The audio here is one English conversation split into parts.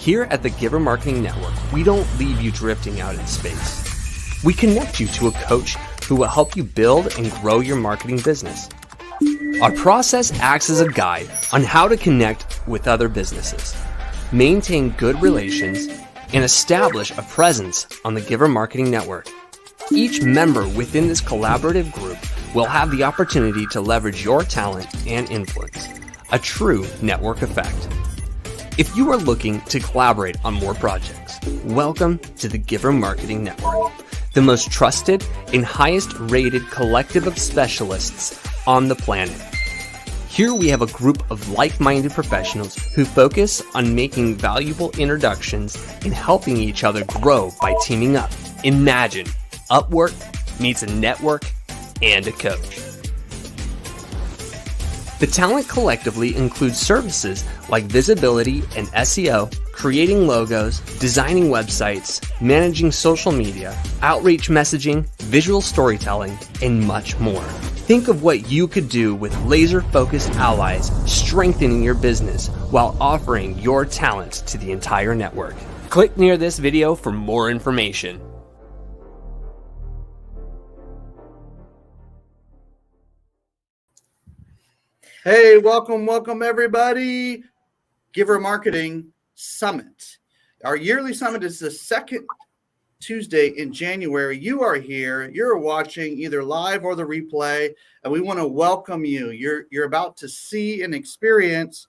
Here at the Giver Marketing Network, we don't leave you drifting out in space. We connect you to a coach who will help you build and grow your marketing business. Our process acts as a guide on how to connect with other businesses, maintain good relations, and establish a presence on the Giver Marketing Network. Each member within this collaborative group will have the opportunity to leverage your talent and influence, a true network effect. If you are looking to collaborate on more projects, welcome to the Giver Marketing Network, the most trusted and highest rated collective of specialists on the planet. Here we have a group of like-minded professionals who focus on making valuable introductions and helping each other grow by teaming up. Imagine Upwork meets a network and a coach. The talent collectively includes services like visibility and SEO, creating logos, designing websites, managing social media, outreach messaging, visual storytelling, and much more. Think of what you could do with laser-focused allies strengthening your business while offering your talent to the entire network. Click near this video for more information. Hey, welcome everybody. Giver Marketing Summit. Our yearly summit is the second Tuesday in January. You are here, you're watching either live or the replay, and we want to welcome you. You're about to see and experience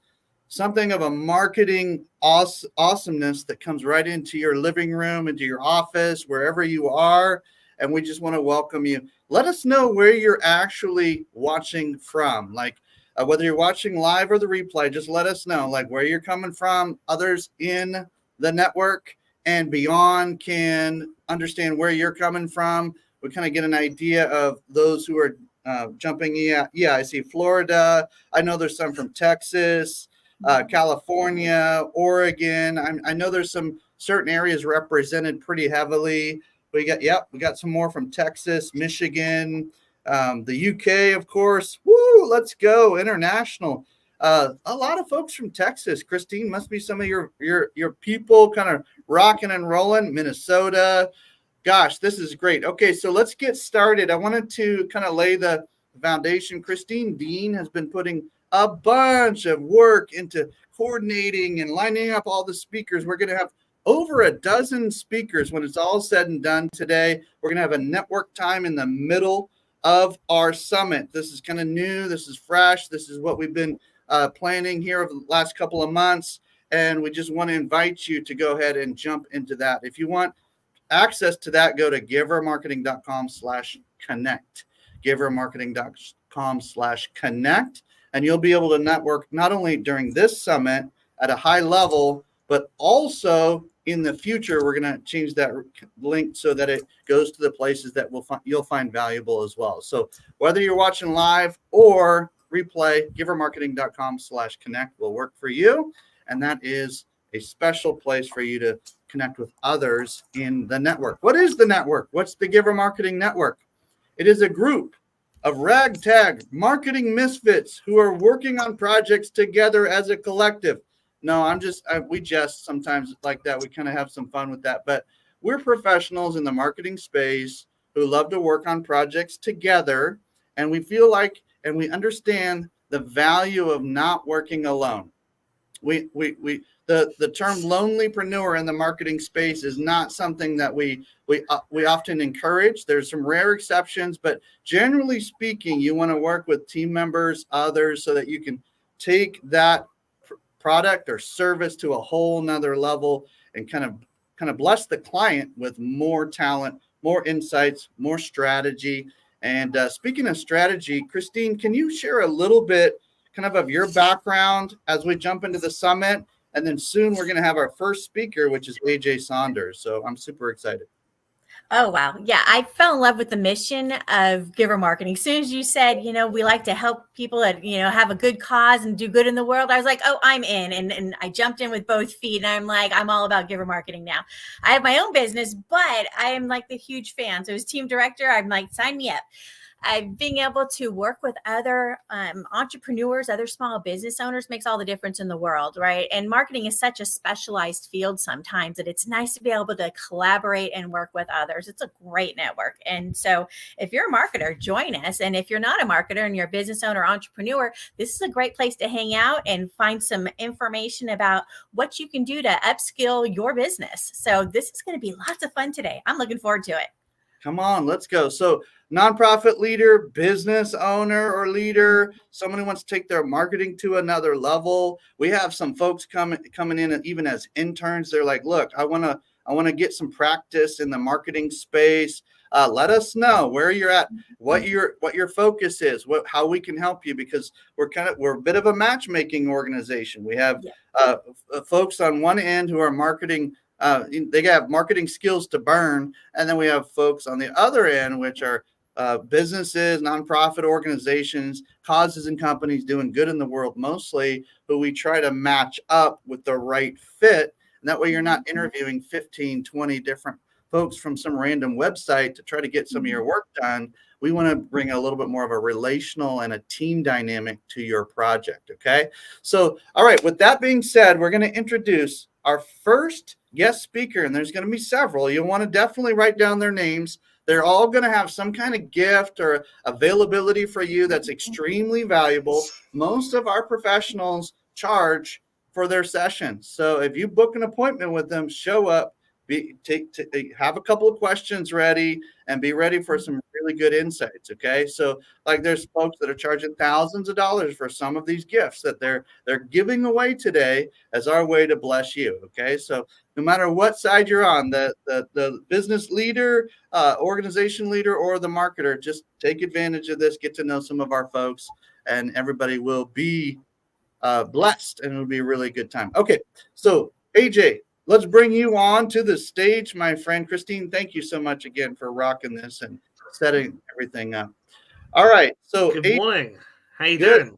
something of a marketing awesomeness that comes right into your living room, into your office, wherever you are, and we just want to welcome you. Let us know where you're actually watching from, whether you're watching live or the replay. Just let us know, where you're coming from. Others in the network and beyond can understand where you're coming from. We kind of get an idea of those who are jumping in. Yeah, I see Florida. I know there's some from Texas, California, Oregon. I know there's some certain areas represented pretty heavily. We got some more from Texas, Michigan, the UK, of course. Woo, let's go international. A lot of folks from Texas. Christine, must be some of your people kind of rocking and rolling. Minnesota. Gosh, this is great. Okay, so let's get started. I wanted to kind of lay the foundation. Christine Dean has been putting a bunch of work into coordinating and lining up all the speakers. We're going to have over a dozen speakers when it's all said and done today. We're going to have a network time in the middle of our summit. This is kind of new. This is fresh. This is what we've been planning here over the last couple of months, and we just want to invite you to go ahead and jump into that. If you want access to that, go to givermarketing.com/connect, givermarketing.com/connect, and you'll be able to network not only during this summit at a high level, but also in the future. We're going to change that link so that it goes to the places that you'll find valuable as well. So whether you're watching live or replay, givermarketing.com/connect will work for you. And that is a special place for you to connect with others in the network. What is the network? What's the Giver Marketing Network? It is a group of ragtag marketing misfits who are working on projects together as a collective. No, we jest sometimes like that. We kind of have some fun with that, but we're professionals in the marketing space who love to work on projects together. And we feel like, and we understand the value of not working alone. The term lonelypreneur in the marketing space is not something that we often encourage. There's some rare exceptions, but generally speaking, you want to work with team members, others, so that you can take that product or service to a whole nother level and kind of bless the client with more talent, more insights, more strategy. And speaking of strategy, Christine, can you share a little bit kind of your background as we jump into the summit? And then soon we're going to have our first speaker, which is AJ Saunders. So I'm super excited. Oh, wow. Yeah, I fell in love with the mission of Giver Marketing. As soon as you said, we like to help people that, have a good cause and do good in the world, I was like, oh, I'm in. And I jumped in with both feet. And I'm like, I'm all about Giver Marketing now. I have my own business, but I am like the huge fan. So as team director, I'm like, sign me up. being able to work with other entrepreneurs, other small business owners makes all the difference in the world, right? And marketing is such a specialized field sometimes that it's nice to be able to collaborate and work with others. It's a great network. And so if you're a marketer, join us. And if you're not a marketer and you're a business owner, entrepreneur, this is a great place to hang out and find some information about what you can do to upskill your business. So this is going to be lots of fun today. I'm looking forward to it. Come on, let's go. So nonprofit leader, business owner or leader, someone who wants to take their marketing to another level. We have some folks coming in even as interns. They're like, look, I want to get some practice in the marketing space. Let us know where you're at, what your focus is, how we can help you, because we're a bit of a matchmaking organization. We have folks on one end who are marketing. They have marketing skills to burn, and then we have folks on the other end, which are businesses, nonprofit organizations, causes and companies doing good in the world mostly, who we try to match up with the right fit. And that way you're not interviewing 15, 20 different folks from some random website to try to get some of your work done. We want to bring a little bit more of a relational and a team dynamic to your project. Okay. So, all right. With that being said, we're going to introduce our first guest speaker, and there's going to be several. You'll want to definitely write down their names. They're all going to have some kind of gift or availability for you that's extremely valuable. Most of our professionals charge for their sessions. So if you book an appointment with them, show up, have a couple of questions ready, and be ready for some really good insights. Okay. So like there's folks that are charging thousands of dollars for some of these gifts that they're giving away today as our way to bless you. Okay. So no matter what side you're on, the business leader, organization leader, or the marketer, just take advantage of this, get to know some of our folks, and everybody will be blessed, and it'll be a really good time. Okay. So AJ, let's bring you on to the stage, my friend. Christine, thank you so much again for rocking this and setting everything up. All right. So good morning. How you doing?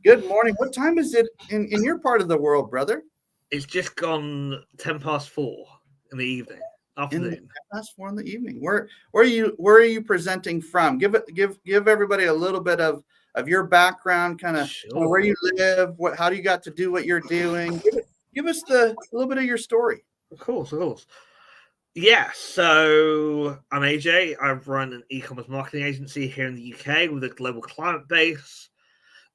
Good morning. What time is it in your part of the world, brother? It's just gone 4:10 in the evening. Afternoon. 4:10 in the evening. Where are you presenting from? Give everybody a little bit of your background, kind of where you live, how you got to do what you're doing. Give us a little bit of your story. Of course. Yeah, so I'm AJ. I run an e-commerce marketing agency here in the UK with a global client base.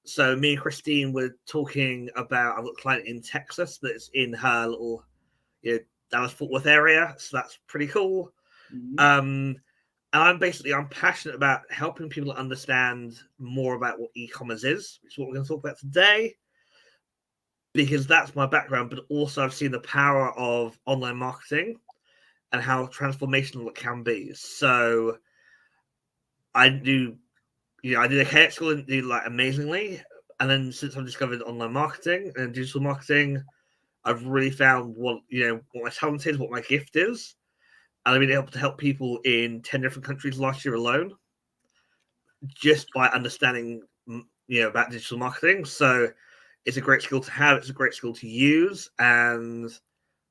So me and Christine were talking about, I've got a client in Texas that's in her little Dallas-Fort Worth area. So that's pretty cool. Mm-hmm. And I'm passionate about helping people understand more about what e-commerce is, which is what we're going to talk about today. Because that's my background, but also I've seen the power of online marketing and how transformational it can be. So I did a KX school and did amazingly. And then since I've discovered online marketing and digital marketing, I've really found what my talent is, what my gift is. And I've been able to help people in 10 different countries last year alone, just by understanding, about digital marketing. So it's a great skill to have. It's a great skill to use. And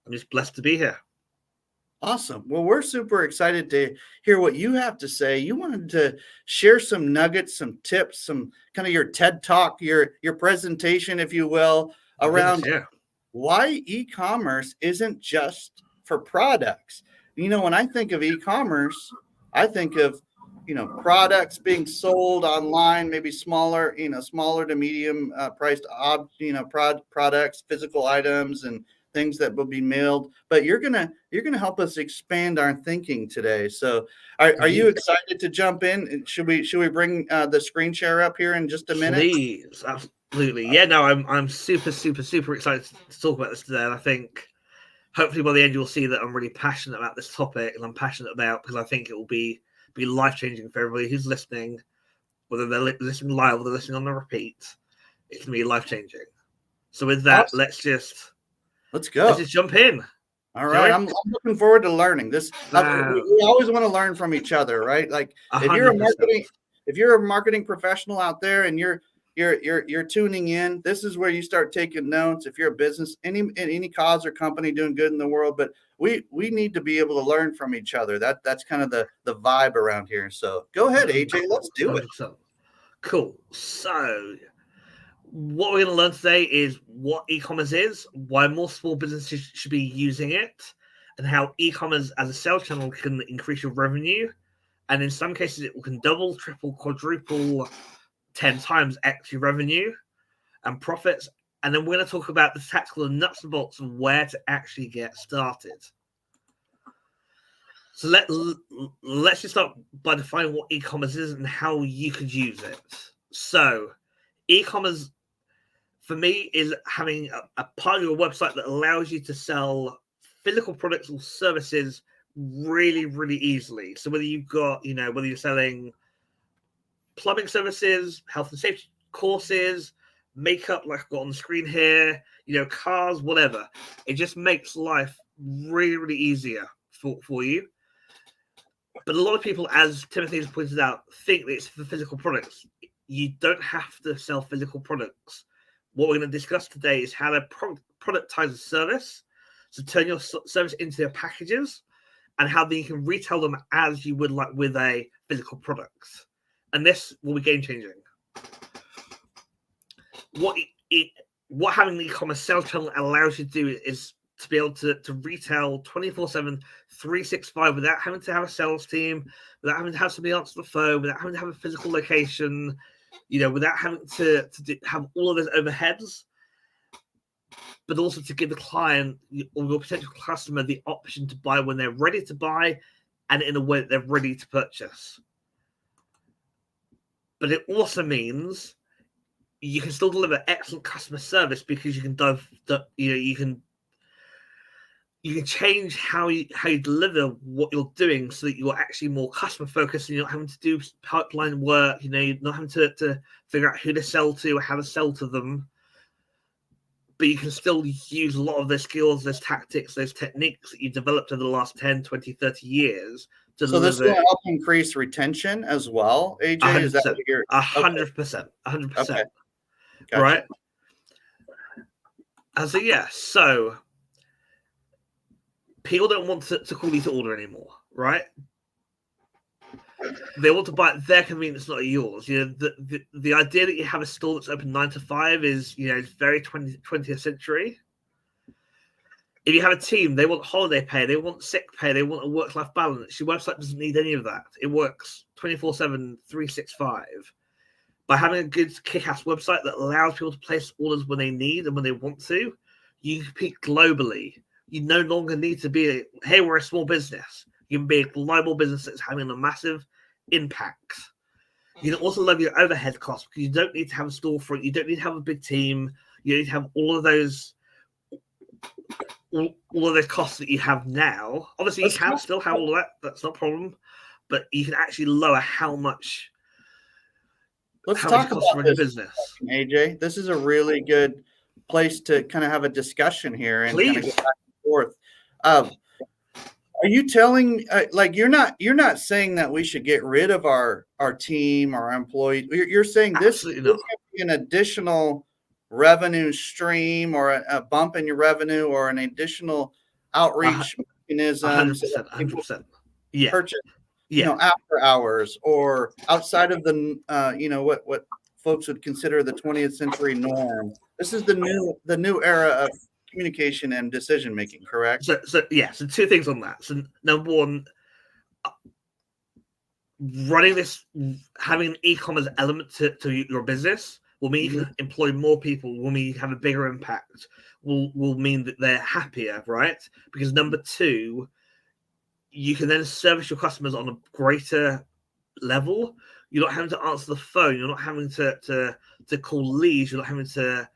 I'm just blessed to be here. Awesome. Well, we're super excited to hear what you have to say. You wanted to share some nuggets, some tips, some kind of your TED Talk, your presentation, if you will, around why e-commerce isn't just for products. When I think of e-commerce, I think of, products being sold online, maybe smaller to medium priced, products, physical items, and things that will be mailed. But you're gonna help us expand our thinking today. So, are you excited to jump in? Should we bring the screen share up here in just a minute? Please, absolutely. Yeah, no, I'm super excited to talk about this today. And I think hopefully by the end you'll see that I'm really passionate about this topic, and I'm passionate about because I think it will be life-changing for everybody who's listening, whether they're listening live or they're listening on the repeat. It's going to be life-changing. So with that, awesome. Let's go. Let's just jump in. All right. I'm looking forward to learning this. We always want to learn from each other, right? Like 100%. If you're a marketing professional out there and you're you're tuning in, this is where you start taking notes. If you're a business, any cause or company doing good in the world, but we need to be able to learn from each other. That's kind of the vibe around here. So go ahead, AJ, let's do it. 100%. Cool. So what we're going to learn today is what e-commerce is, why more small businesses should be using it, and how e-commerce as a sales channel can increase your revenue. And in some cases, it can double, triple, quadruple, 10 times extra revenue and profits. And then we're going to talk about the tactical and nuts and bolts of where to actually get started. So let's just start by defining what e-commerce is and how you could use it. So e-commerce, for me, is having a part of your website that allows you to sell physical products or services really, really easily. So whether you've got, whether you're selling plumbing services, health and safety courses, makeup like I've got on the screen here, cars, whatever. It just makes life really, really easier for you. But a lot of people, as Timothy has pointed out, think that it's for physical products. You don't have to sell physical products. What we're going to discuss today is how to productize a service. So turn your service into your packages and how then you can retail them as you would like with a physical product. And this will be game changing. What having the e-commerce sales channel allows you to do is to be able to retail 24/7, 365 without having to have a sales team, without having to have somebody answer the phone, without having to have a physical location, without having to have all of those overheads, but also to give the client or your potential customer the option to buy when they're ready to buy and in a way that they're ready to purchase. But it also means you can still deliver excellent customer service because you can you can change how you deliver what you're doing so that you're actually more customer focused and you're not having to do pipeline work. You're not having to figure out who to sell to or how to sell to them. But you can still use a lot of those skills, those tactics, those techniques that you've developed over the last 10, 20, 30 years. So this will help increase retention as well, AJ? 100%, is that what you're... 100%. 100%. Okay. Gotcha. Right? And so people don't want to call you to order anymore, right? They want to buy at their convenience, not at yours. The idea that you have a store that's open 9 to 5 is, very 20th century. If you have a team, they want holiday pay, they want sick pay, they want a work-life balance. Your website doesn't need any of that. It works 24/7, 365. By having a good kick-ass website that allows people to place orders when they need and when they want to, you can compete globally. You no longer need to be hey, we're a small business. You can be a global business that's having a massive impact. You can also lower your overhead costs because you don't need to have a storefront. You don't need to have a big team. You need to have all of those costs that you have now. Obviously, you can still have all of that. That's not a problem. But you can actually lower how much. Let's talk about this business, AJ. This is a really good place to kind of have a discussion here and kind of go back and forth. Are you telling you're not saying that we should get rid of our team, our employees? You're saying this can be an additional revenue stream or a bump in your revenue or an additional outreach mechanism. 100%. Yeah. Purchase, after hours or outside of the what folks would consider the 20th century norm. This is the new era of communication and decision making, correct? So two things on that. So number one, running this, having an e-commerce element to your business will mean you can employ more people, will mean you have a bigger impact, will mean that they're happier, right? Because number two, you can then service your customers on a greater level. You're not having to answer the phone. You're not having to call leads. You're not having to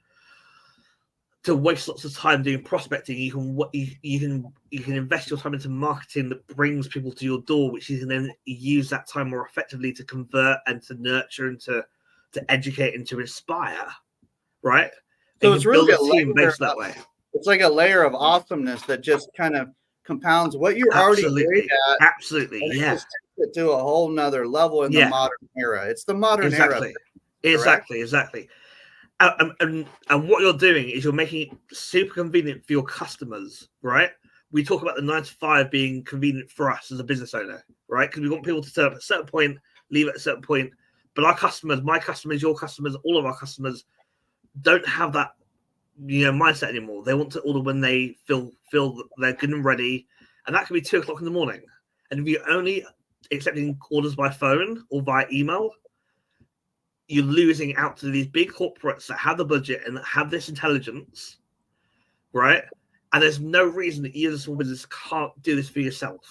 waste lots of time doing prospecting. You can invest your time into marketing that brings people to your door, which you can then use that time more effectively to convert and to nurture and to educate and to inspire, right? So it's really a team based that way. It's like a layer of awesomeness that just kind of compounds what you're already great at. Absolutely, yeah. It to a whole nother level in the modern era. It's the modern era. Exactly. And what you're doing is you're making it super convenient for your customers, right? We talk about the 9 to 5 being convenient for us as a business owner, right? Because we want people to turn up at a certain point, leave at a certain point. But our customers, my customers, your customers, all of our customers don't have that, mindset anymore. They want to order when they feel that they're good and ready, and that can be 2:00 in the morning. And if you're only accepting orders by phone or via email, you're losing out to these big corporates that have the budget and that have this intelligence, right? And there's no reason that you as a small business can't do this for yourself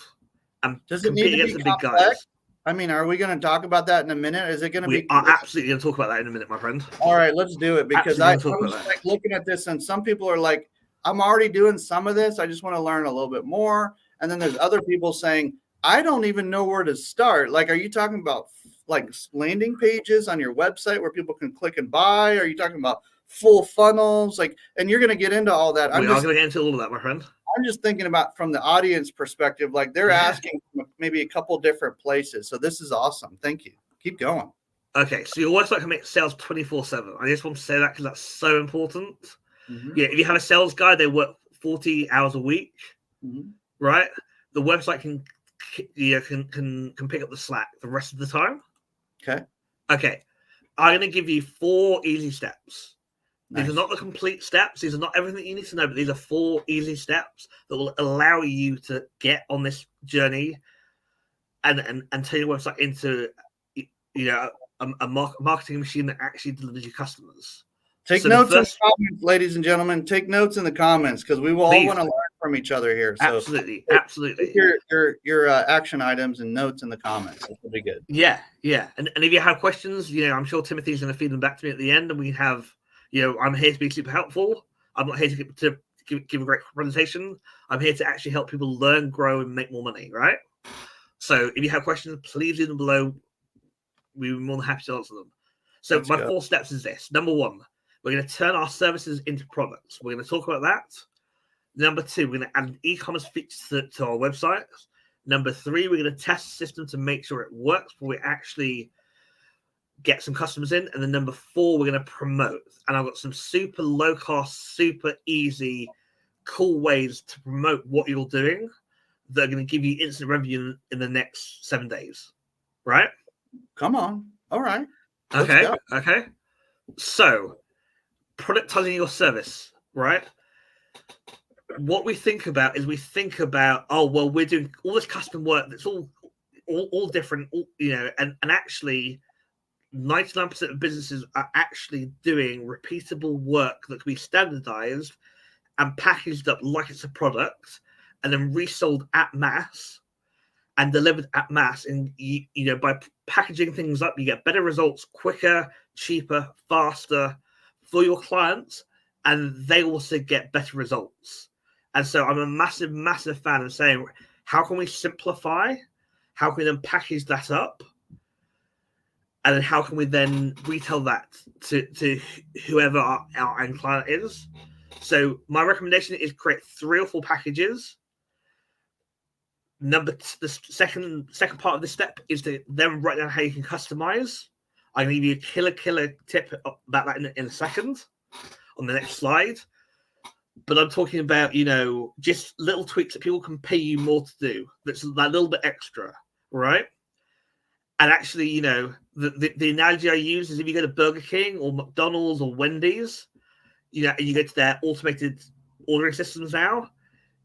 and Does it need compete to against be the big complex? guys. I mean, are we going to talk about that in a minute? Is it going to We be? are absolutely going to talk about that in a minute, my friend. All right, let's do it, because I Absolutely was talk about like looking at this, and some people are like, I'm already doing some of this. I just want to learn a little bit more. And then there's other people saying, I don't even know where to start. Like, are you talking about like landing pages on your website where people can click and buy? Are you talking about full funnels? Like, and you're going to get into all that. We are going to get into all of that, my friend. I'm just thinking about from the audience perspective, like they're asking from maybe a couple different places. So this is awesome. Thank you. Keep going. Okay, so your website can make sales 24/7. I just want to say that because that's so important. Mm-hmm. Yeah, if you have a sales guy, they work 40 hours a week, right? The website can pick up the slack the rest of the time. Okay. I'm going to give you 4 easy steps. These are not the complete steps. These are not everything you need to know, but these are 4 easy steps that will allow you to get on this journey and turn your website into, a marketing machine that actually delivers your customers. Take notes in the comments, ladies and gentlemen. Take notes in the comments, because we will all want to learn from each other here. So absolutely. Take your action items and notes in the comments. That will be good. Yeah. And if you have questions, I'm sure Timothy's going to feed them back to me at the end, and we have, I'm here to be super helpful. I'm not here to give a great presentation. I'm here to actually help people learn, grow, and make more money. Right. So if you have questions, please leave them below. We'll be more than happy to answer them. So my 4 steps is this. Number 1, we're going to turn our services into products. We're going to talk about that. Number 2, we're going to add an e-commerce feature to our website. Number 3, we're going to test the system to make sure it works before we actually get some customers in. And then number 4, we're going to promote. And I've got some super low cost, super easy, cool ways to promote what you're doing that are going to give you instant revenue in the next 7 days. Right? Come on. All right. Okay. So, productizing your service, right? What we think about is we're doing all this custom work that's all different, and actually 99% of businesses are actually doing repeatable work that can be standardized and packaged up like it's a product and then resold at mass and delivered at mass. And by packaging things up, you get better results quicker, cheaper, faster for your clients, and they also get better results. And so I'm a massive fan of saying, how can we simplify? How can we then package that up? And then how can we then retail that to whoever our end client is? So my recommendation is create 3 or 4 packages. The second part of this step is to then write down how you can customize. I'm going to give you a killer tip about that in a second on the next slide. But I'm talking about, just little tweaks that people can pay you more to do. That's that little bit extra, right? And actually, the analogy I use is if you go to Burger King or McDonald's or Wendy's, and you go to their automated ordering systems now,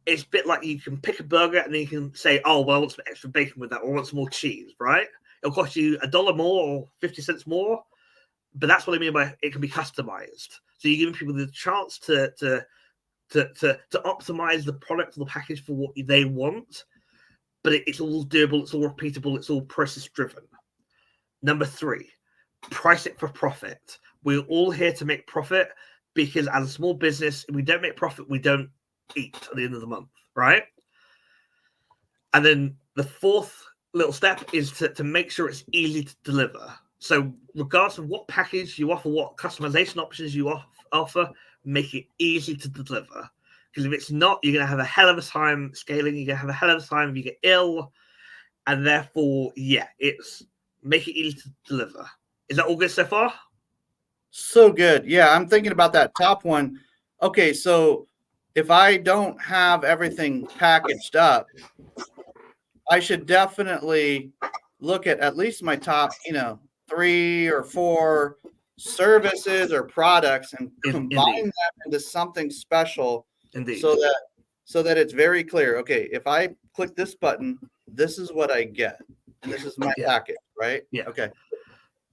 it's a bit like you can pick a burger and then you can say, oh, well, I want some extra bacon with that, or I want some more cheese, right? It'll cost you $1 more or 50 cents more, but that's what I mean by it can be customized. So you're giving people the chance to optimize the product or the package for what they want, but it's all doable, it's all repeatable, it's all process driven. Number 3, price it for profit. We're all here to make profit, because as a small business, if we don't make profit, we don't eat at the end of the month, right? And then the 4th little step is to make sure it's easy to deliver. So regardless of what package you offer, what customization options you offer, make it easy to deliver. Because if it's not, you're going to have a hell of a time scaling. You're going to have a hell of a time if you get ill. And therefore, it's make it easy to deliver. Is that all good so far? So good. Yeah, I'm thinking about that top one. Okay, so if I don't have everything packaged up, I should definitely look at least my top, 3 or 4 services or products and combine Indeed. that into something special Indeed. so that it's very clear. Okay, if I click this button, this is what I get, and this is my package, right? Yeah. Okay.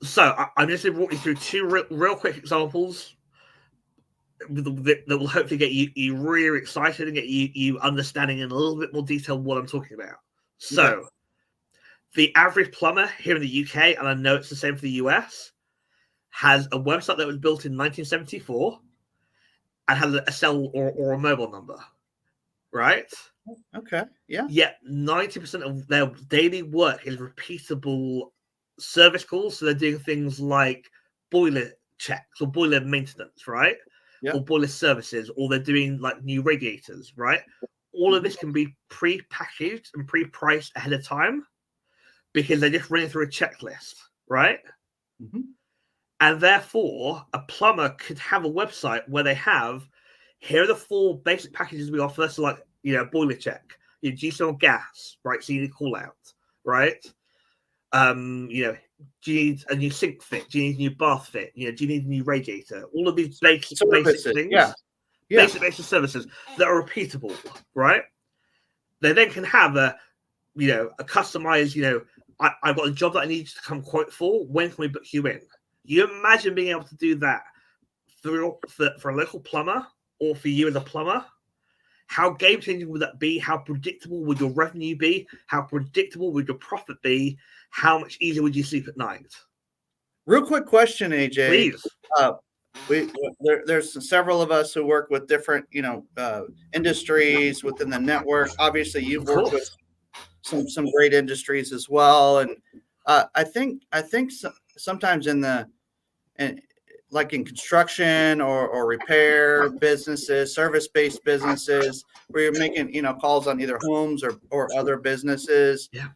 So I'm just going to walk you through 2 real quick examples that will hopefully get you really excited and get you understanding in a little bit more detail what I'm talking about. So the average plumber here in the UK, and I know it's the same for the US, has a website that was built in 1974 and has a cell or a mobile number, right? Okay. Yeah. Yet 90% of their daily work is repeatable service calls. So they're doing things like boiler checks or boiler maintenance, right? Yeah. Or boiler services, or they're doing like new radiators, right? All of this can be pre-packaged and pre-priced ahead of time because they're just running through a checklist, right? Mm-hmm. And therefore, a plumber could have a website where they have, here are the 4 basic packages we offer. So like, boiler check, GSO gas, right? So you need a call out, right? Do you need a new sink fit? Do you need a new bath fit? Do you need a new radiator? All of these basic things. Yeah. Basic services that are repeatable, right? They then can have a customized, I've got a job that I need you to come quote for. When can we book you in? You imagine being able to do that for a local plumber or for you as a plumber? How game changing would that be? How predictable would your revenue be? How predictable would your profit be? How much easier would you sleep at night? Real quick question, AJ. Please. There's several of us who work with different, industries within the network. Obviously, you've worked with some great industries as well, and I think sometimes like in construction or repair businesses, service-based businesses, where you're making calls on either homes or other businesses. Yeah.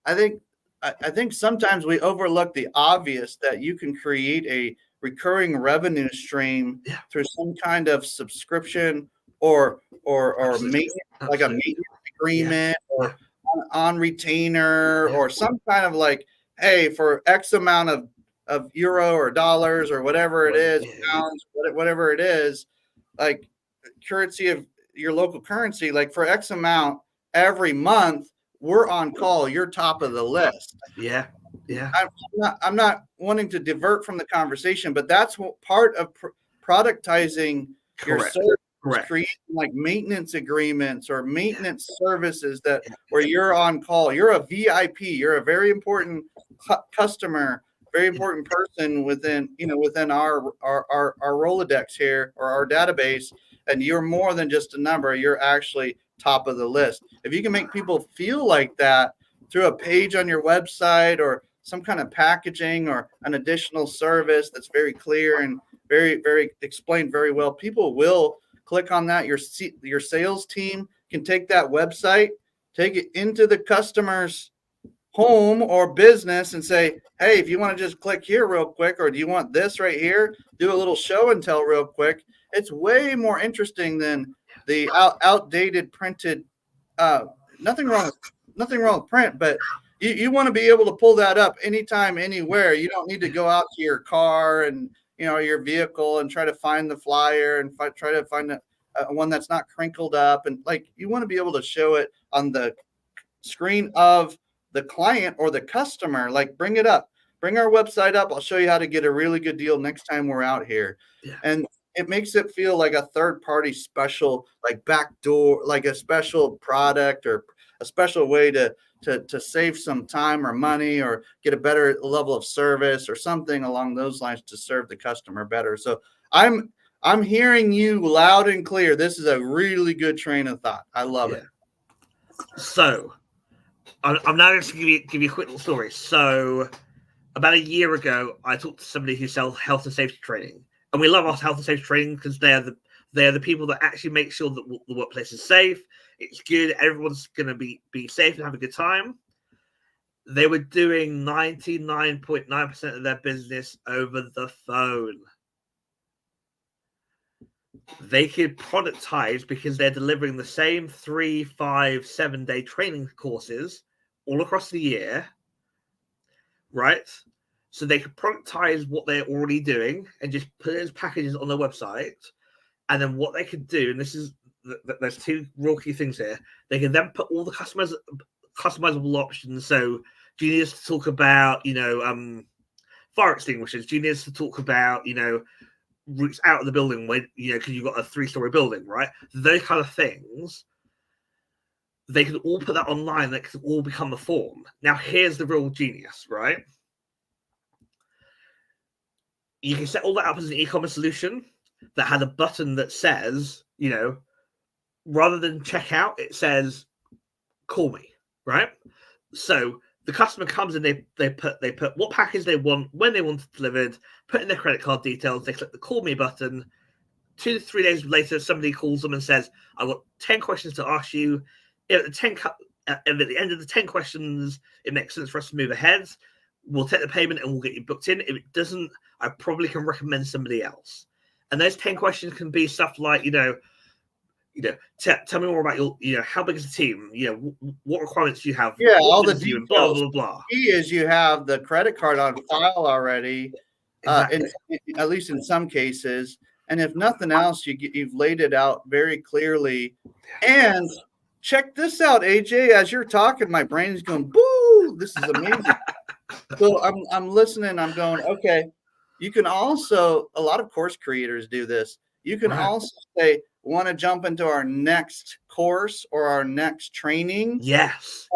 I think sometimes we overlook the obvious that you can create a recurring revenue stream through some kind of subscription or maintenance, like a maintenance agreement or on retainer or some kind of like, hey, for X amount of euro or dollars or whatever it is, pounds, whatever it is, like currency of your local currency, like for X amount every month, we're on call. You're top of the list. Yeah. I'm not wanting to divert from the conversation, but that's what part of productizing your service. Creating like maintenance agreements or maintenance services where you're on call. You're a VIP. You're a very important customer, very important person within our Rolodex here or our database. And you're more than just a number. You're actually top of the list. If you can make people feel like that through a page on your website or some kind of packaging or an additional service that's very clear and very, very explained very well, people will click on that. Your sales team can take that website, take it into the customer's home or business and say, hey, if you want to just click here real quick, or do you want this right here? Do a little show and tell real quick. It's way more interesting than the outdated printed. Nothing wrong with print, but you want to be able to pull that up anytime, anywhere. You don't need to go out to your car and your vehicle and try to find the flyer and try to find one that's not crinkled up. And like, you want to be able to show it on the screen of the client or the customer. Like, bring it up, bring our website up. I'll show you how to get a really good deal next time we're out here. Yeah. And it makes it feel like a third party special, like backdoor, like a special product or a special way to save some time or money or get a better level of service or something along those lines to serve the customer better. So I'm hearing you loud and clear. This is a really good train of thought. I love it. So I'm now going to give you a quick little story. So about a year ago, I talked to somebody who sells health and safety training. And we love our health and safety training because they're the people that actually make sure that the workplace is safe. It's good. Everyone's going to be safe and have a good time. They were doing 99.9% of their business over the phone. They could productize because they're delivering the same 3, 5, 7-day training courses all across the year, right? So they could productize what they're already doing and just put it as packages on their website. And then what they could do, and this is, there's two real key things here. They can then put all the customizable options. So do you need us to talk about, fire extinguishers? Do you need us to talk about, routes out of the building when, because you've got a 3-story building, right? Those kind of things. They can all put that online. That can all become a form. Now, here's the real genius, right? You can set all that up as an e-commerce solution that has a button that says, rather than checkout, it says, call me, right? So the customer comes and they put what package they want, when they want it delivered, put in their credit card details, they click the call me button. 2 to 3 days later, somebody calls them and says, I've got 10 questions to ask you. At the end of the 10 questions, it makes sense for us to move ahead. We'll take the payment and we'll get you booked in. If it doesn't, I probably can recommend somebody else. And those 10 questions can be stuff like, tell me more about your, how big is the team? What requirements do you have? Yeah, what all the details, details. blah, blah, blah. Key is you have the credit card on file already, Exactly. at least in some cases. And if nothing else, you've laid it out very clearly. And check this out, AJ. As you're talking, my brain is going, boo, this is amazing. So I'm listening. I'm going, okay. You can also, a lot of course creators do this. You can also say, want to jump into our next course or our next training? Yes.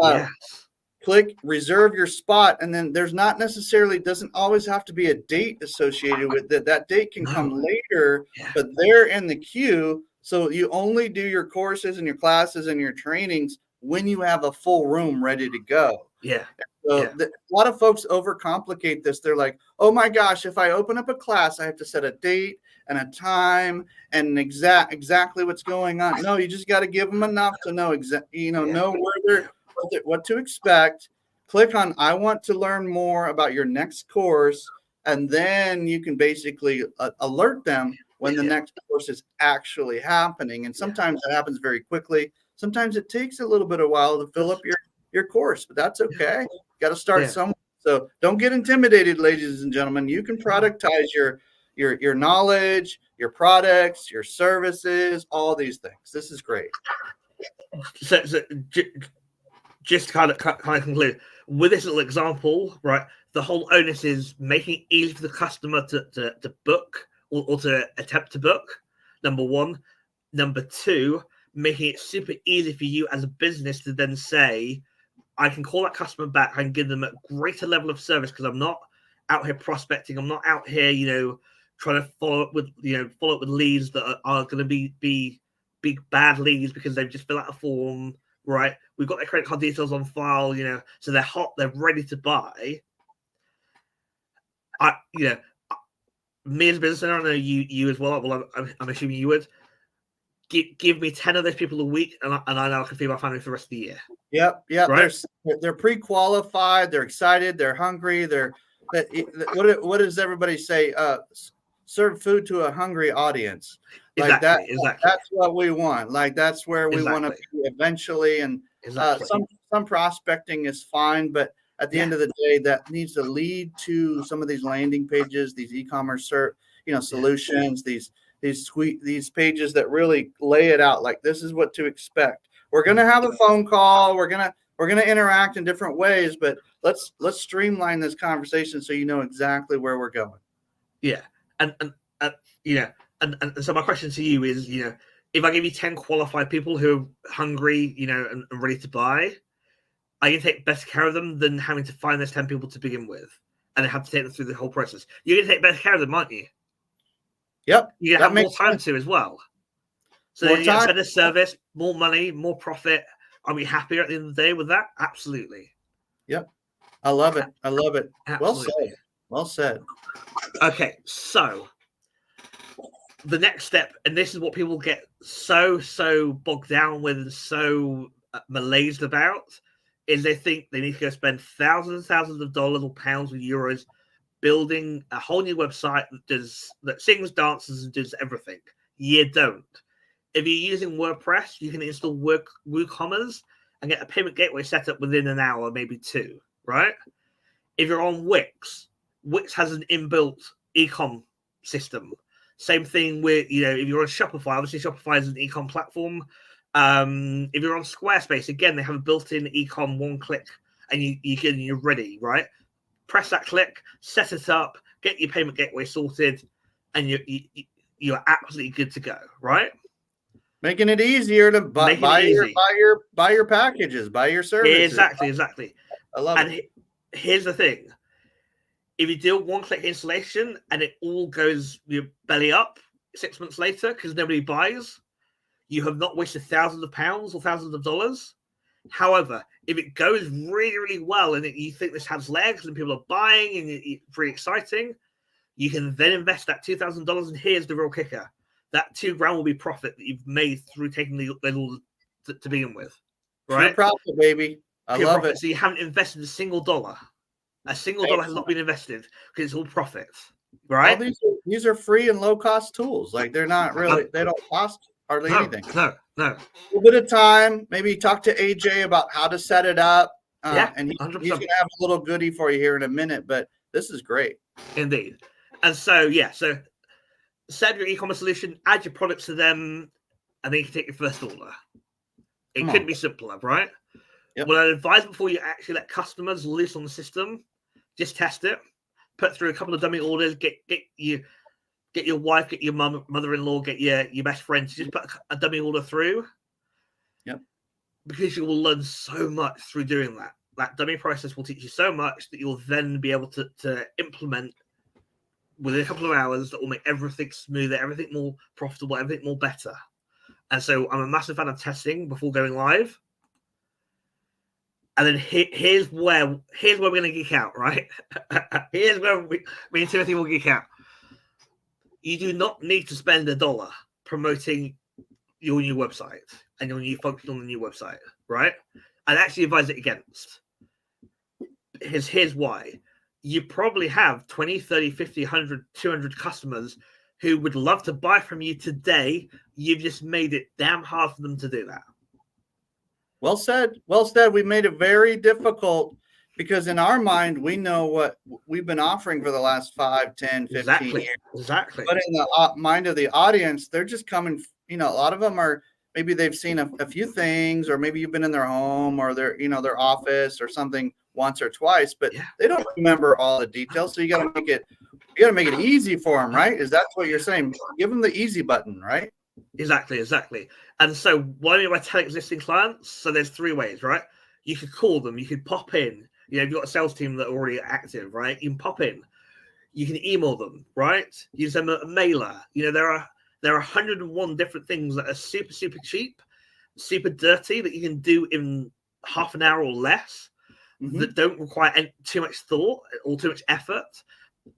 Click reserve your spot. And then there's not necessarily, doesn't always have to be a date associated with it. That date can come later, but they're in the queue. So you only do your courses and your classes and your trainings when you have a full room ready to go. Yeah. So a lot of folks overcomplicate this. They're like, oh my gosh, if I open up a class, I have to set a date and a time and exactly what's going on. No, you just got to give them enough to know know where what to expect. Click on I want to learn more about your next course, and then you can basically alert them when the next course is actually happening. And sometimes it happens very quickly. Sometimes it takes a little bit of while to fill up your course, but that's okay. Got to start somewhere. So don't get intimidated, ladies and gentlemen. You can productize your knowledge, your products, your services, all these things. This is great. So just kind of conclude with this little example, right? The whole onus is making it easy for the customer to book or to attempt to book. Number one. Number two, making it super easy for you as a business to then say, I can call that customer back and give them a greater level of service because I'm not out here prospecting. I'm not out here, trying to follow up with leads that are going to be big bad leads because they've just filled out a form, right? We've got their credit card details on file, so they're hot, they're ready to buy. Me as a business owner, I know you as well. Well, I'm assuming you would. Give me 10 of those people a week, and I know I can feed my family for the rest of the year. Yep. Right? They're pre-qualified. They're excited. They're hungry. What does everybody say? Serve food to a hungry audience. Exactly. That's what we want. That's where we want to be eventually. And some prospecting is fine, but at the end of the day, that needs to lead to some of these landing pages, these e-commerce solutions, these pages that really lay it out like this is what to expect. We're going to have a phone call. We're going to interact in different ways, but let's streamline this conversation so you know exactly where we're going. Yeah. And so my question to you is, if I give you 10 qualified people who are hungry, and ready to buy, are you going to take better care of them than having to find those 10 people to begin with and then have to take them through the whole process? You're going to take better care of them, aren't you? Yep. You're going to have more time to as well. So you get better service, more money, more profit. Are we happier at the end of the day with that? Absolutely. Yep. I love it. Absolutely. Well said. Okay, so the next step, and this is what people get so bogged down with and so malaised about, is they think they need to go spend thousands and thousands of dollars or pounds or euros building a whole new website that sings, dances, and does everything. You don't. If you're using WordPress, you can install WooCommerce and get a payment gateway set up within an hour, maybe two, right? If you're on Wix, Wix has an inbuilt e-com system. Same thing with, if you're on Shopify, obviously Shopify is an e-com platform. If you're on Squarespace, again, they have a built-in e-com one click and you're ready, right? Press that click, set it up, get your payment gateway sorted, and you're absolutely good to go, right? Making it easier to buy your packages, buy your services. Exactly. I love it. Here's the thing. If you do a one-click installation and it all goes your belly up 6 months later because nobody buys, you have not wasted thousands of pounds or thousands of dollars. However, if it goes really, really well and you think this has legs and people are buying and it's really exciting, you can then invest that $2,000. And here's the real kicker. That $2,000 will be profit that you've made through taking the order to begin with. Right? Pure profit, baby. I love it. So you haven't invested a single dollar. A single dollar has not been invested because it's all profits. Right? All these are free and low-cost tools. Like they're not really, they don't cost hardly anything. No. A little bit of time. Maybe talk to AJ about how to set it up. And he's going to have a little goodie for you here in a minute, but this is great. Indeed. And so set up your e-commerce solution, add your products to them, and then you can take your first order. It couldn't be simpler, right? Yep. What I'd advise before you actually let customers loose on the system, just test it, put through a couple of dummy orders, get your wife, get your mother-in-law, get your best friend to just put a dummy order through. Yep. Because you will learn so much through doing that. That dummy process will teach you so much that you'll then be able to implement within a couple of hours that will make everything smoother, everything more profitable, everything more better. And so I'm a massive fan of testing before going live. And then here's where we're going to geek out, right? Here's where me and Timothy will geek out. You do not need to spend $1 promoting your new website and your new function on the new website, right? I'd actually advise it against. Here's why. You probably have 20, 30, 50, 100, 200 customers who would love to buy from you today. You've just made it damn hard for them to do that. Well said. We made it very difficult because in our mind, we know what we've been offering for the last 5, 10, 15 years. Exactly. But in the mind of the audience, they're just coming, a lot of them are, maybe they've seen a few things, or maybe you've been in their home or their office or something once or twice, but they don't remember all the details. So you got to make it easy for them, right? Is that what you're saying? Give them the easy button, right? Exactly. And so what I mean by tell existing clients, so there's 3 ways, right? You could call them, you could pop in, if you've got a sales team that are already active, right? You can pop in, you can email them, right? You send them a mailer. There are 101 different things that are super, super cheap, super dirty that you can do in half an hour or less, that don't require too much thought or too much effort,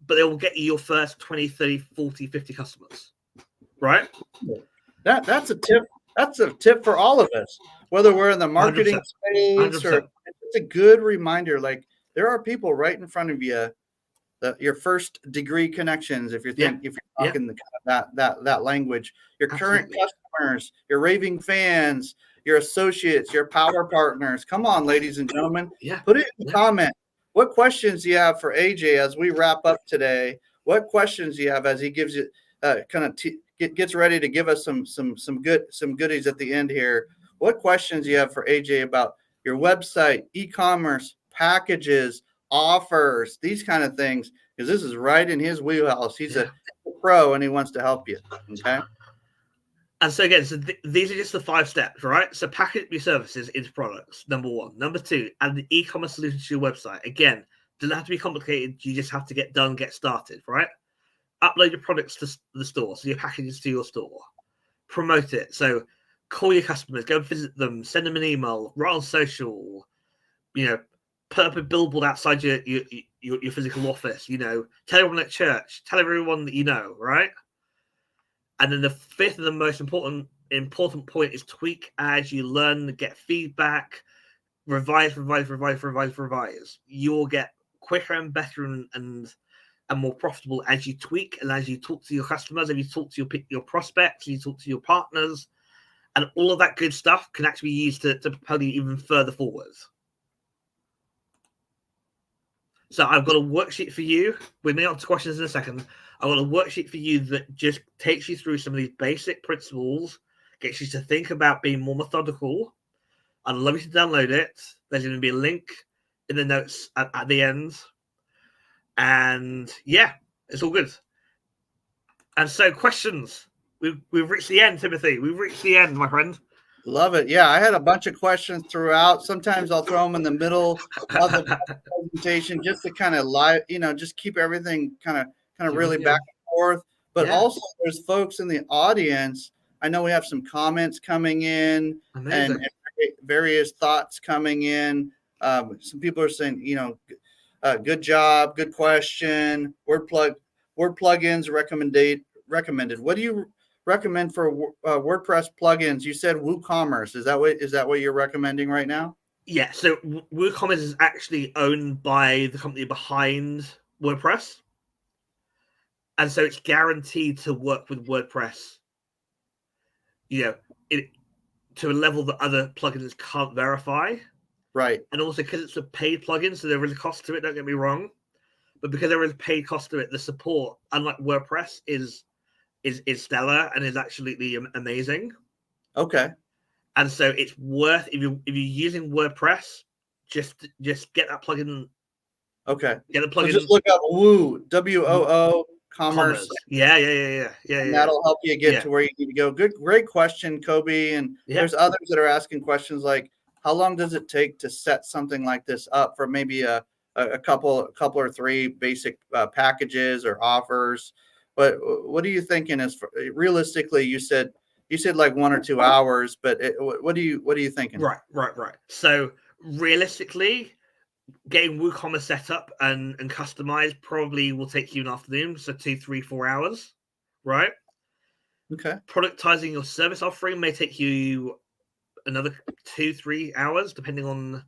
but they will get you your first 20, 30, 40, 50 customers, right? That's a tip. That's a tip for all of us, whether we're in the marketing 100%, space 100%. Or it's a good reminder. Like there are people right in front of you, your first degree connections. If you're talking that language, your current customers, your raving fans, your associates, your power partners. Come on, ladies and gentlemen. Put it in the comment. What questions do you have for AJ as we wrap up today? What questions do you have as he gives you gets ready to give us some goodies at the end here? What questions do you have for AJ about your website, e-commerce, packages, offers, these kind of things? Because this is right in his wheelhouse. He's a pro and he wants to help you. Okay. And so again, these are just the 5 steps, right? So package your services into products, number 1. Number 2, add the e-commerce solution to your website. Again, doesn't have to be complicated. You just have to get started, right? Upload your products to the store, so your packages to your store. Promote it. So call your customers, go visit them, send them an email, write on social, put up a billboard outside your physical office, tell everyone at church, tell everyone that you know, right? And then the 5th and the most important point is tweak as you learn, get feedback, revise, you'll get quicker and better and more profitable as you tweak and as you talk to your customers, and you talk to your prospects, you talk to your partners, and all of that good stuff can actually be used to propel you even further forward. So I've got a worksheet for you. We'll move on to questions in a second. I've got a worksheet for you that just takes you through some of these basic principles, gets you to think about being more methodical. I'd love you to download it. There's going to be a link in the notes at the end. And yeah, it's all good. And so questions. We've reached the end, Timothy. We've reached the end, my friend. Love it. Yeah, I had a bunch of questions throughout. Sometimes I'll throw them in the middle of the presentation just to kind of just keep everything kind of really back and forth. But also there's folks in the audience. I know we have some comments coming in and various thoughts coming in. Some people are saying, good job, good question. Word plugins recommended. What do you recommend for WordPress plugins? You said WooCommerce. Is that what you're recommending right now? Yeah. So WooCommerce is actually owned by the company behind WordPress, and so it's guaranteed to work with WordPress. To a level that other plugins can't verify. Right. And also because it's a paid plugin, so there is a cost to it, don't get me wrong. But because there is a paid cost to it, the support, unlike WordPress, is stellar and is absolutely amazing. Okay. And so it's worth, if you're using WordPress, just get that plugin. Okay. Get the plugin. So just look up Woo, WOO Commerce. Yeah. And that'll help you get to where you need to go. Great question, Kobe. And there's others that are asking questions like, how long does it take to set something like this up for maybe a couple or three basic packages or offers? But what are you thinking? Realistically, you said like 1 or 2 hours, but what are you thinking? Right. So realistically, getting WooCommerce set up and customized probably will take you an afternoon, so 2, 3, 4 hours, right? Okay. Productizing your service offering may take you another 2, 3 hours, depending on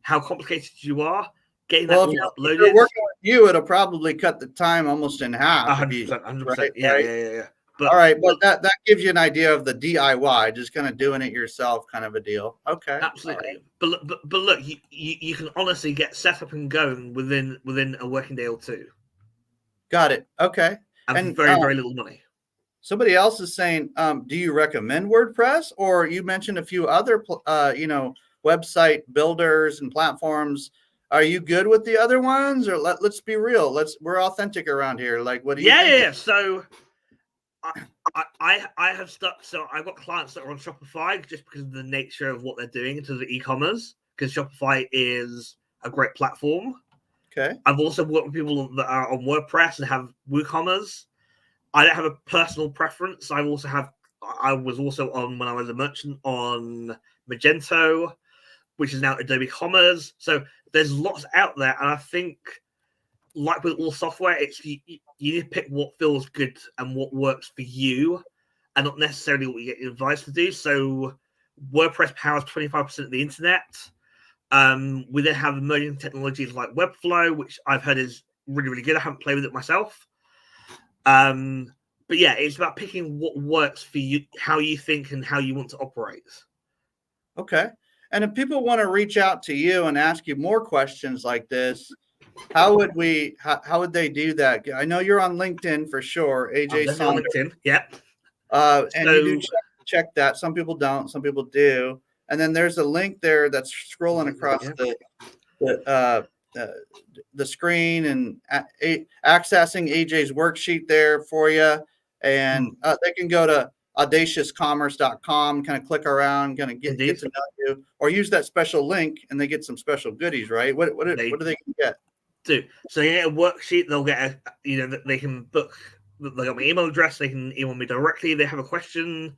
how complicated you are. Getting that all uploaded. If you're working with you, it'll probably cut the time almost in half. 100%. Right? Yeah. But, all right, but that gives you an idea of the DIY, just kind of doing it yourself, kind of a deal. Okay, absolutely. Right. But look, you can honestly get set up and going within a working day or two. Got it. Okay, and very very little money. Somebody else is saying, do you recommend WordPress, or you mentioned a few other website builders and platforms? Are you good with the other ones, or let's be real? We're authentic around here. Like, what do you? Yeah. So. I have stuck. So I've got clients that are on Shopify just because of the nature of what they're doing in terms of e-commerce, because Shopify is a great platform. Okay. I've also worked with people that are on WordPress and have WooCommerce. I don't have a personal preference. I was also on, when I was a merchant, on Magento, which is now Adobe Commerce. So there's lots out there, and I think, like with all software, you need to pick what feels good and what works for you, and not necessarily what you get advised to do. So WordPress powers 25% of the internet. We then have emerging technologies like Webflow, which I've heard is really, really good. I haven't played with it myself. But yeah, it's about picking what works for you, how you think, and how you want to operate. Okay. And if people want to reach out to you and ask you more questions like this, how would they do that? I know you're on LinkedIn for sure, AJ Saunders. LinkedIn, yeah. And you do check that. Some people don't, some people do. And then there's a link there that's scrolling across the screen and accessing AJ's worksheet there for you. And they can go to audaciouscommerce.com, kind of click around, kind of get to know you, or use that special link and they get some special goodies, right? What do they get? So they get a worksheet. They'll get they can book. They got my email address. They can email me directly. They have a question.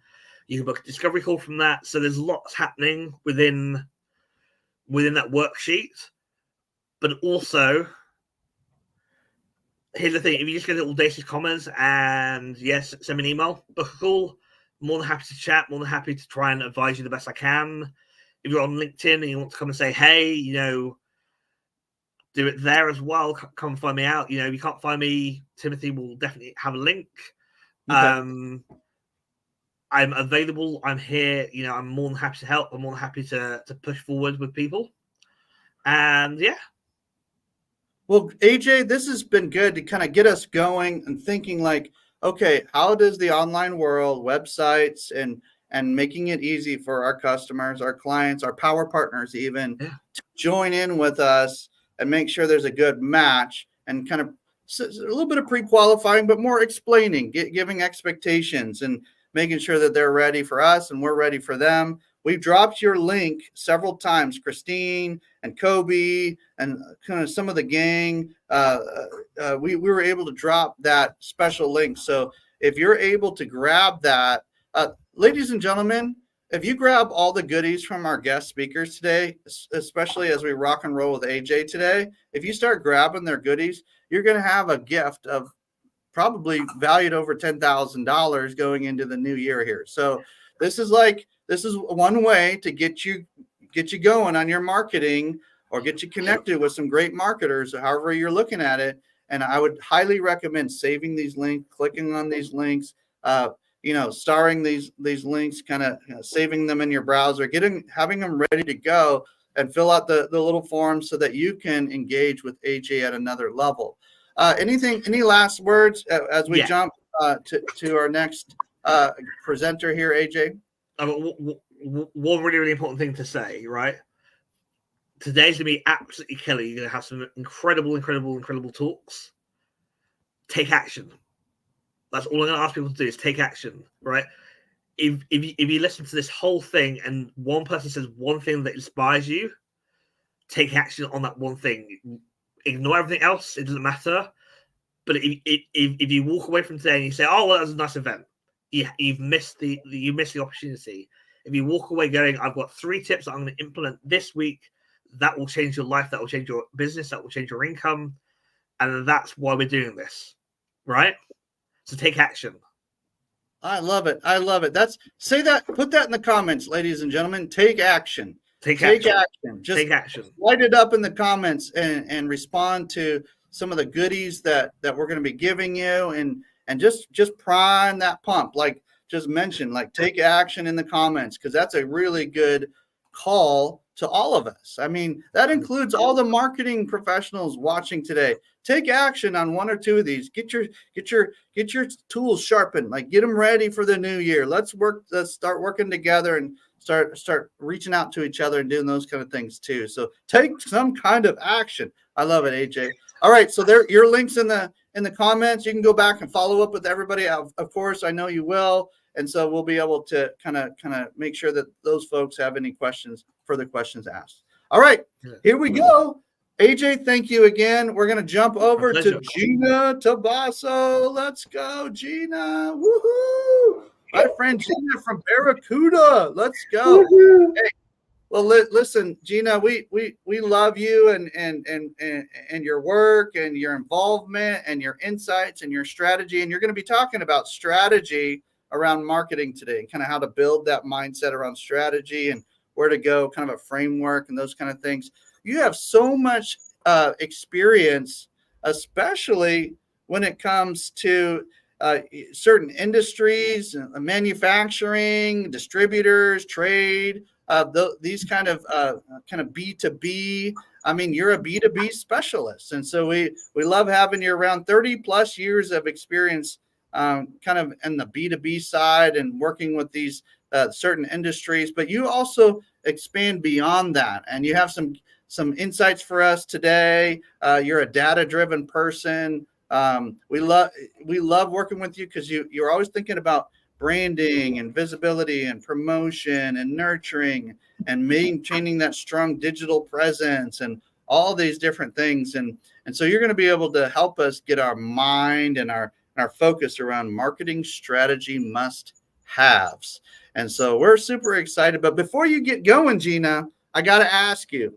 You can book a discovery call from that. So there's lots happening within that worksheet. But also, here's the thing: if you just go to Audacious Commerce and send me an email, book a call. More than happy to chat. More than happy to try and advise you the best I can. if you're on LinkedIn and you want to come and say, hey, do it there as well. Come find me out. If you can't find me, Timothy will definitely have a link. Okay. I'm available. I'm here. I'm more than happy to help. I'm more than happy to push forward with people. And yeah. Well, AJ, this has been good to kind of get us going and thinking like, okay, how does the online world, websites, and making it easy for our customers, our clients, our power partners even to join in with us and make sure there's a good match and kind of a little bit of pre-qualifying, but more explaining, giving expectations and making sure that they're ready for us and we're ready for them. We've dropped your link several times, Christine and Kobe and kind of some of the gang. We were able to drop that special link. So if you're able to grab that, ladies and gentlemen, if you grab all the goodies from our guest speakers today, especially as we rock and roll with AJ today, if you start grabbing their goodies, you're going to have a gift of probably valued over $10,000 going into the new year here. So this is one way to get you going on your marketing or get you connected with some great marketers, however you're looking at it. And I would highly recommend saving these links, clicking on these links, starring these links, kind of saving them in your browser, having them ready to go and fill out the little forms so that you can engage with AJ at another level. Any last words as we jump to our next presenter here, AJ? One really, really important thing to say, right? Today's going to be absolutely killer. You're going to have some incredible talks. Take action. That's all I'm going to ask people to do is take action, right? If you listen to this whole thing and one person says one thing that inspires you, take action on that one thing. Ignore everything else. It doesn't matter. But if you walk away from today and you say, "Oh, well, that was a nice event," you've missed the opportunity. If you walk away going, "I've got 3 tips that I'm going to implement this week," that will change your life. That will change your business. That will change your income, and that's why we're doing this, right? So take action. I love it. Put that in the comments, ladies and gentlemen. Take action. Take action. Just take action. Write it up in the comments and respond to some of the goodies that we're going to be giving you and just prime that pump. Like just mention, like take action in the comments, because that's a really good call to all of us. I mean, that includes all the marketing professionals watching today. Take action on 1 or 2 of these. Get your tools sharpened. Like get them ready for the new year. Let's start working together and start reaching out to each other and doing those kind of things too. So take some kind of action. I love it, AJ. All right, so there your links in the comments. You can go back and follow up with everybody. Of course, I know you will. And so we'll be able to kind of make sure that those folks have any further questions asked. All right, here we go. AJ, thank you again. We're going to jump over to Gina Tabasso. Let's go, Gina. Woohoo! My friend Gina from Barracuda. Let's go. Hey, well, listen, Gina, we love you and your work and your involvement and your insights and your strategy. And you're going to be talking about strategy around marketing today, kind of how to build that mindset around strategy and where to go, kind of a framework and those kind of things. You have so much experience, especially when it comes to certain industries, manufacturing, distributors, trade, these kind of B2B. I mean, you're a B2B specialist. And so we love having you around 30 plus years of experience kind of in the B2B side and working with these certain industries, but you also expand beyond that. And you have some insights for us today. You're a data-driven person. We love working with you because you're always thinking about branding and visibility and promotion and nurturing and maintaining that strong digital presence and all these different things. And so you're going to be able to help us get our mind and our focus around marketing strategy must-haves. And so we're super excited. But before you get going, Gina, I got to ask you,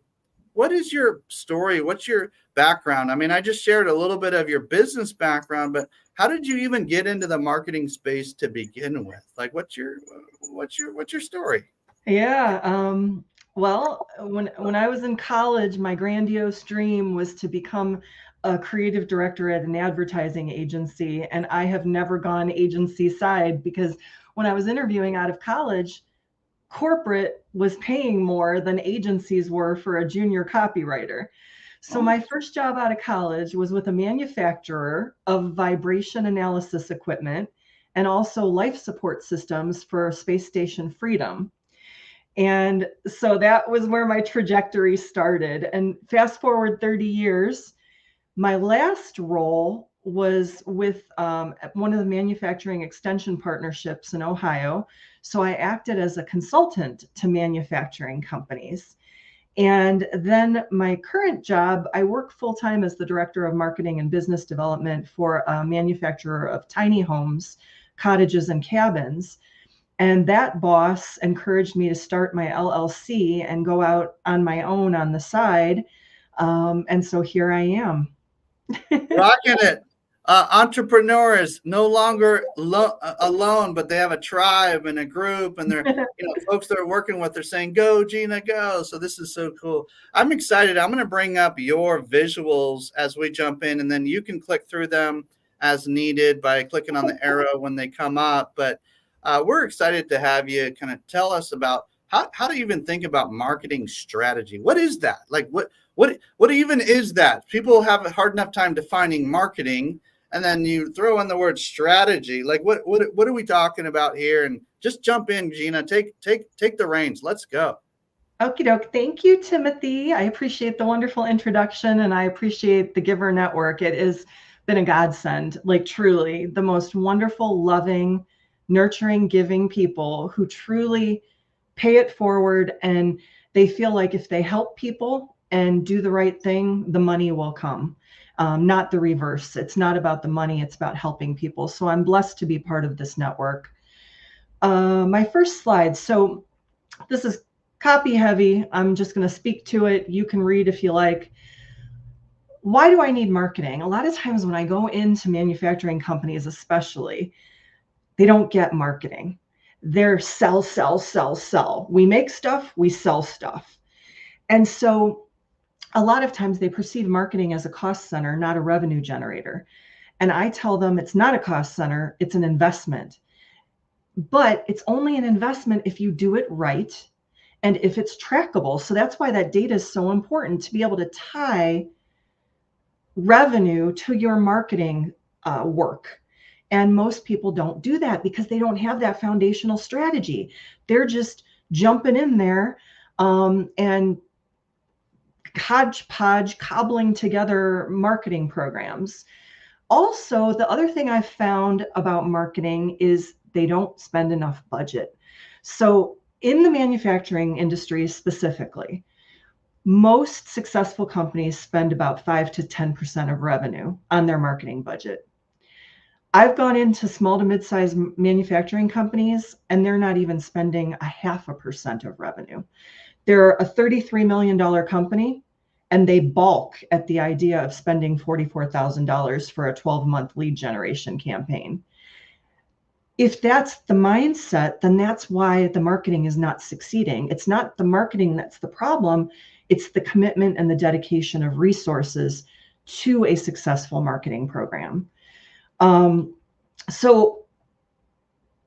what is your story? What's your background? I mean, I just shared a little bit of your business background, but how did you even get into the marketing space to begin with? Like, what's your story? Yeah. Well, when I was in college, my grandiose dream was to become a creative director at an advertising agency, and I have never gone agency side because when I was interviewing out of college, corporate was paying more than agencies were for a junior copywriter. So my first job out of college was with a manufacturer of vibration analysis equipment and also life support systems for Space Station Freedom. And so that was where my trajectory started. And fast forward 30 years, my last role was with one of the manufacturing extension partnerships in Ohio. So I acted as a consultant to manufacturing companies. And then my current job, I work full-time as the director of marketing and business development for a manufacturer of tiny homes, cottages, and cabins. And that boss encouraged me to start my LLC and go out on my own on the side. And so here I am. Rocking it. Entrepreneurs no longer alone, but they have a tribe and a group, and they're folks they're working with. They're saying, "Go, Gina, go!" So this is so cool. I'm excited. I'm going to bring up your visuals as we jump in, and then you can click through them as needed by clicking on the arrow when they come up. But we're excited to have you kind of tell us about how to even think about marketing strategy. What is that? Like what even is that? People have a hard enough time defining marketing, and then you throw in the word strategy. Like what are we talking about here? And just jump in, Gina. Take the reins. Let's go. Okie doke. Thank you, Timothy. I appreciate the wonderful introduction, and I appreciate the Giver Network. It has been a godsend, like truly the most wonderful, loving, nurturing, giving people who truly pay it forward, and they feel like if they help people and do the right thing, the money will come. Not the reverse. It's not about the money. It's about helping people. So I'm blessed to be part of this network. My first slide. So this is copy heavy. I'm just going to speak to it. You can read if you like. Why do I need marketing? A lot of times when I go into manufacturing companies, especially, they don't get marketing. They're sell, sell, sell, sell. We make stuff, we sell stuff. And so a lot of times they perceive marketing as a cost center, not a revenue generator. And I tell them it's not a cost center, it's an investment. But it's only an investment if you do it right and if it's trackable. So that's why that data is so important, to be able to tie revenue to your marketing work. And most people don't do that because they don't have that foundational strategy. They're just jumping in there and hodgepodge cobbling together marketing programs. Also, the other thing I've found about marketing is they don't spend enough budget. So in the manufacturing industry specifically, most successful companies spend about 5 to 10% of revenue on their marketing budget. I've gone into small to mid-sized manufacturing companies, and they're not even spending 0.5% of revenue. They're a $33 million company, and they balk at the idea of spending $44,000 for a 12-month lead generation campaign. If that's the mindset, then that's why the marketing is not succeeding. It's not the marketing that's the problem. It's the commitment and the dedication of resources to a successful marketing program. So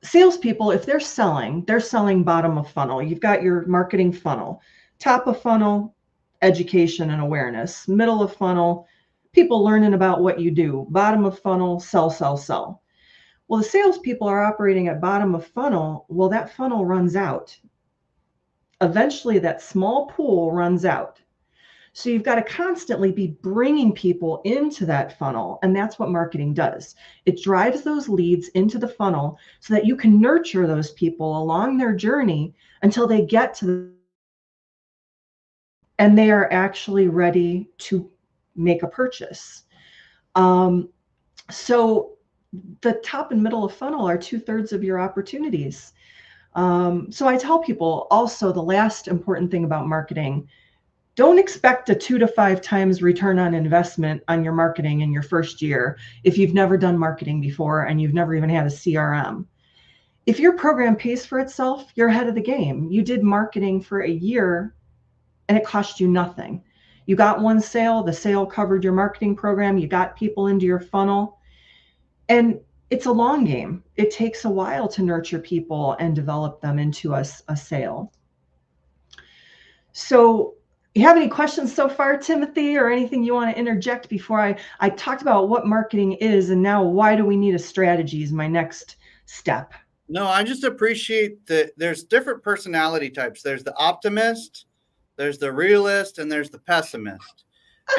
salespeople, if they're selling bottom of funnel. You've got your marketing funnel, top of funnel, education and awareness, middle of funnel, people learning about what you do, bottom of funnel, sell, sell, sell. Well, the salespeople are operating at bottom of funnel. Well, that funnel runs out. Eventually that small pool runs out. So you've got to constantly be bringing people into that funnel. And that's what marketing does. It drives those leads into the funnel so that you can nurture those people along their journey until they get to and they are actually ready to make a purchase. So the top and middle of funnel are 2/3 of your opportunities. So I tell people also the last important thing about marketing, don't expect a 2 to 5 times return on investment on your marketing in your first year if you've never done marketing before and you've never even had a CRM. If your program pays for itself, you're ahead of the game. You did marketing for a year and it cost you nothing. You got one sale, the sale covered your marketing program, you got people into your funnel. And it's a long game. It takes a while to nurture people and develop them into a sale. So you have any questions so far, Timothy, or anything you want to interject before I talked about what marketing is, and now why do we need a strategy is my next step. No, I just appreciate that there's different personality types. There's the optimist, there's the realist, and there's the pessimist.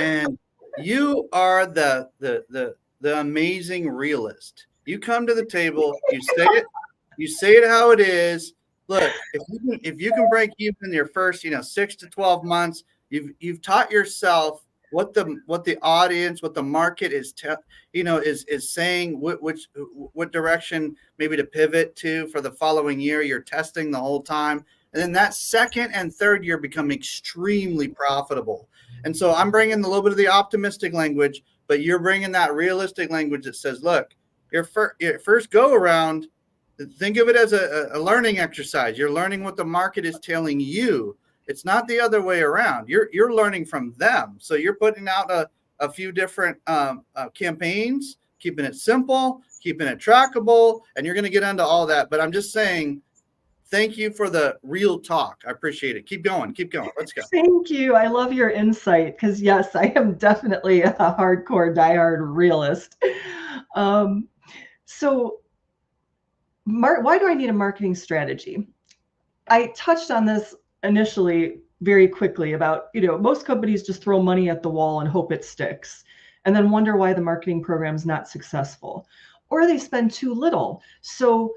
And you are the amazing realist. You come to the table, you say it how it is. Look, if you can break even in your first 6 to 12 months, you've taught yourself what the audience, what the market is saying, what direction maybe to pivot to for the following year. You're testing the whole time, and then that second and third year become extremely profitable. And so I'm bringing a little bit of the optimistic language, but you're bringing that realistic language that says, look, your first go around, think of it as a learning exercise. You're learning what the market is telling you. It's not the other way around. You're learning from them. So you're putting out a few different campaigns, keeping it simple, keeping it trackable, and you're going to get into all that. But I'm just saying, thank you for the real talk. I appreciate it. Keep going. Let's go. Thank you. I love your insight because, yes, I am definitely a hardcore, diehard realist. So why do I need a marketing strategy? I touched on this initially very quickly about, most companies just throw money at the wall and hope it sticks, and then wonder why the marketing program is not successful, or they spend too little. So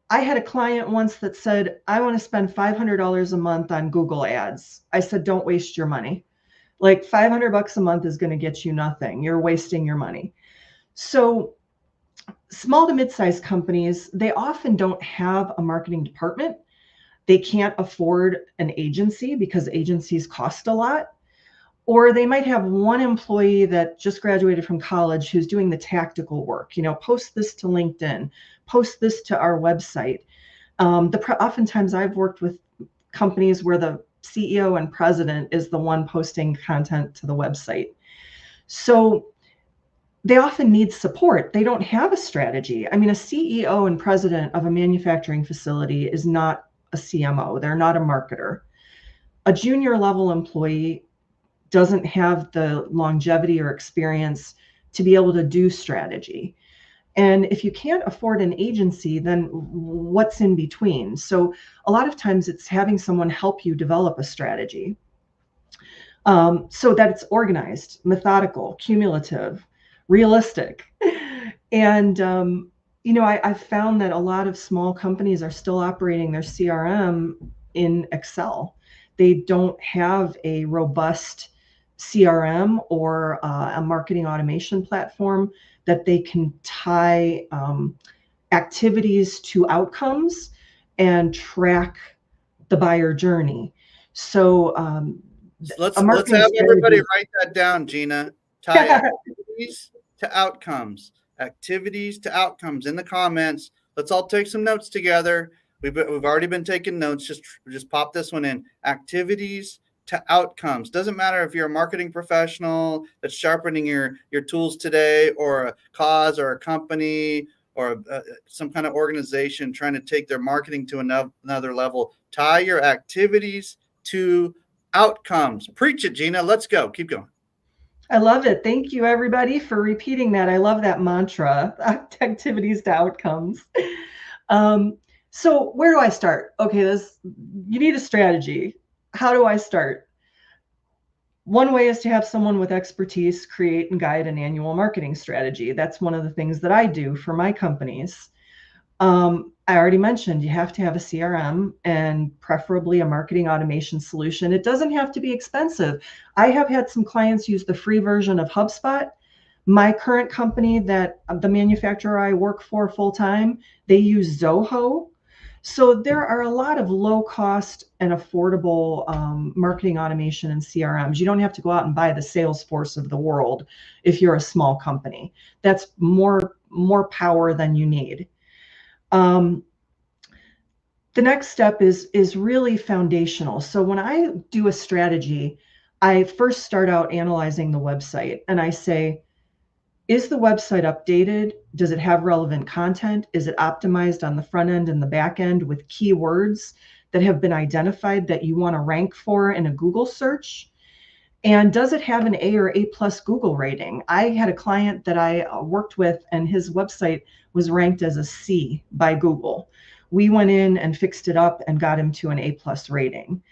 I had a client once that said, I want to spend $500 a month on Google ads. I said, don't waste your money. Like $500 a month is going to get you nothing. You're wasting your money. So small to mid-sized companies, they often don't have a marketing department. They can't afford an agency because agencies cost a lot. Or they might have one employee that just graduated from college who's doing the tactical work. Post this to LinkedIn, post this to our website. Oftentimes I've worked with companies where the CEO and president is the one posting content to the website. So they often need support. They don't have a strategy. I mean, a CEO and president of a manufacturing facility is not a CMO. They're not a marketer. A junior level employee doesn't have the longevity or experience to be able to do strategy. And if you can't afford an agency, then what's in between? So a lot of times it's having someone help you develop a strategy so that it's organized, methodical, cumulative, realistic. And I've found that a lot of small companies are still operating their CRM in Excel. They don't have a robust CRM or a marketing automation platform that they can tie activities to outcomes and track the buyer journey. So let's have everybody write that down, Gina. Tie activities to outcomes. Activities to outcomes in the comments. Let's all take some notes together. We've already been taking notes. Just pop this one in. Activities to outcomes. Doesn't matter if you're a marketing professional that's sharpening your tools today, or a cause or a company or some kind of organization trying to take their marketing to another level. Tie your activities to outcomes. Preach it, Gina. Let's go. Keep going. I love it. Thank you, everybody, for repeating that. I love that mantra, activities to outcomes. So where do I start? Okay, you need a strategy. How do I start? One way is to have someone with expertise create and guide an annual marketing strategy. That's one of the things that I do for my companies. I already mentioned you have to have a CRM and preferably a marketing automation solution. It doesn't have to be expensive. I have had some clients use the free version of HubSpot. My current company, that the manufacturer I work for full time, they use Zoho. So there are a lot of low cost and affordable marketing automation and CRMs. You don't have to go out and buy the Salesforce of the world if you're a small company. That's more power than you need. The next step is really foundational. So when I do a strategy, I first start out analyzing the website and I say, is the website updated? Does it have relevant content? Is it optimized on the front end and the back end with keywords that have been identified that you want to rank for in a Google search? And does it have an A or A+ Google rating? I had a client that I worked with and his website was ranked as a C by Google. We went in and fixed it up and got him to an A+ rating.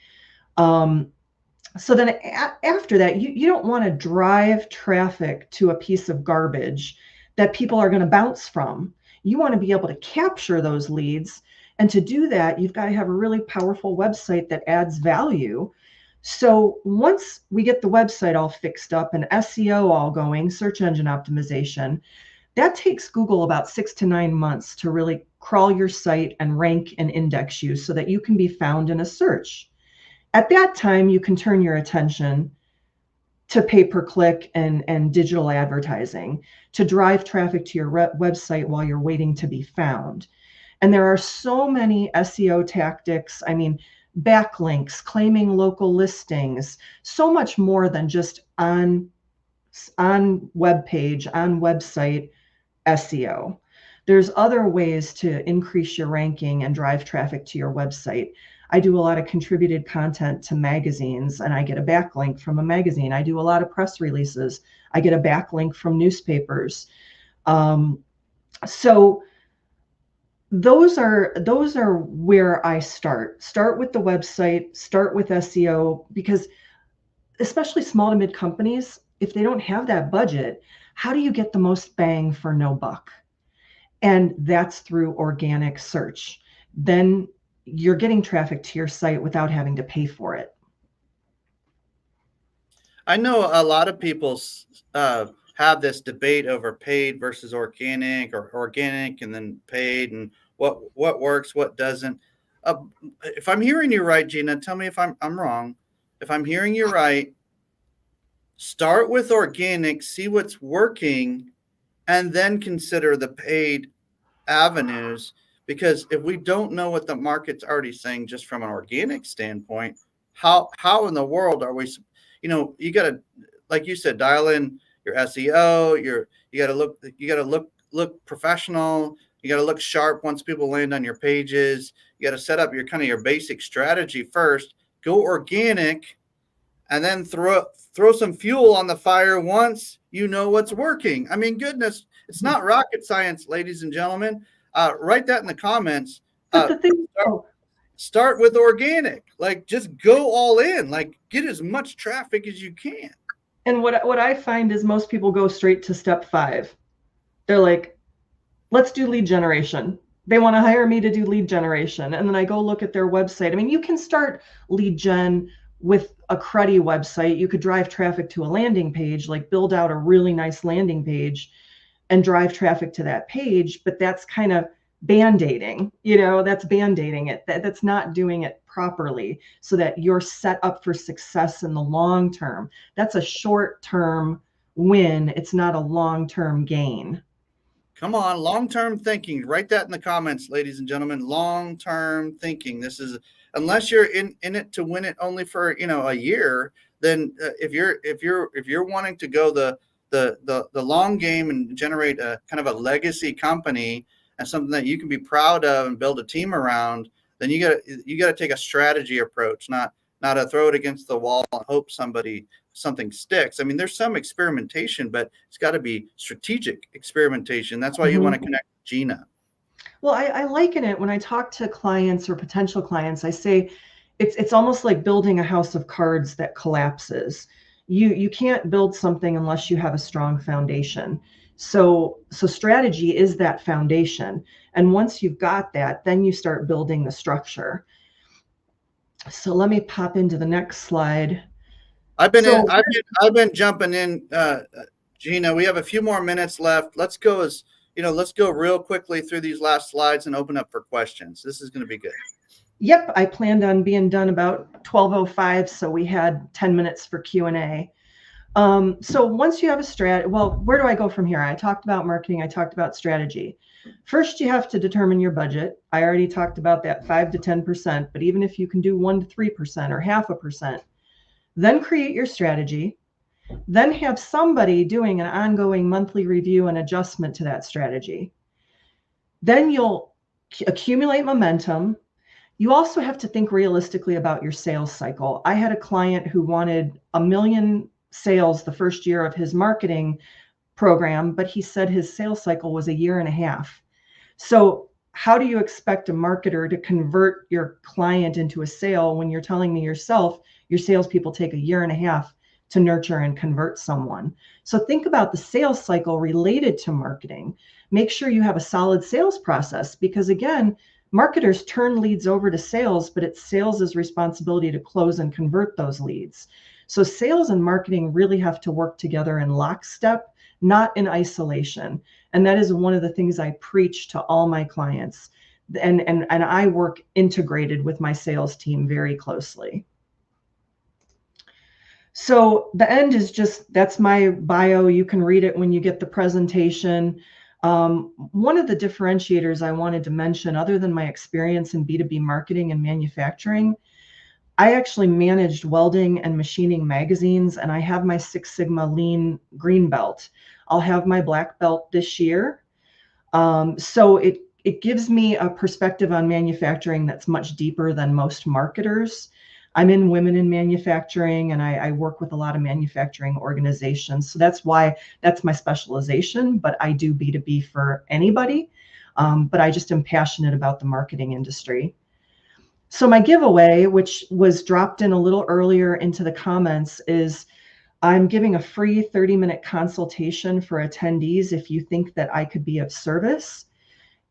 So then after that, you don't want to drive traffic to a piece of garbage that people are going to bounce from. You want to be able to capture those leads. And to do that, you've got to have a really powerful website that adds value. So once we get the website all fixed up and SEO all going, search engine optimization, that takes Google about 6 to 9 months to really crawl your site and rank and index you so that you can be found in a search. At that time, you can turn your attention to pay-per-click and digital advertising to drive traffic to your website while you're waiting to be found. And there are so many SEO tactics. I mean, backlinks, claiming local listings, so much more than just on web page, on website SEO. There's other ways to increase your ranking and drive traffic to your website. I do a lot of contributed content to magazines and I get a backlink from a magazine. I do a lot of press releases. I get a backlink from newspapers. So those are where I start. Start with the website, start with SEO, because especially small to mid companies, if they don't have that budget, how do you get the most bang for no buck? And that's through organic search. Then you're getting traffic to your site without having to pay for it. I know a lot of people have this debate over paid versus organic, or organic and then paid, and what works, what doesn't. If I'm hearing you right, Gina, tell me if I'm wrong. If I'm hearing you right, start with organic, see what's working, and then consider the paid avenues. Because if we don't know what the market's already saying just from an organic standpoint, how in the world are we? You got to, like you said, dial in your SEO. You got to look professional. You got to look sharp once people land on your pages. You got to set up your basic strategy first. Go organic, and then throw some fuel on the fire once you know what's working. I mean, goodness, it's not rocket science, ladies and gentlemen. Write that in the comments. Start with organic. Like, just go all in. Like, get as much traffic as you can. And what I find is most people go straight to step 5. They're like, let's do lead generation. They want to hire me to do lead generation. And then I go look at their website. I mean, you can start lead gen with a cruddy website. You could drive traffic to a landing page, like build out a really nice landing page and drive traffic to that page, but that's kind of band-aiding, that's band-aiding it. That's not doing it properly so that you're set up for success in the long term. That's a short-term win. It's not a long-term gain. Come on, long-term thinking. Write that in the comments, ladies and gentlemen. Long-term thinking. This is, unless you're in it to win it only for a year, then if you're wanting to go the long game and generate a kind of a legacy company and something that you can be proud of and build a team around, then you got to take a strategy approach, not to throw it against the wall and hope something sticks. I mean, there's some experimentation, but it's got to be strategic experimentation. That's why you want to connect with Gina. Well, I liken it when I talk to clients or potential clients. I say it's almost like building a house of cards that collapses. You can't build something unless you have a strong foundation. So strategy is that foundation. And once you've got that, then you start building the structure. So let me pop into the next slide. I've been jumping in, Gina. We have a few more minutes left. Let's go real quickly through these last slides and open up for questions. This is going to be good. Yep, I planned on being done about 12:05, so we had 10 minutes for Q&A. So once you have a where do I go from here? I talked about marketing, I talked about strategy. First, you have to determine your budget. I already talked about that 5 to 10%, but even if you can do 1 to 3% or 0.5%, then create your strategy. Then have somebody doing an ongoing monthly review and adjustment to that strategy. Then you'll accumulate momentum. You also have to think realistically about your sales cycle. I had a client who wanted 1 million sales the first year of his marketing program, but he said his sales cycle was 1.5 years. So how do you expect a marketer to convert your client into a sale when you're telling me yourself your salespeople take 1.5 years to nurture and convert someone? So think about the sales cycle related to marketing. Make sure you have a solid sales process, because again, marketers turn leads over to sales, but it's sales' responsibility to close and convert those leads. So sales and marketing really have to work together in lockstep, not in isolation. And that is one of the things I preach to all my clients. And I work integrated with my sales team very closely. So the end is just, that's my bio. You can read it when you get the presentation. One of the differentiators I wanted to mention, other than my experience in B2B marketing and manufacturing, I actually managed welding and machining magazines, and I have my Six Sigma Lean green belt. I'll have my black belt this year. So it gives me a perspective on manufacturing that's much deeper than most marketers. I'm in women in manufacturing, and I work with a lot of manufacturing organizations. So that's why that's my specialization, but I do B2B for anybody. But I just am passionate about the marketing industry. So my giveaway, which was dropped in a little earlier into the comments, is I'm giving a free 30-minute consultation for attendees if you think that I could be of service.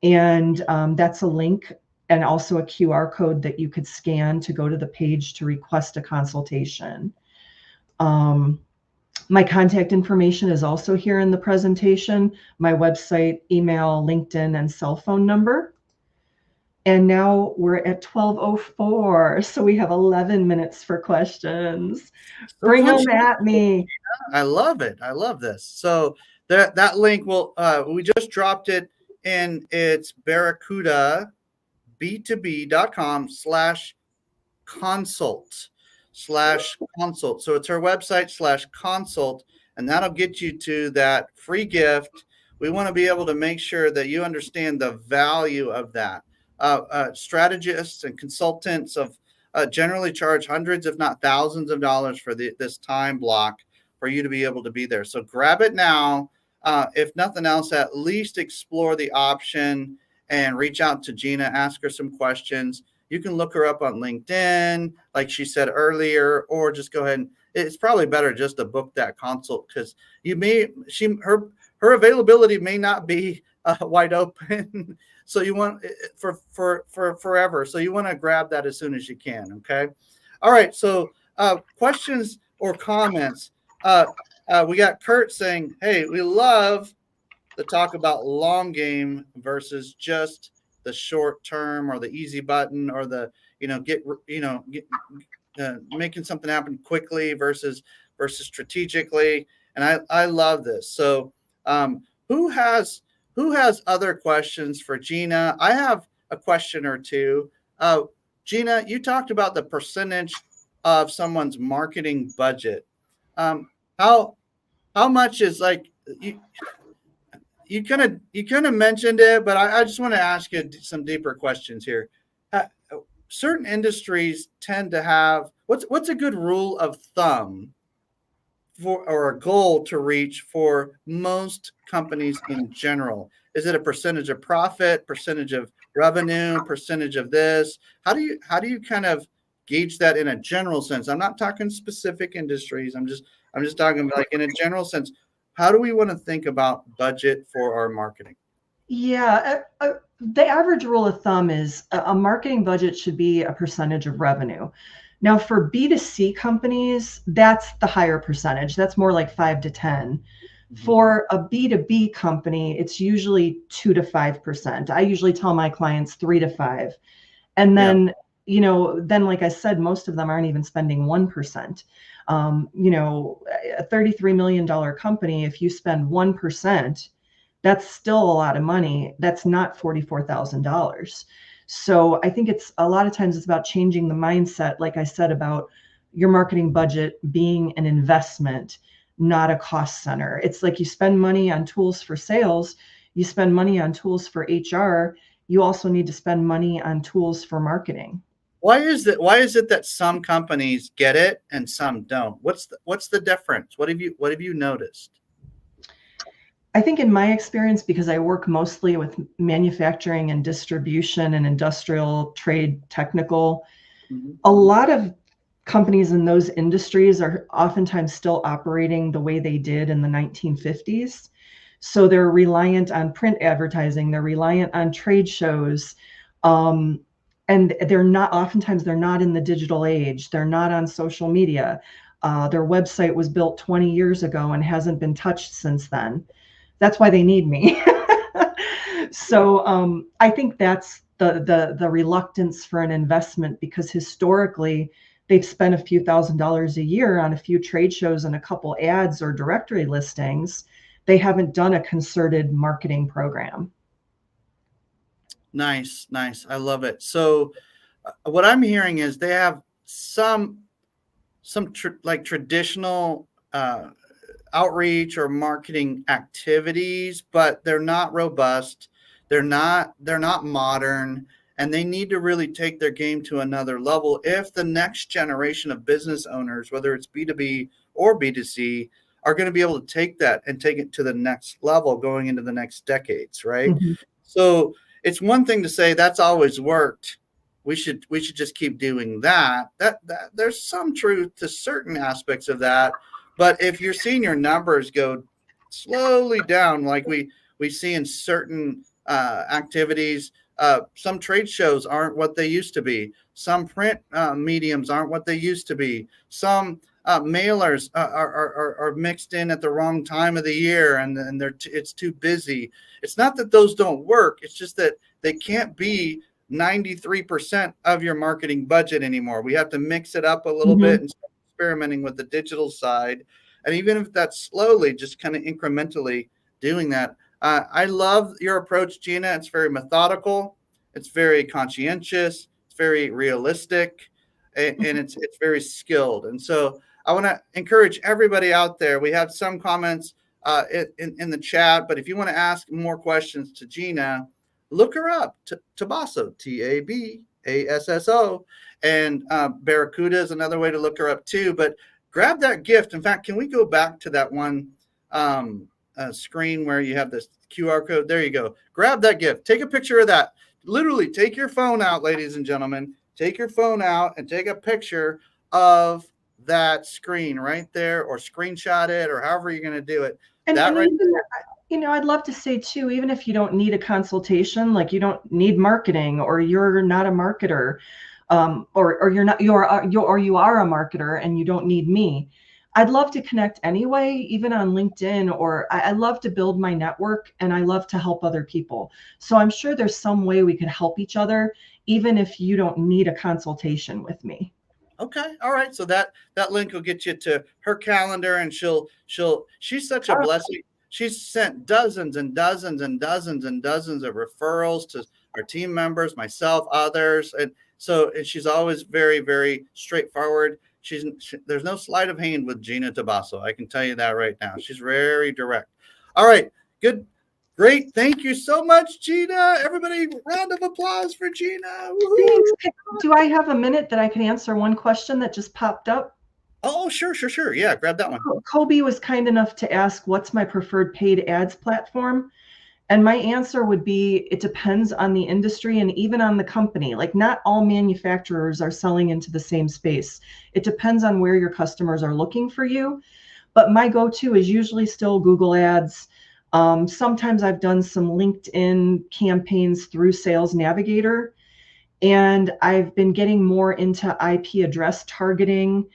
And that's a link and also a QR code that you could scan to go to the page to request a consultation. My contact information is also here in the presentation, my website, email, LinkedIn, and cell phone number. And now we're at 12:04, so we have 11 minutes for questions. Bring them at me. I love it. I love this. So that link will, we just dropped it, and it's Barracuda b2b.com/consult. So it's our website /consult, and that'll get you to that free gift. We want to be able to make sure that you understand the value of that. Strategists and consultants generally charge hundreds, if not thousands of dollars for this time block for you to be able to be there. So grab it now. If nothing else, at least explore the option and reach out to Gina, ask her some questions. You can look her up on LinkedIn, like she said earlier, or just go ahead and it's probably better just to book that consult, because her availability may not be wide open. So you want for forever. So you want to grab that as soon as you can. Okay. All right. So questions or comments. We got Kurt saying, "Hey, we love the talk about long game versus just the short term or the easy button or the making something happen quickly versus strategically." And I love this. So who has other questions for Gina? I have a question or two. Gina, you talked about the percentage of someone's marketing budget. How much is, like, you kind of mentioned it, but I just want to ask you some deeper questions here. Certain industries tend to have what's a good rule of thumb or a goal to reach for most companies in general? Is it a percentage of profit, percentage of revenue, percentage of this? How do you kind of gauge that in a general sense? I'm not talking specific industries. I'm just talking like in a general sense. How do we want to think about budget for our marketing? Yeah, the average rule of thumb is a marketing budget should be a percentage of revenue. Now, for B2C companies, that's the higher percentage. That's more like 5 to 10. Mm-hmm. For a B2B company, it's usually 2 to 5%. I usually tell my clients 3 to 5. And then, then like I said, most of them aren't even spending 1%. A $33 million company, if you spend 1%, That's still a lot of money. That's not $44,000. So I think it's a lot of times it's about changing the mindset, like I said, about your marketing budget being an investment, not a cost center. It's like you spend money on tools for sales, you spend money on tools for HR, you also need to spend money on tools for marketing. Why is it that some companies get it and some don't? What's the difference? What have you noticed? I think in my experience, because I work mostly with manufacturing and distribution and industrial trade technical, a lot of companies in those industries are oftentimes still operating the way they did in the 1950s. So they're reliant on print advertising, they're reliant on trade shows, and they're not in the digital age, they're not on social media. Their website was built 20 years ago and hasn't been touched since then. That's why they need me. So I think that's the reluctance for an investment, because historically they've spent a few $1,000s a year on a few trade shows and a couple ads or directory listings. They haven't done a concerted marketing program. Nice. I love it. So what I'm hearing is they have some traditional outreach or marketing activities, but they're not robust. They're not modern, and they need to really take their game to another level if the next generation of business owners, whether it's B2B or B2C, are going to be able to take that and take it to the next level going into the next decades, right? Mm-hmm. So it's one thing to say that's always worked. We should just keep doing that. That there's some truth to certain aspects of that. But if you're seeing your numbers go slowly down, like we see in certain activities, some trade shows aren't what they used to be. Some print mediums aren't what they used to be. Some mailers are mixed in at the wrong time of the year, and it's too busy. It's not that those don't work. It's just that they can't be 93% of your marketing budget anymore. We have to mix it up a little bit and start experimenting with the digital side. And even if that's slowly, just kind of incrementally doing that. I love your approach, Gina. It's very methodical. It's very conscientious. It's very realistic, and it's very skilled. And so I want to encourage everybody out there. We have some comments in the chat, but if you want to ask more questions to Gina, look her up, Tabasso, Tabasso, and Barracuda is another way to look her up too. But grab that gift. In fact, can we go back to that one screen where you have this QR code? There you go. Grab that gift. Take a picture of that. Literally take your phone out, ladies and gentlemen. Take your phone out and take a picture of that screen right there, or screenshot it, or however you're going to do it. And I'd love to say too, even if you don't need a consultation, like you don't need marketing, or you're not a marketer, or you are a marketer and you don't need me, I'd love to connect anyway, even on LinkedIn, or I love to build my network, and I love to help other people. So I'm sure there's some way we could help each other, even if you don't need a consultation with me. Okay. All right. So that link will get you to her calendar, and she's such a blessing. She's sent dozens and dozens and dozens and dozens of referrals to our team members, myself, others. And so she's always very, very straightforward. There's no sleight of hand with Gina Tabasso. I can tell you that right now. She's very direct. All right. Good. Great. Thank you so much, Gina. Everybody, round of applause for Gina. Thanks. Do I have a minute that I can answer one question that just popped up? Oh, sure. Yeah, grab that one. Kobe was kind enough to ask, what's my preferred paid ads platform? And my answer would be, it depends on the industry and even on the company. Like, not all manufacturers are selling into the same space. It depends on where your customers are looking for you. But my go-to is usually still Google Ads. Sometimes I've done some LinkedIn campaigns through Sales Navigator, and I've been getting more into IP address targeting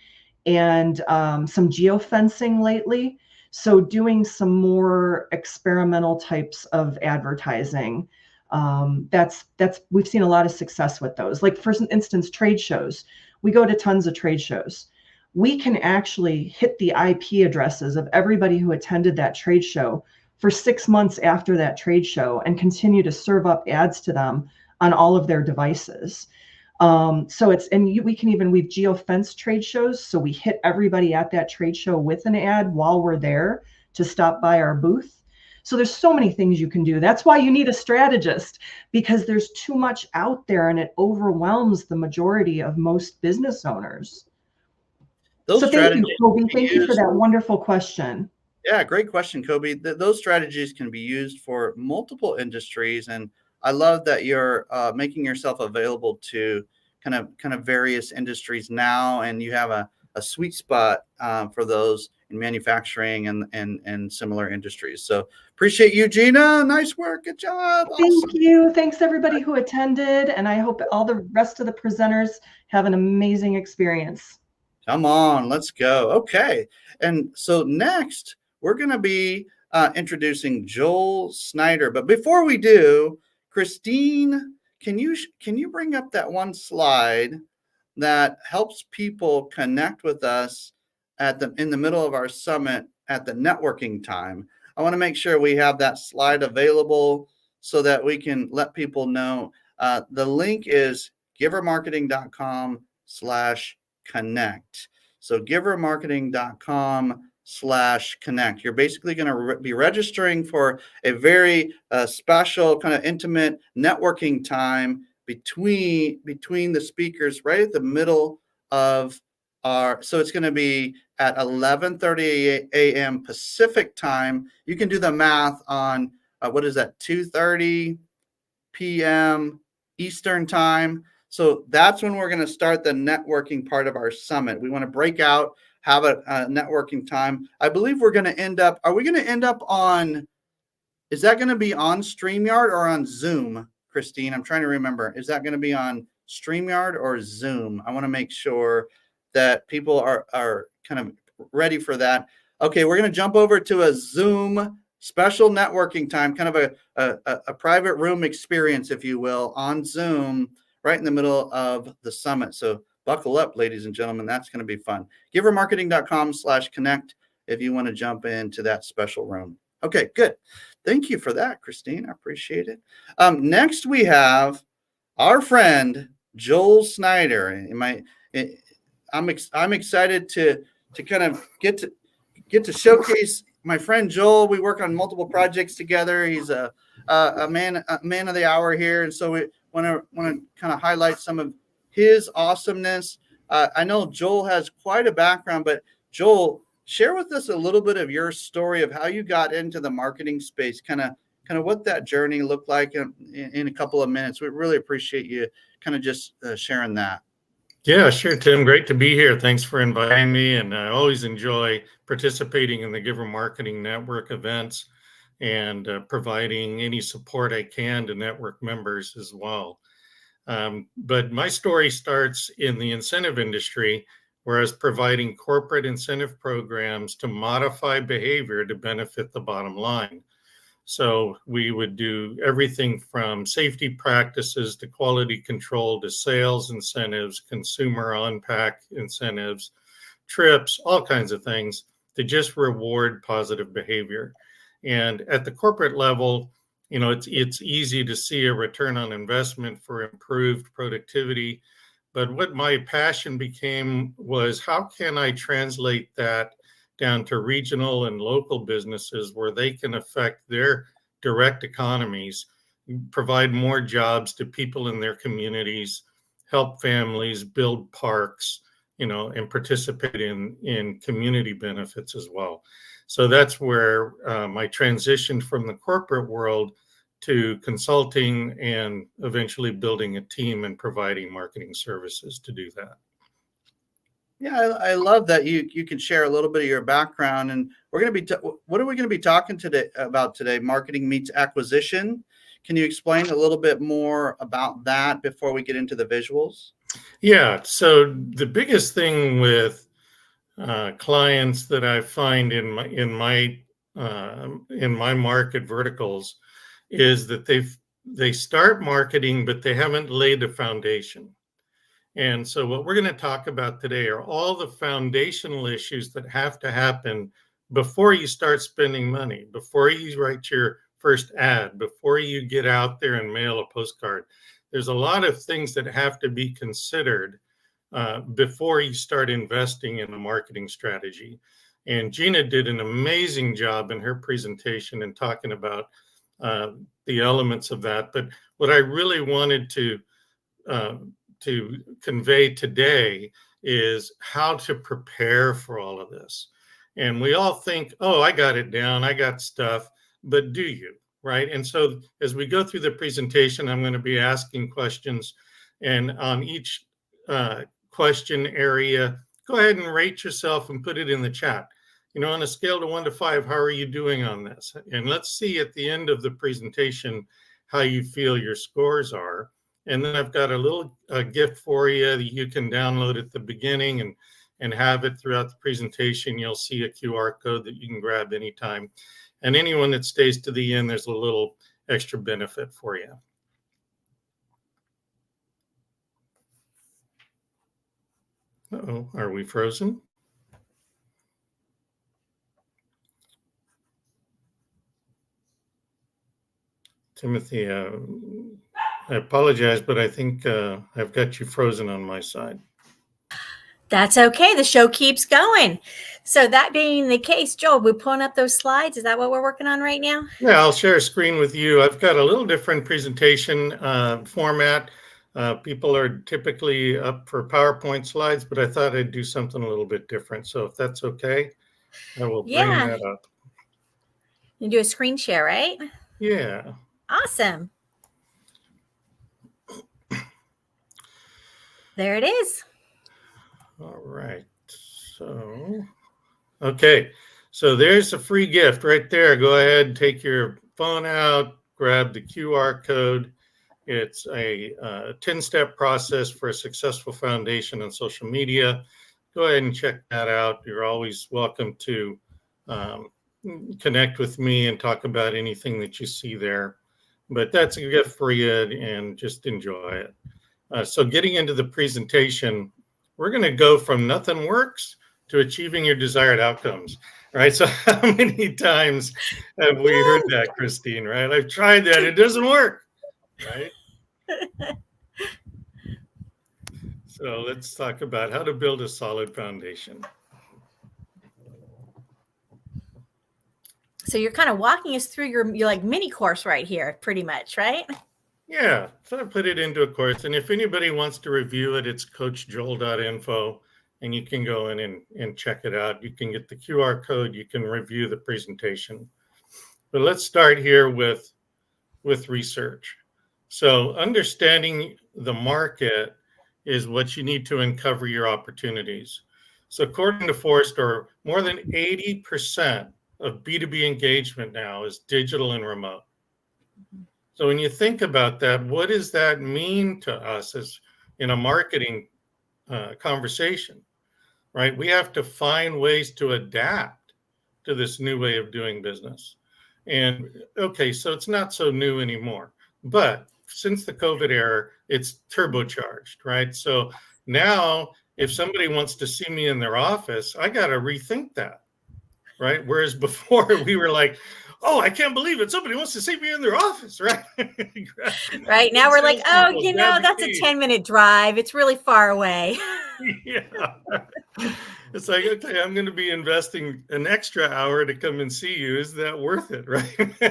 and some geofencing lately. So doing some more experimental types of advertising. We've seen a lot of success with those. Like, for instance, trade shows. We go to tons of trade shows. We can actually hit the IP addresses of everybody who attended that trade show for 6 months after that trade show and continue to serve up ads to them on all of their devices. So it's, and we can even, we've geo-fenced trade shows. So we hit everybody at that trade show with an ad while we're there to stop by our booth. So there's so many things you can do. That's why you need a strategist, because there's too much out there and it overwhelms the majority of most business owners. Those So thank you, strategies Kobe. can be Thank you for used- that wonderful question. Yeah, great question, Kobe. Those strategies can be used for multiple industries, and I love that you're making yourself available to kind of various industries now, and you have a sweet spot for those in manufacturing and similar industries. So appreciate you, Gina. Nice work. Good job. Thank Awesome. you. Thanks everybody who attended, and I hope all the rest of the presenters have an amazing experience. Come on, let's go. Okay, and so next we're going to be introducing Joel Snyder. But before we do, Christine, can you bring up that one slide that helps people connect with us in the middle of our summit at the networking time? I want to make sure we have that slide available so that we can let people know. The link is givermarketing.com/connect. So givermarketing.com/connect. You're basically going to be registering for a very special kind of intimate networking time between the speakers right at the middle of so it's going to be at 11:30 a.m. Pacific time. You can do the math on what is that, 2:30 p.m. Eastern time. So that's when we're going to start the networking part of our summit. We want to break out, have a networking time. I believe we're going to end up, are we going to end up on, is that going to be on StreamYard or on Zoom, Christine? I'm trying to remember. Is that going to be on StreamYard or Zoom? I want to make sure that people are kind of ready for that. Okay, we're going to jump over to a Zoom special networking time, kind of a private room experience, if you will, on Zoom, right in the middle of the summit. So buckle up, ladies and gentlemen. That's going to be fun. givermarketing.com/connect if you want to jump into that special room. Okay, good. Thank you for that, Christine. I appreciate it. Next, we have our friend, Joel Snyder. I'm excited to kind of get to showcase my friend Joel. We work on multiple projects together. He's a man of the hour here, and so we want to kind of highlight some of his awesomeness. I know Joel has quite a background, but Joel, share with us a little bit of your story of how you got into the marketing space, kind of what that journey looked like in a couple of minutes. We really appreciate you kind of just sharing that. Yeah, sure, Tim. Great to be here. Thanks for inviting me. And I always enjoy participating in the Giver Marketing Network events and providing any support I can to network members as well. But my story starts in the incentive industry, where I was providing corporate incentive programs to modify behavior to benefit the bottom line. So we would do everything from safety practices to quality control to sales incentives, consumer on-pack incentives, trips, all kinds of things to just reward positive behavior. And at the corporate level, you know, it's easy to see a return on investment for improved productivity. But what my passion became was, how can I translate that down to regional and local businesses where they can affect their direct economies, provide more jobs to people in their communities, help families, build parks, you know, and participate in community benefits as well. So that's where my transition from the corporate world to consulting and eventually building a team and providing marketing services to do that. Yeah, I love that you can share a little bit of your background, and we're going to be what are we going to be talking about today? Marketing meets acquisition. Can you explain a little bit more about that before we get into the visuals? Yeah. So the biggest thing with clients that I find in my market verticals is that they start marketing, but they haven't laid a foundation. And so what we're going to talk about today are all the foundational issues that have to happen before you start spending money, before you write your first ad, before you get out there and mail a postcard. There's a lot of things that have to be considered before you start investing in a marketing strategy. And Gina did an amazing job in her presentation in talking about the elements of that. But what I really wanted to convey today is how to prepare for all of this. And we all think, oh, I got it down, I got stuff, but do you, right? And so as we go through the presentation, I'm going to be asking questions, and on each question area, go ahead and rate yourself and put it in the chat. On a scale to 1 to 5, how are you doing on this? And let's see at the end of the presentation how you feel your scores are. And then I've got a little gift for you that you can download at the beginning and have it throughout the presentation. You'll see a QR code that you can grab anytime. And anyone that stays to the end, there's a little extra benefit for you. Uh-oh, are we frozen? Timothy, I apologize, but I think I've got you frozen on my side. That's okay. The show keeps going. So that being the case, Joel, we're pulling up those slides. Is that what we're working on right now? Yeah, I'll share a screen with you. I've got a little different presentation format. People are typically up for PowerPoint slides, but I thought I'd do something a little bit different. So if that's okay, I will bring that up. You do a screen share, right? Yeah. Awesome. There it is. All right. So, okay. So there's a free gift right there. Go ahead, take your phone out, grab the QR code. It's a 10-step process for a successful foundation on social media. Go ahead and check that out. You're always welcome to connect with me and talk about anything that you see there. But that's a gift for you, and just enjoy it. So getting into the presentation, we're going to go from nothing works to achieving your desired outcomes, right? So how many times have we heard that, Christine, right? I've tried that. It doesn't work, right? So let's talk about how to build a solid foundation. So you're kind of walking us through your like mini course right here, pretty much, right? Yeah, so I put it into a course. And if anybody wants to review it, it's coachjoel.info, and you can go in and check it out. You can get the QR code. You can review the presentation. But let's start here with research. So understanding the market is what you need to uncover your opportunities. So according to Forrester, more than 80% of B2B engagement now is digital and remote. So when you think about that, what does that mean to us as in a marketing conversation, right? We have to find ways to adapt to this new way of doing business. And okay, so it's not so new anymore, but since the COVID era, it's turbocharged, right? So now if somebody wants to see me in their office, I got to rethink that, right? Whereas before we were like, oh, I can't believe it. Somebody wants to see me in their office, right? Right now we're like, oh, that's a 10-minute drive. It's really far away. Yeah. It's like, okay, I'm going to be investing an extra hour to come and see you. Is that worth it, right?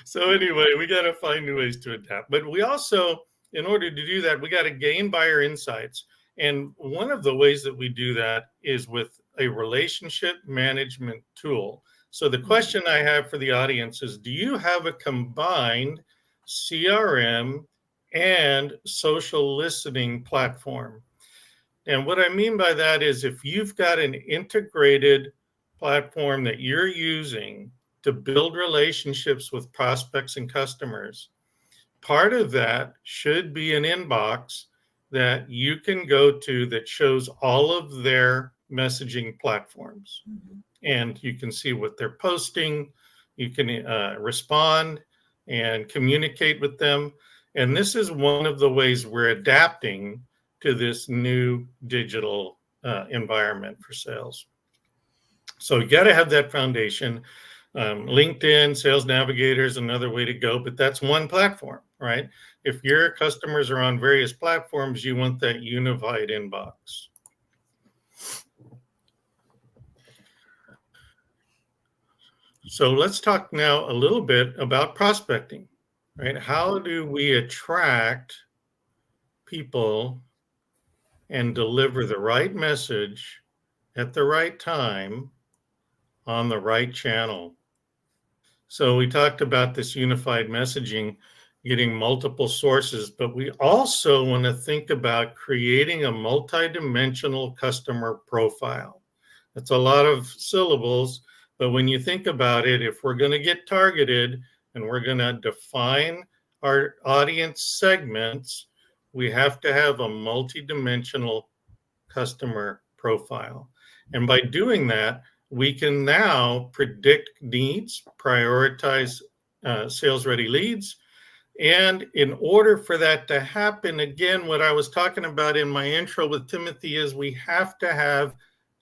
So anyway, we got to find new ways to adapt. But we also, in order to do that, we got to gain buyer insights. And one of the ways that we do that is with a relationship management tool. So the question I have for the audience is, do you have a combined CRM and social listening platform? And what I mean by that is if you've got an integrated platform that you're using to build relationships with prospects and customers, part of that should be an inbox that you can go to that shows all of their messaging platforms. Mm-hmm. And you can see what they're posting. You can respond and communicate with them. And this is one of the ways we're adapting to this new digital environment for sales. So you got to have that foundation. LinkedIn, Sales Navigator is another way to go, but that's one platform, right? If your customers are on various platforms, you want that unified inbox. So let's talk now a little bit about prospecting, right? How do we attract people and deliver the right message at the right time on the right channel? So we talked about this unified messaging, getting multiple sources, but we also want to think about creating a multidimensional customer profile. That's a lot of syllables, but when you think about it, if we're going to get targeted and we're going to define our audience segments, we have to have a multidimensional customer profile. And by doing that, we can now predict needs, prioritize sales-ready leads. And in order for that to happen, again, what I was talking about in my intro with Timothy is we have to have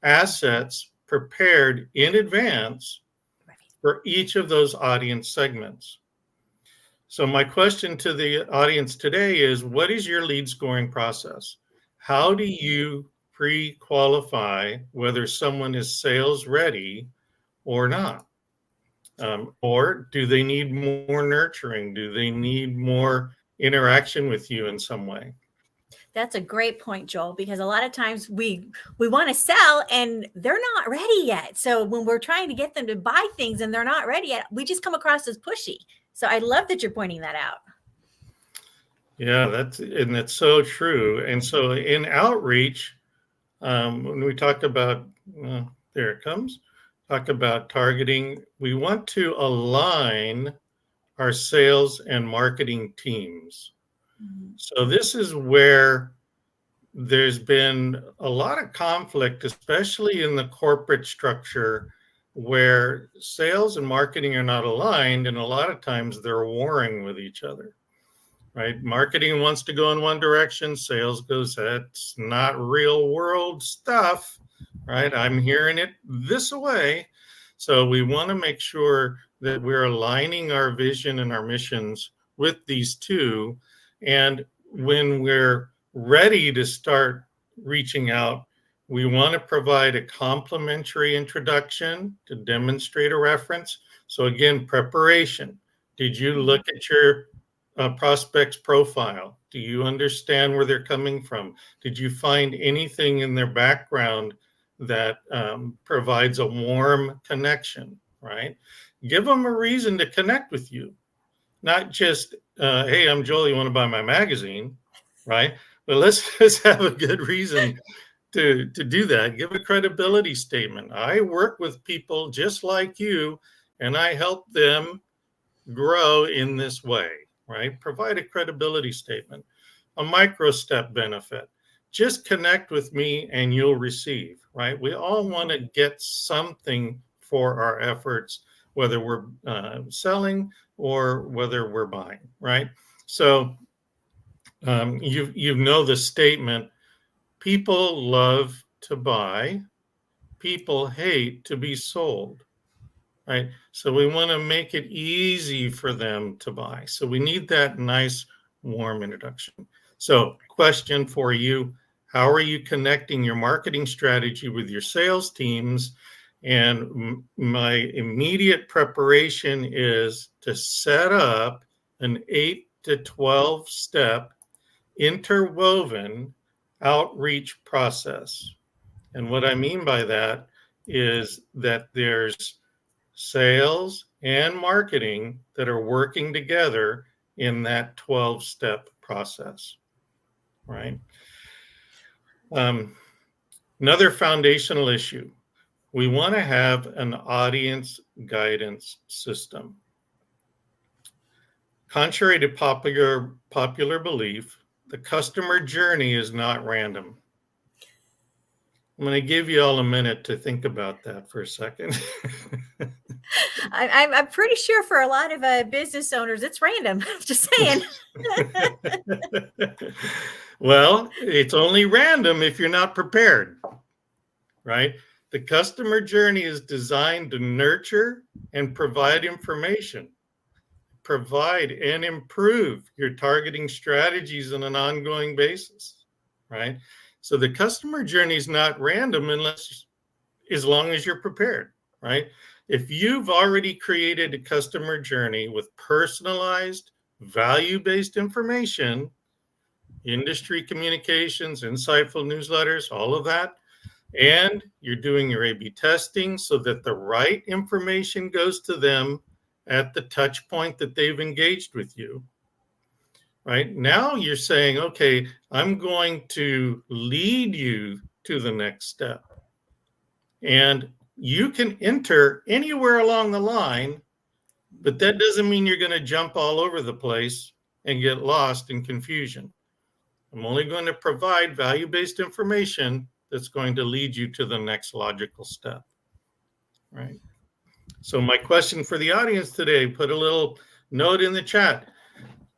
assets prepared in advance for each of those audience segments. So my question to the audience today is, what is your lead scoring process? How do you pre-qualify whether someone is sales ready or not? Or do they need more nurturing? Do they need more interaction with you in some way? That's a great point, Joel, because a lot of times we want to sell and they're not ready yet. So when we're trying to get them to buy things and they're not ready yet, we just come across as pushy. So I love that you're pointing that out. Yeah, that's so true. And so in outreach, when we talk about, there it comes, talk about targeting, we want to align our sales and marketing teams. So this is where there's been a lot of conflict, especially in the corporate structure, where sales and marketing are not aligned, and a lot of times they're warring with each other, right? Marketing wants to go in one direction, sales goes, that's not real world stuff, right? I'm hearing it this way. So we want to make sure that we're aligning our vision and our missions with these two. And when we're ready to start reaching out, we want to provide a complimentary introduction to demonstrate a reference. So again, preparation. Did you look at your prospect's profile? Do you understand where they're coming from? Did you find anything in their background that provides a warm connection, right? Give them a reason to connect with you. Not just, hey, I'm Joel, you want to buy my magazine, right? But let's have a good reason to do that. Give a credibility statement. I work with people just like you, and I help them grow in this way, right? Provide a credibility statement, a micro step benefit. Just connect with me and you'll receive, right? We all want to get something for our efforts, whether we're selling or whether we're buying, right? So you know the statement, people love to buy, people hate to be sold, right? So we want to make it easy for them to buy. So we need that nice, warm introduction. So question for you, how are you connecting your marketing strategy with your sales teams? And my immediate preparation is to set up an 8 to 12 step interwoven outreach process. And what I mean by that is that there's sales and marketing that are working together in that 12-step process, right? Another foundational issue. We want to have an audience guidance system. Contrary to popular belief, the customer journey is not random. I'm going to give you all a minute to think about that for a second. I'm pretty sure for a lot of business owners, it's random. Just saying. Well, it's only random if you're not prepared, right? The customer journey is designed to nurture and provide information, provide and improve your targeting strategies on an ongoing basis, right? So the customer journey is not random as long as you're prepared, right? If you've already created a customer journey with personalized, value-based information, industry communications, insightful newsletters, all of that, and you're doing your A/B testing so that the right information goes to them at the touch point that they've engaged with you, right? Now you're saying, okay, I'm going to lead you to the next step. And you can enter anywhere along the line, but that doesn't mean you're going to jump all over the place and get lost in confusion. I'm only going to provide value-based information that's going to lead you to the next logical step, right? So my question for the audience today, put a little note in the chat.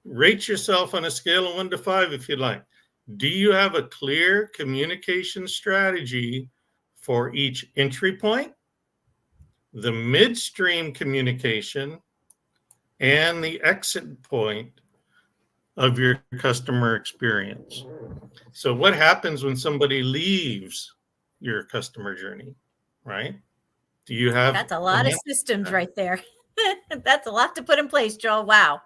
Rate yourself on a scale of 1 to 5 if you'd like. Do you have a clear communication strategy for each entry point, the midstream communication, and the exit point of your customer experience? So what happens when somebody leaves your customer journey, right? Do you have... That's a lot of systems right there. That's a lot to put in place, Joel. Wow.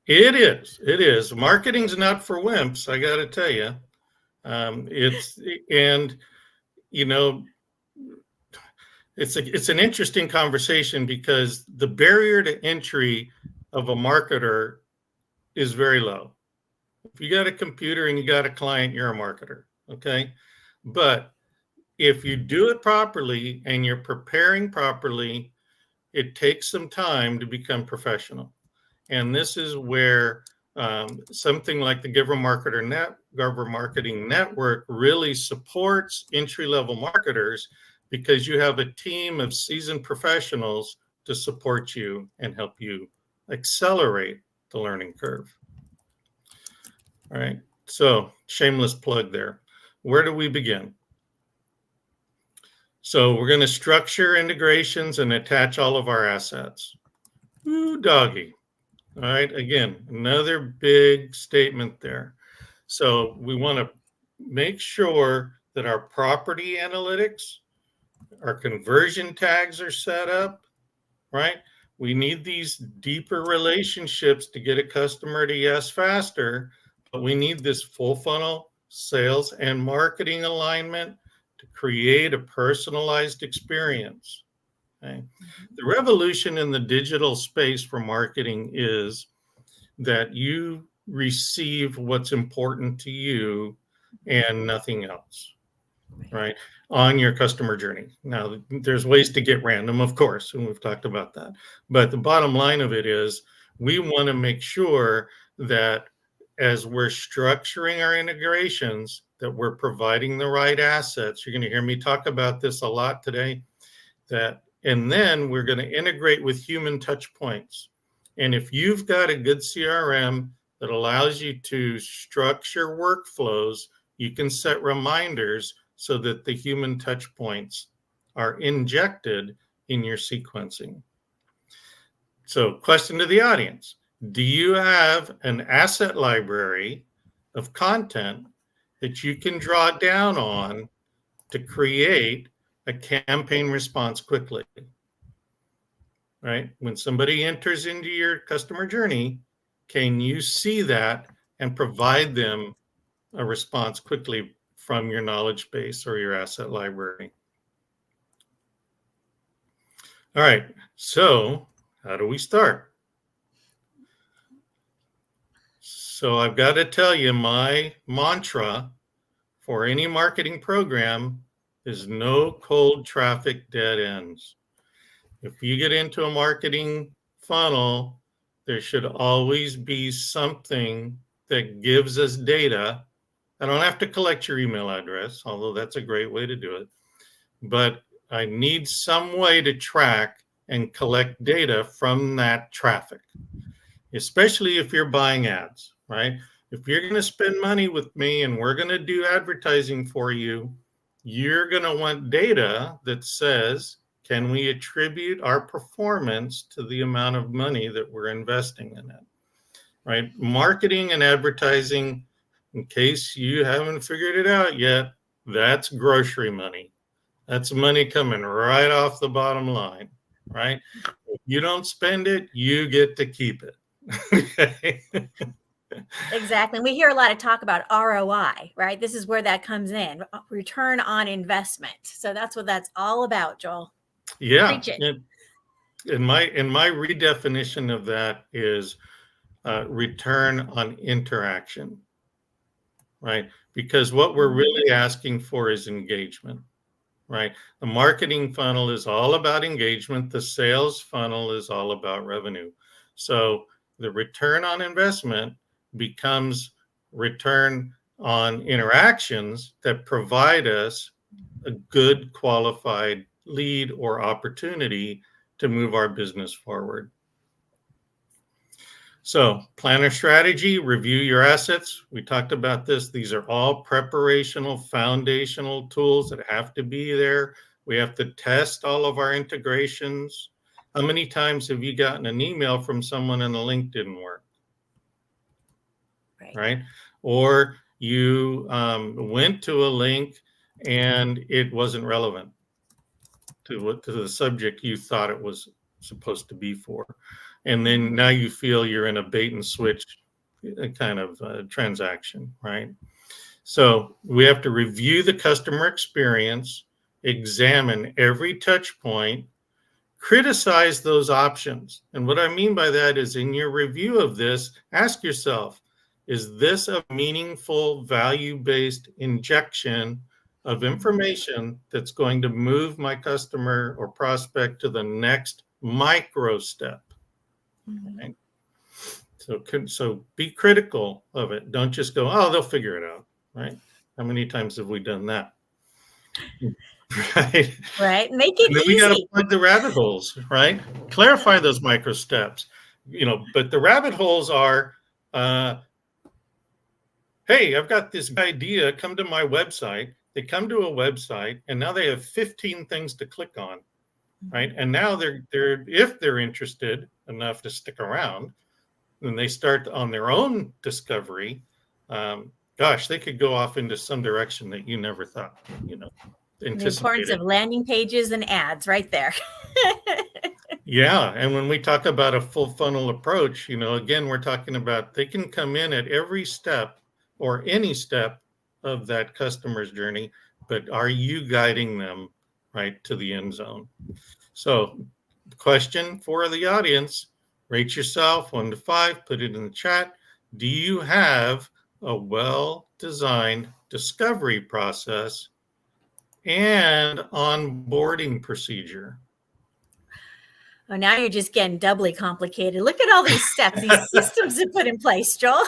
It is. Marketing's not for wimps, I got to tell you. It's an interesting conversation because the barrier to entry of a marketer is very low. If you got a computer and you got a client, you're a marketer, okay? But if you do it properly and you're preparing properly, it takes some time to become professional. And this is where something like the Giver Marketing Network really supports entry-level marketers, because you have a team of seasoned professionals to support you and help you accelerate the learning curve. All right, so shameless plug there. Where do we begin? So we're going to structure integrations and attach all of our assets. Ooh, doggy. All right, again, another big statement there. So we want to make sure that our property analytics, our conversion tags are set up, right? We need these deeper relationships to get a customer to yes faster, but we need this full funnel sales and marketing alignment to create a personalized experience. Okay? The revolution in the digital space for marketing is that you receive what's important to you and nothing else, right, on your customer journey. Now, there's ways to get random, of course, and we've talked about that. But the bottom line of it is we want to make sure that as we're structuring our integrations, that we're providing the right assets. You're going to hear me talk about this a lot today. And then we're going to integrate with human touch points. And if you've got a good CRM that allows you to structure workflows, you can set reminders so that the human touch points are injected in your sequencing. So, question to the audience. Do you have an asset library of content that you can draw down on to create a campaign response quickly? Right? When somebody enters into your customer journey, can you see that and provide them a response quickly from your knowledge base or your asset library? All right, so how do we start? So I've got to tell you, my mantra for any marketing program is no cold traffic dead ends. If you get into a marketing funnel, there should always be something that gives us data. I don't have to collect your email address, although that's a great way to do it. But I need some way to track and collect data from that traffic, especially if you're buying ads, right? If you're going to spend money with me and we're going to do advertising for you, you're going to want data that says, can we attribute our performance to the amount of money that we're investing in it, right? Marketing and advertising, in case you haven't figured it out yet, that's grocery money. That's money coming right off the bottom line, right? If you don't spend it, you get to keep it. Okay. Exactly. And we hear a lot of talk about ROI, right? This is where that comes in, return on investment. So that's what that's all about, Joel. Yeah. Preach it. In my redefinition of that is return on interaction, right? Because what we're really asking for is engagement, right? The marketing funnel is all about engagement. The sales funnel is all about revenue. So the return on investment becomes return on interactions that provide us a good qualified lead or opportunity to move our business forward. So plan a strategy, review your assets. We talked about this. These are all preparational, foundational tools that have to be there. We have to test all of our integrations. How many times have you gotten an email from someone and the link didn't work? Right? Or you went to a link and it wasn't relevant to the subject you thought it was supposed to be for. And then now you feel you're in a bait and switch kind of transaction, right? So we have to review the customer experience, examine every touch point, criticize those options. And what I mean by that is in your review of this, ask yourself, is this a meaningful value-based injection of information that's going to move my customer or prospect to the next micro step? Right? So be critical of it. Don't just go, oh, they'll figure it out, right? How many times have we done that? Right. Right. Make it and then easy. We got to plug the rabbit holes, right? Clarify those micro steps, but the rabbit holes are, hey, I've got this idea, come to my website. They come to a website and now they have 15 things to click on, right? And now if they're interested enough to stick around, then they start on their own discovery. Gosh, they could go off into some direction that you never thought, The importance of landing pages and ads right there. Yeah. And when we talk about a full funnel approach, again, we're talking about they can come in at every step or any step of that customer's journey, but are you guiding them right to the end zone? So question for the audience, rate yourself 1 to 5, put it in the chat. Do you have a well-designed discovery process and onboarding procedure? Oh, now you're just getting doubly complicated. Look at all these steps, these systems to put in place, Joel.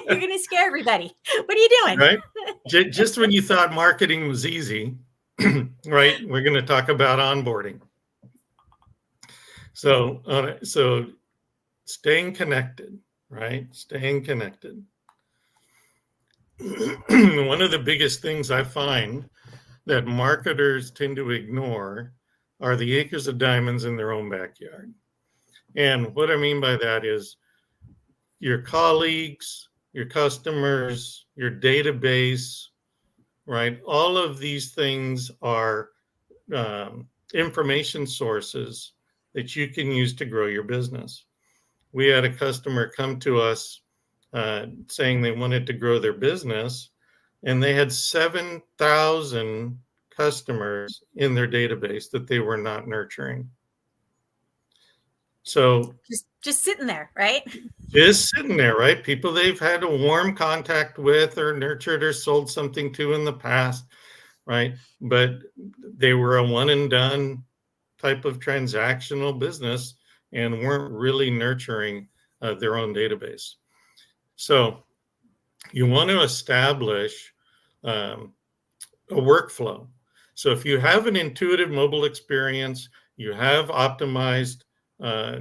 You're going to scare everybody. What are you doing? Right? Just when you thought marketing was easy, right? We're going to talk about onboarding. So staying connected, right? Staying connected. One of the biggest things I find that marketers tend to ignore are the acres of diamonds in their own backyard. And what I mean by that is your colleagues, your customers, your database, right? All of these things are information sources that you can use to grow your business. We had a customer come to us saying they wanted to grow their business, and they had 7,000 customers in their database that they were not nurturing. So just sitting there, right? Just sitting there, right? People they've had a warm contact with or nurtured or sold something to in the past, right? But they were a one and done type of transactional business and weren't really nurturing their own database. So you want to establish a workflow. So if you have an intuitive mobile experience, you have optimized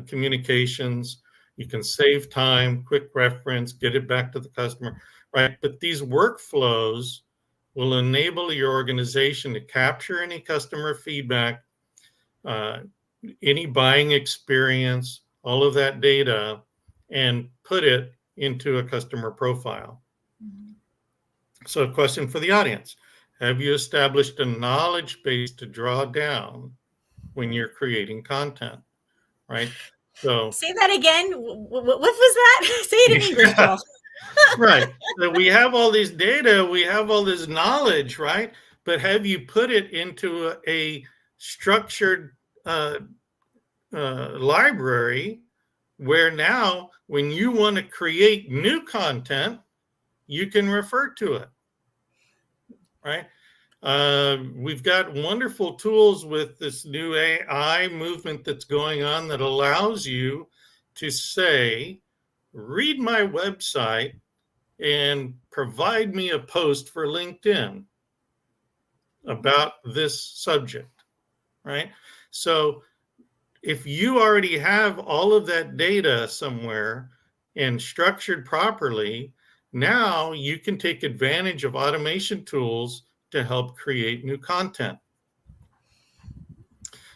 communications, you can save time, quick reference, get it back to the customer, right? But these workflows will enable your organization to capture any customer feedback, any buying experience, all of that data, and put it into a customer profile. So a question for the audience. Have you established a knowledge base to draw down when you're creating content, right? So say that again. What was that? Say it in English, Joel. right. So we have all these data, we have all this knowledge, right? But have you put it into a structured library where now when you want to create new content, you can refer to it, right? We've got wonderful tools with this new AI movement that's going on that allows you to say, read my website and provide me a post for LinkedIn about this subject, right? So if you already have all of that data somewhere and structured properly, now you can take advantage of automation tools to help create new content.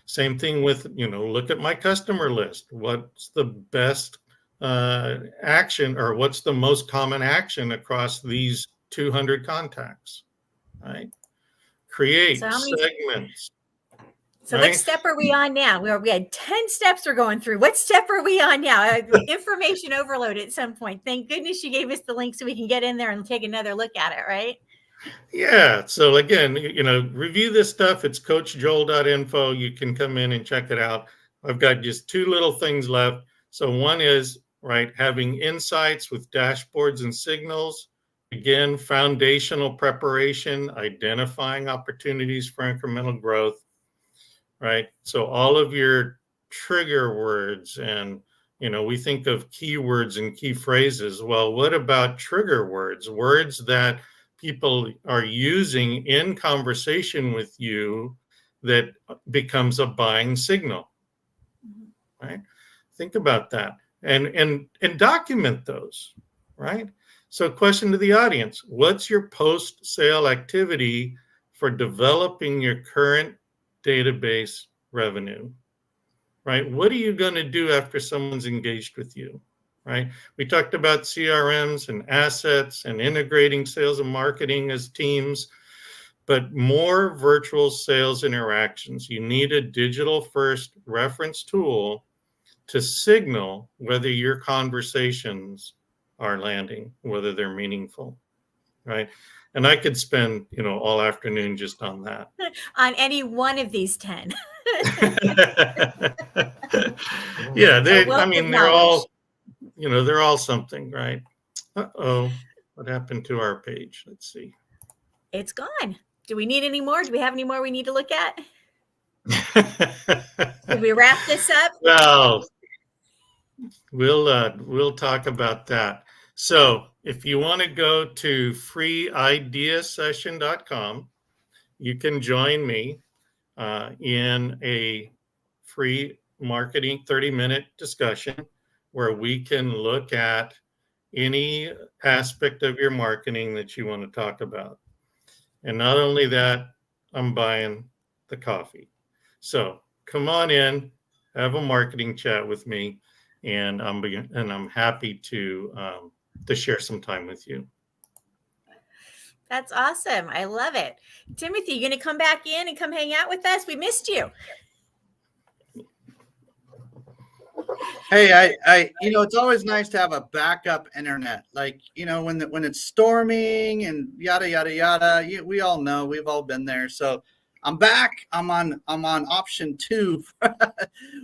Same thing with, look at my customer list. What's the best action, or what's the most common action across these 200 contacts, right? Create segments. So right? What step are we on now? We had 10 steps we're going through. What step are we on now? Information overload at some point. Thank goodness you gave us the link so we can get in there and take another look at it, right? Yeah. So again, review this stuff. It's coachjoel.info. You can come in and check it out. I've got just 2 little things left. So one is, right, having insights with dashboards and signals. Again, foundational preparation, identifying opportunities for incremental growth, right? So all of your trigger words, and, we think of keywords and key phrases. Well, what about trigger words? Words that people are using in conversation with you that becomes a buying signal, right? Think about that and document those, right? So question to the audience, what's your post-sale activity for developing your current database revenue, right? What are you going to do after someone's engaged with you, right? We talked about CRMs and assets and integrating sales and marketing as teams, but more virtual sales interactions. You need a digital-first reference tool to signal whether your conversations are landing, whether they're meaningful, right? And I could spend, all afternoon just on that. On any one of these 10. Yeah, they're all, they're all something, right? Uh-oh, what happened to our page? Let's see. It's gone. Do we need any more? Do we have any more we need to look at? Did we wrap this up? Well, we'll talk about that. So if you want to go to freeideasession.com, you can join me in a free marketing 30-minute discussion where we can look at any aspect of your marketing that you want to talk about. And not only that, I'm buying the coffee. So come on in, have a marketing chat with me, and I'm happy to share some time with you. That's awesome. I love it. Timothy, you going to come back in and come hang out with us? We missed you. Hey, I it's always nice to have a backup internet. Like, when it's storming and yada, yada, yada, we all know, we've all been there. So I'm back. I'm on option 2.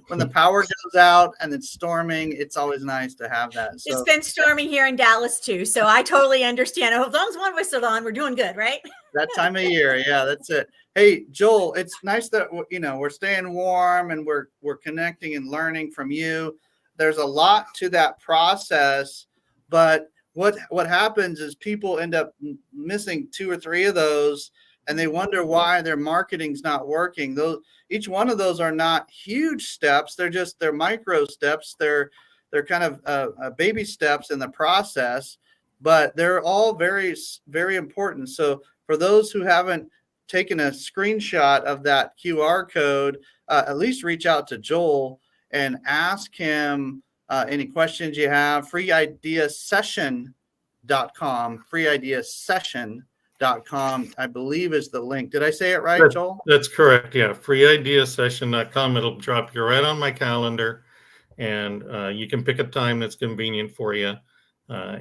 When the power goes out and it's storming, it's always nice to have that. So, it's been storming here in Dallas too, so I totally understand. As long as one whistle on, we're doing good, right? That time of year, yeah, that's it. Hey, Joel, it's nice that we're staying warm and we're connecting and learning from you. There's a lot to that process, but what happens is people end up missing 2 or 3 of those. And they wonder why their marketing's not working. Each one of those are not huge steps. They're micro steps. They're kind of baby steps in the process, but they're all very, very important. So for those who haven't taken a screenshot of that QR code, at least reach out to Joel and ask him any questions you have. freeideasession.com, freeideasession.com, I believe is the link. Did I say it right, Joel? That's correct. Yeah. freeideasession.com. It'll drop you right on my calendar, and you can pick a time that's convenient for you.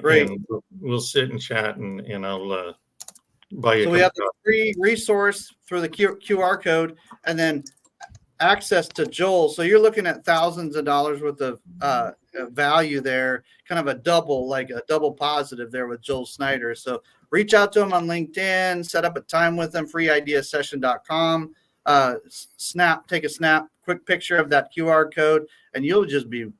Great. And we'll sit and chat, and I'll buy you. So we have the free resource through the QR code, and then access to Joel. So you're looking at thousands of dollars worth of value there, kind of a double positive there with Joel Snyder. So reach out to him on LinkedIn, set up a time with him, freeideasession.com. Take a quick picture of that QR code, and you'll just be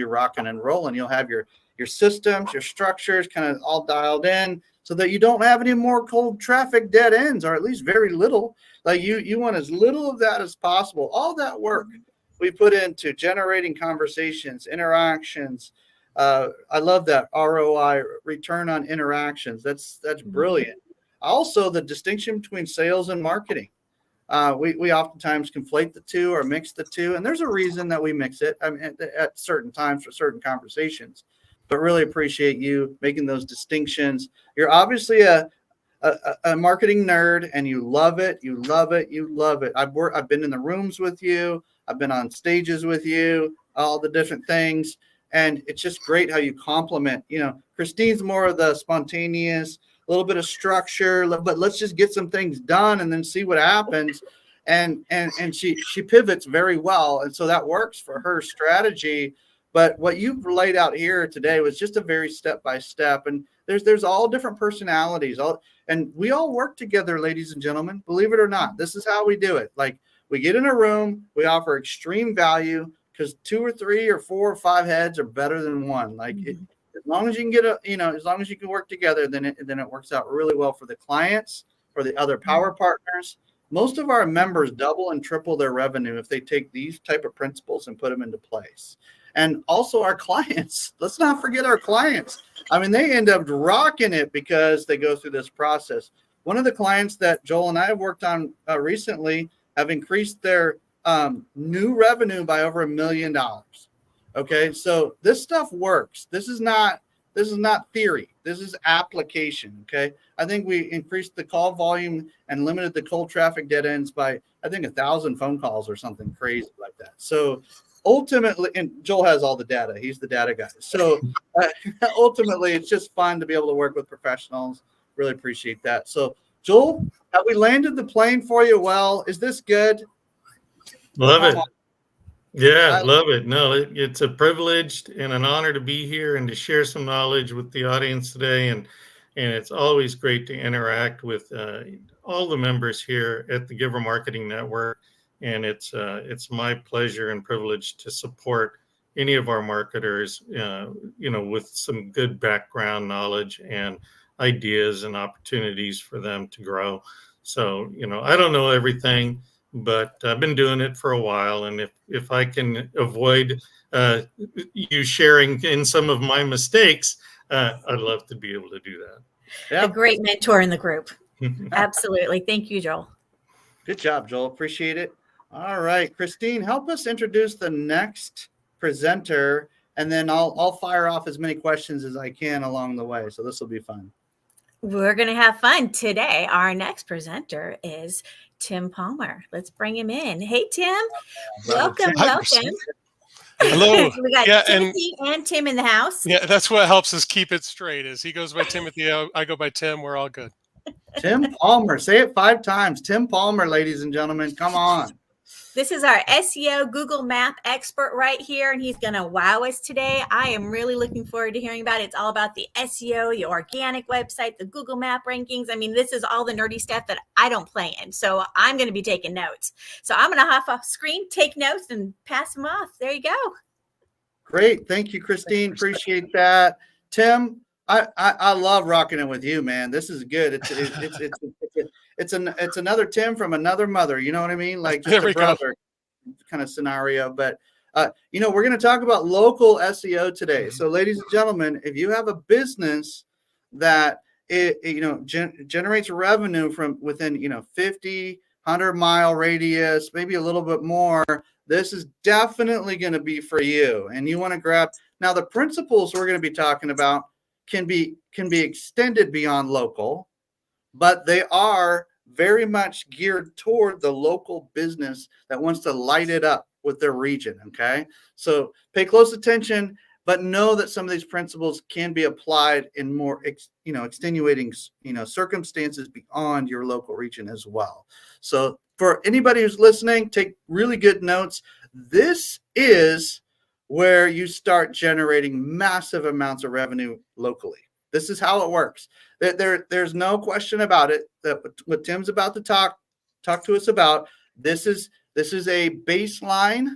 rocking and rolling. You'll have your systems, your structures kind of all dialed in, so that you don't have any more cold traffic dead ends, or at least very little. Like you want as little of that as possible. All that work we put into generating conversations, interactions. I love that ROI, return on interactions. That's brilliant. Also, the distinction between sales and marketing. We oftentimes conflate the two or mix the two, and there's a reason that we mix it. I mean, at certain times for certain conversations. But really appreciate you making those distinctions. You're obviously a marketing nerd, and you love it. You love it. You love it. I've been in the rooms with you. I've been on stages with you, all the different things. And it's just great how you complement. Christine's more of the spontaneous, a little bit of structure, but let's just get some things done and then see what happens. And she pivots very well. And so that works for her strategy. But what you've laid out here today was just a very step-by-step. And there's all different personalities. And we all work together, ladies and gentlemen, believe it or not. This is how we do it. Like, we get in a room, we offer extreme value, because 2 or 3 or 4 or 5 heads are better than one. Like, as long as you can as long as you can work together, then it works out really well for the clients, for the other power partners. Most of our members double and triple their revenue if they take these type of principles and put them into place. And also our clients. Let's not forget our clients. I mean, they end up rocking it because they go through this process. One of the clients that Joel and I have worked on recently have increased their new revenue by over $1 million. Okay, so this stuff works. This is not theory. This is application. Okay, I think we increased the call volume and limited the cold traffic dead ends by, I think, 1,000 phone calls or something crazy like that. So ultimately, and Joel has all the data. He's the data guy. So ultimately, it's just fun to be able to work with professionals. Really appreciate that. So Joel, have we landed the plane for you well? Is this good? Love it. Yeah, love it. No, it's a privilege and an honor to be here and to share some knowledge with the audience today. And it's always great to interact with all the members here at the Giver Marketing Network. And it's my pleasure and privilege to support any of our marketers, with some good background knowledge and ideas and opportunities for them to grow. So, I don't know everything, but I've been doing it for a while. And if I can avoid you sharing in some of my mistakes, I'd love to be able to do that. Yeah. A great mentor in the group. Absolutely. Thank you, Joel. Good job, Joel. Appreciate it. All right, Christine, help us introduce the next presenter, and then I'll fire off as many questions as I can along the way. So this will be fun. We're going to have fun today. Our next presenter is Tim Palmer. Let's bring him in. Hey, Tim. Welcome. Hello. We got Timothy and Tim in the house. Yeah, that's what helps us keep it straight. Is he goes by Timothy, I go by Tim. We're all good. Tim Palmer. Say it 5 times. Tim Palmer, ladies and gentlemen. Come on. This is our SEO Google Map expert right here, and he's going to wow us today. I am really looking forward to hearing about it. It's all about the SEO, the organic website, the Google Map rankings. I mean, this is all the nerdy stuff that I don't play in, so I'm going to be taking notes. So I'm going to hop off screen, take notes, and pass them off. There you go. Great. Thank you, Christine. Appreciate that. Tim, I love rocking it with you, man. This is good. It's another Tim from another mother. You know what I mean? Like just a brother kind of scenario. But we're going to talk about local SEO today. So, ladies and gentlemen, if you have a business that generates revenue from within 50, 100-mile radius, maybe a little bit more, this is definitely going to be for you. And you want to grab. Now, the principles we're going to be talking about can be extended beyond local, but they are very much geared toward the local business that wants to light it up with their region. Okay, so pay close attention, but know that some of these principles can be applied in more extenuating circumstances beyond your local region as well. So for anybody who's listening, take really good notes. This is where you start generating massive amounts of revenue locally. This is how it works. There's no question about it that what Tim's about to talk to us about, this is a baseline,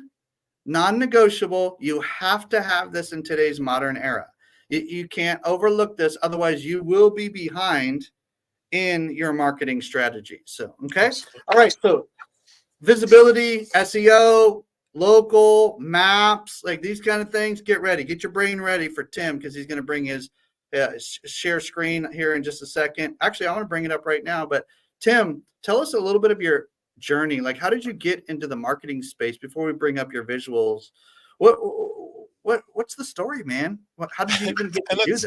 non-negotiable. You have to have this in today's modern era. You can't overlook this, otherwise you will be behind in your marketing strategy. So, okay. All right. So visibility, SEO, local maps, like these kind of things, get ready, get your brain ready for Tim, because he's going to bring his share screen here in just a second. Actually, I want to bring it up right now, but Tim, tell us a little bit of your journey. Like, how did you get into the marketing space before we bring up your visuals? What's the story, man? How did you even get to do this?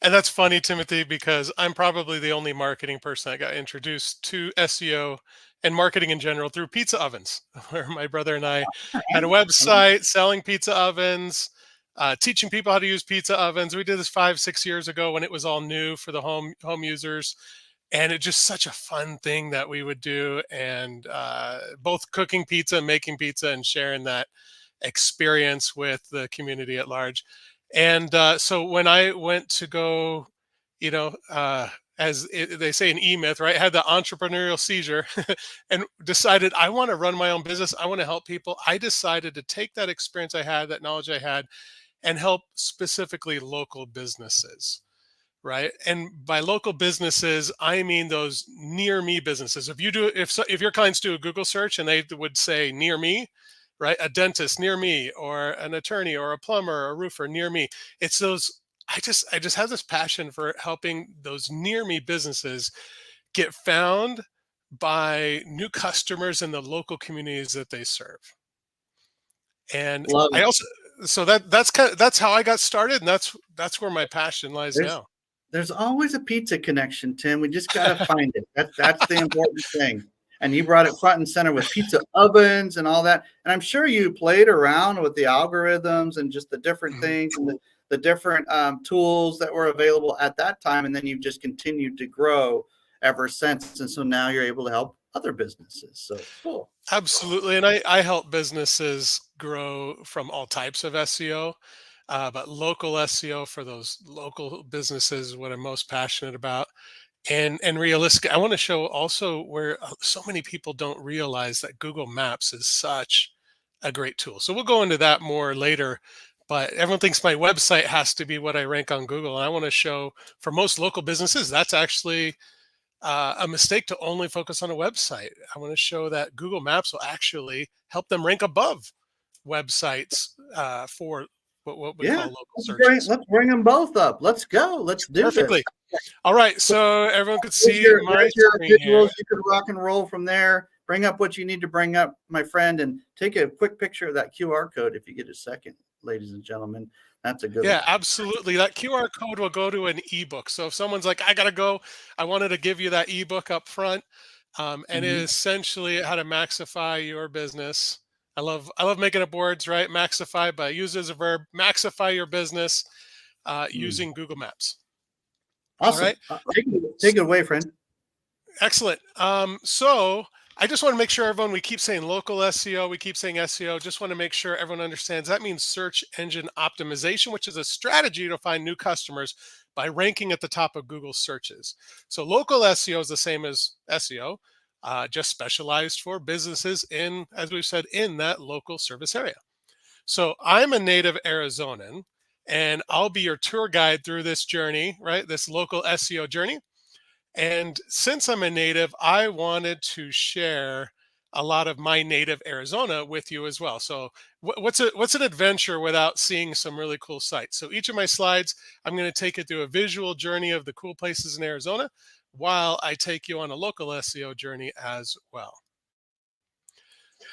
And that's funny, Timothy, because I'm probably the only marketing person that got introduced to SEO and marketing in general through pizza ovens, where my brother and I had a website selling pizza ovens, teaching people how to use pizza ovens. We did this 5-6 years ago when it was all new for the home users. And it's just such a fun thing that we would do. And both cooking pizza and making pizza and sharing that experience with the community at large. And so when I went to go, they say in E-Myth, right, I had the entrepreneurial seizure and decided I want to run my own business. I want to help people. I decided to take that experience I had, that knowledge I had, and help specifically local businesses. Right. And by local businesses, I mean those near me businesses. If your clients do a Google search and they would say near me, right, a dentist near me, or an attorney, or a plumber, or a roofer near me, it's those. I just have this passion for helping those near me businesses get found by new customers in the local communities that they serve. And I also, so that's how I got started, and that's where my passion lies now. There's always a pizza connection, Tim. We just got to find it. That's the important thing. And you brought it front and center with pizza ovens and all that. And I'm sure you played around with the algorithms and just the different things and the different tools that were available at that time. And then you've just continued to grow ever since. And so now you're able to help other businesses. So cool. Absolutely. And I help businesses grow from all types of SEO. But local SEO for those local businesses is what I'm most passionate about. And realistic, I want to show also where so many people don't realize that Google Maps is such a great tool. So we'll go into that more later, but everyone thinks my website has to be what I rank on Google. And I want to show for most local businesses, that's actually a mistake to only focus on a website. I want to show that Google Maps will actually help them rank above websites for what we call local searches. Let's bring them both up. Let's go. Let's do perfectly. This. All right, so everyone could see my screen here. You could rock and roll from there. Bring up what you need to bring up, my friend, and take a quick picture of that QR code if you get a second, ladies and gentlemen. That's a good one. Absolutely. That QR code will go to an ebook. So if someone's like, I gotta go, I wanted to give you that ebook up front, and it is essentially how to maxify your business. I love making up words, right? Maxify, but I use it as a verb. Maxify your business using Google Maps. Awesome. All right. Take it away, friend. Excellent. So I just want to make sure everyone, we keep saying local SEO, we keep saying SEO. Just want to make sure everyone understands that means search engine optimization, which is a strategy to find new customers by ranking at the top of Google searches. So local SEO is the same as SEO. Just specialized for businesses in, as we've said, in that local service area. So I'm a native Arizonan, and I'll be your tour guide through this journey, right? This local SEO journey. And since I'm a native, I wanted to share a lot of my native Arizona with you as well. So what's an adventure without seeing some really cool sites? So each of my slides, I'm going to take you through a visual journey of the cool places in Arizona while I take you on a local SEO journey as well.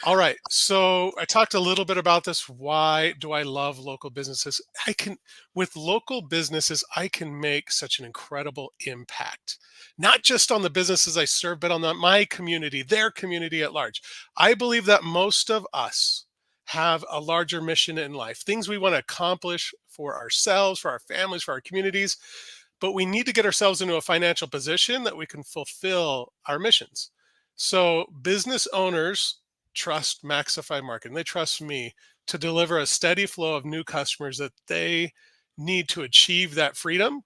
All right, so I talked a little bit about this. Why do I love local businesses? With local businesses, I can make such an incredible impact, not just on the businesses I serve, but on my community, their community at large. I believe that most of us have a larger mission in life, things we want to accomplish for ourselves, for our families, for our communities, but we need to get ourselves into a financial position that we can fulfill our missions. So business owners trust Maxify Marketing. They trust me to deliver a steady flow of new customers that they need to achieve that freedom.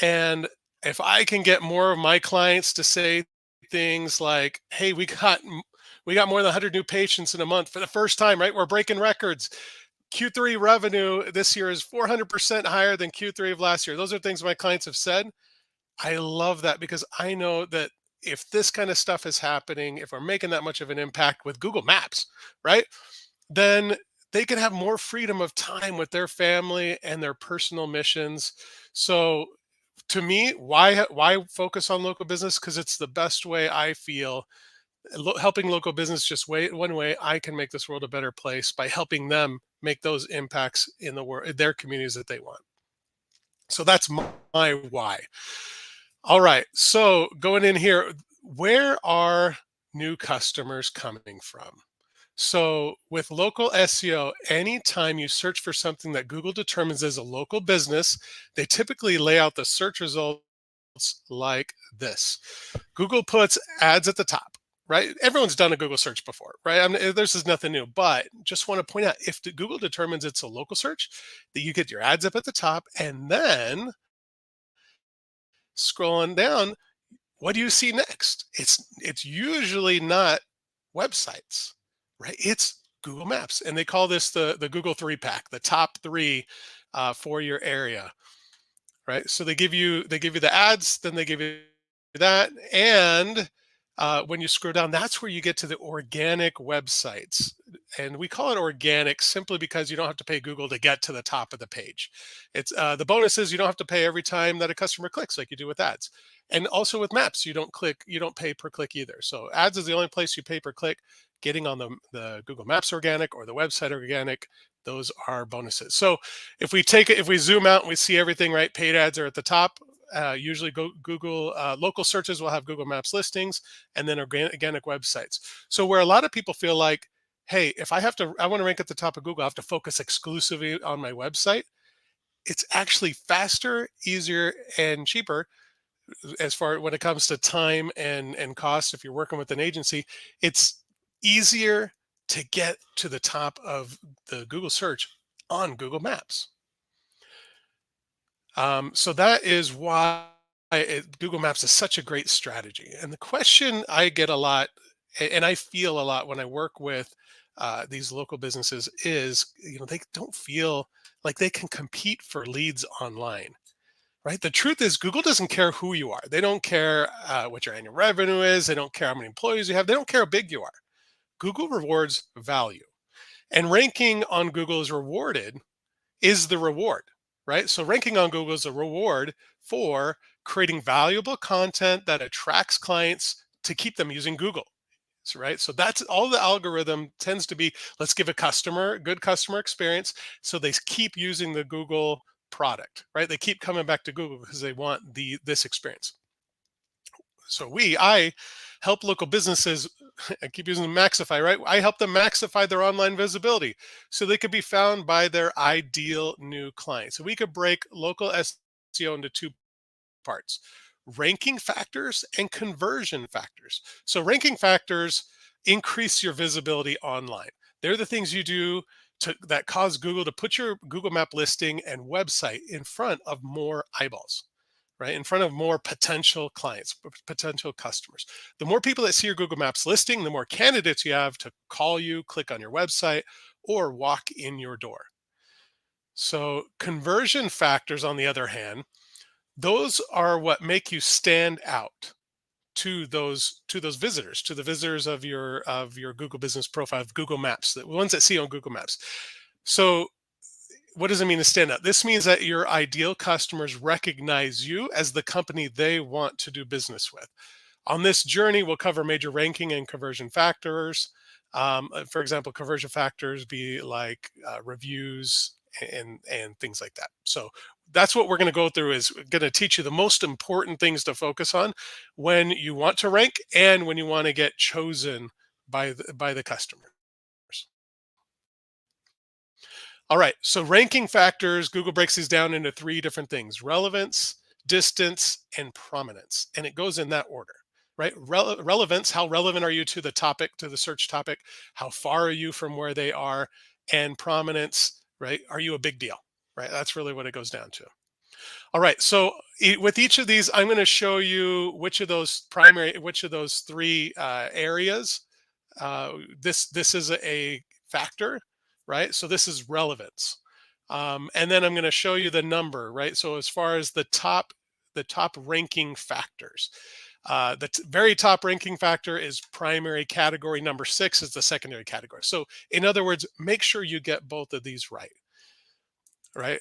And if I can get more of my clients to say things like, hey, we got more than 100 new patients in a month for the first time, right? We're breaking records. Q3 revenue this year is 400% higher than Q3 of last year. Those are things my clients have said. I love that because I know that if this kind of stuff is happening, if we're making that much of an impact with Google Maps, right, then they can have more freedom of time with their family and their personal missions. So to me, why focus on local business? Because it's the best way I feel. Helping local business just one way I can make this world a better place by helping them make those impacts in the world, their communities that they want. So that's my why. All right, so going in here, where are new customers coming from? So with local SEO, anytime you search for something that Google determines as a local business, they typically lay out the search results like this. Google puts ads at the top, right? Everyone's done a Google search before, right? This is nothing new, but just want to point out, if Google determines it's a local search, that you get your ads up at the top, and then scrolling down, what do you see next? It's usually not websites, right? It's Google Maps, and they call this the Google 3-pack, the top 3 for your area, right? So they give you the ads, then they give you that, and when you scroll down, that's where you get to the organic websites. And we call it organic simply because you don't have to pay Google to get to the top of the page. It's the bonus is you don't have to pay every time that a customer clicks like you do with ads. And also with maps, you don't pay per click either. So ads is the only place you pay per click. Getting on the Google Maps organic or the website organic, those are bonuses. So if we zoom out and we see everything, right? Paid ads are at the top. Usually Google local searches will have Google Maps listings, and then organic websites. So where a lot of people feel like, hey, if I want to rank at the top of Google, I have to focus exclusively on my website. It's actually faster, easier, and cheaper as far when it comes to time and cost. If you're working with an agency, it's easier to get to the top of the Google search on Google Maps. So that is why Google Maps is such a great strategy. And the question I get a lot, and I feel a lot when I work with these local businesses is, they don't feel like they can compete for leads online, right? The truth is Google doesn't care who you are. They don't care what your annual revenue is. They don't care how many employees you have. They don't care how big you are. Google rewards value. And ranking on Google is the reward. Right? So ranking on Google is a reward for creating valuable content that attracts clients to keep them using Google. Right? So that's all the algorithm tends to be. Let's give a good customer experience so they keep using the Google product, right? They keep coming back to Google because they want this experience. So I help local businesses, I keep using Maxify, right? I help them maxify their online visibility so they could be found by their ideal new clients. So we could break local SEO into 2 parts: ranking factors and conversion factors. So ranking factors increase your visibility online. They're the things you do that cause Google to put your Google Map listing and website in front of more eyeballs, right? In front of more potential clients, potential customers. The more people that see your Google Maps listing, the more candidates you have to call you, click on your website, or walk in your door. So conversion factors, on the other hand, those are what make you stand out. to those visitors, to the visitors of your Google business profile, of Google Maps, the ones that see on Google Maps. So what does it mean to stand out? This means that your ideal customers recognize you as the company they want to do business with. On this journey, we'll cover major ranking and conversion factors. For example, conversion factors be like reviews and things like that. So that's what we're going to go through, is going to teach you the most important things to focus on when you want to rank and when you want to get chosen by the customers. All right, so ranking factors, Google breaks these down into 3 different things: relevance, distance, and prominence. And it goes in that order, right? Relevance, how relevant are you to the topic, to the search topic? How far are you from where they are? And prominence, right? Are you a big deal, right? That's really what it goes down to. All right, so with each of these, I'm going to show you which of those 3 areas. This is a factor, right? So this is relevance. And then I'm going to show you the number, right? So as far as the top ranking factors, the very top ranking factor is primary category. Number 6 is the secondary category. So in other words, make sure you get both of these right, right?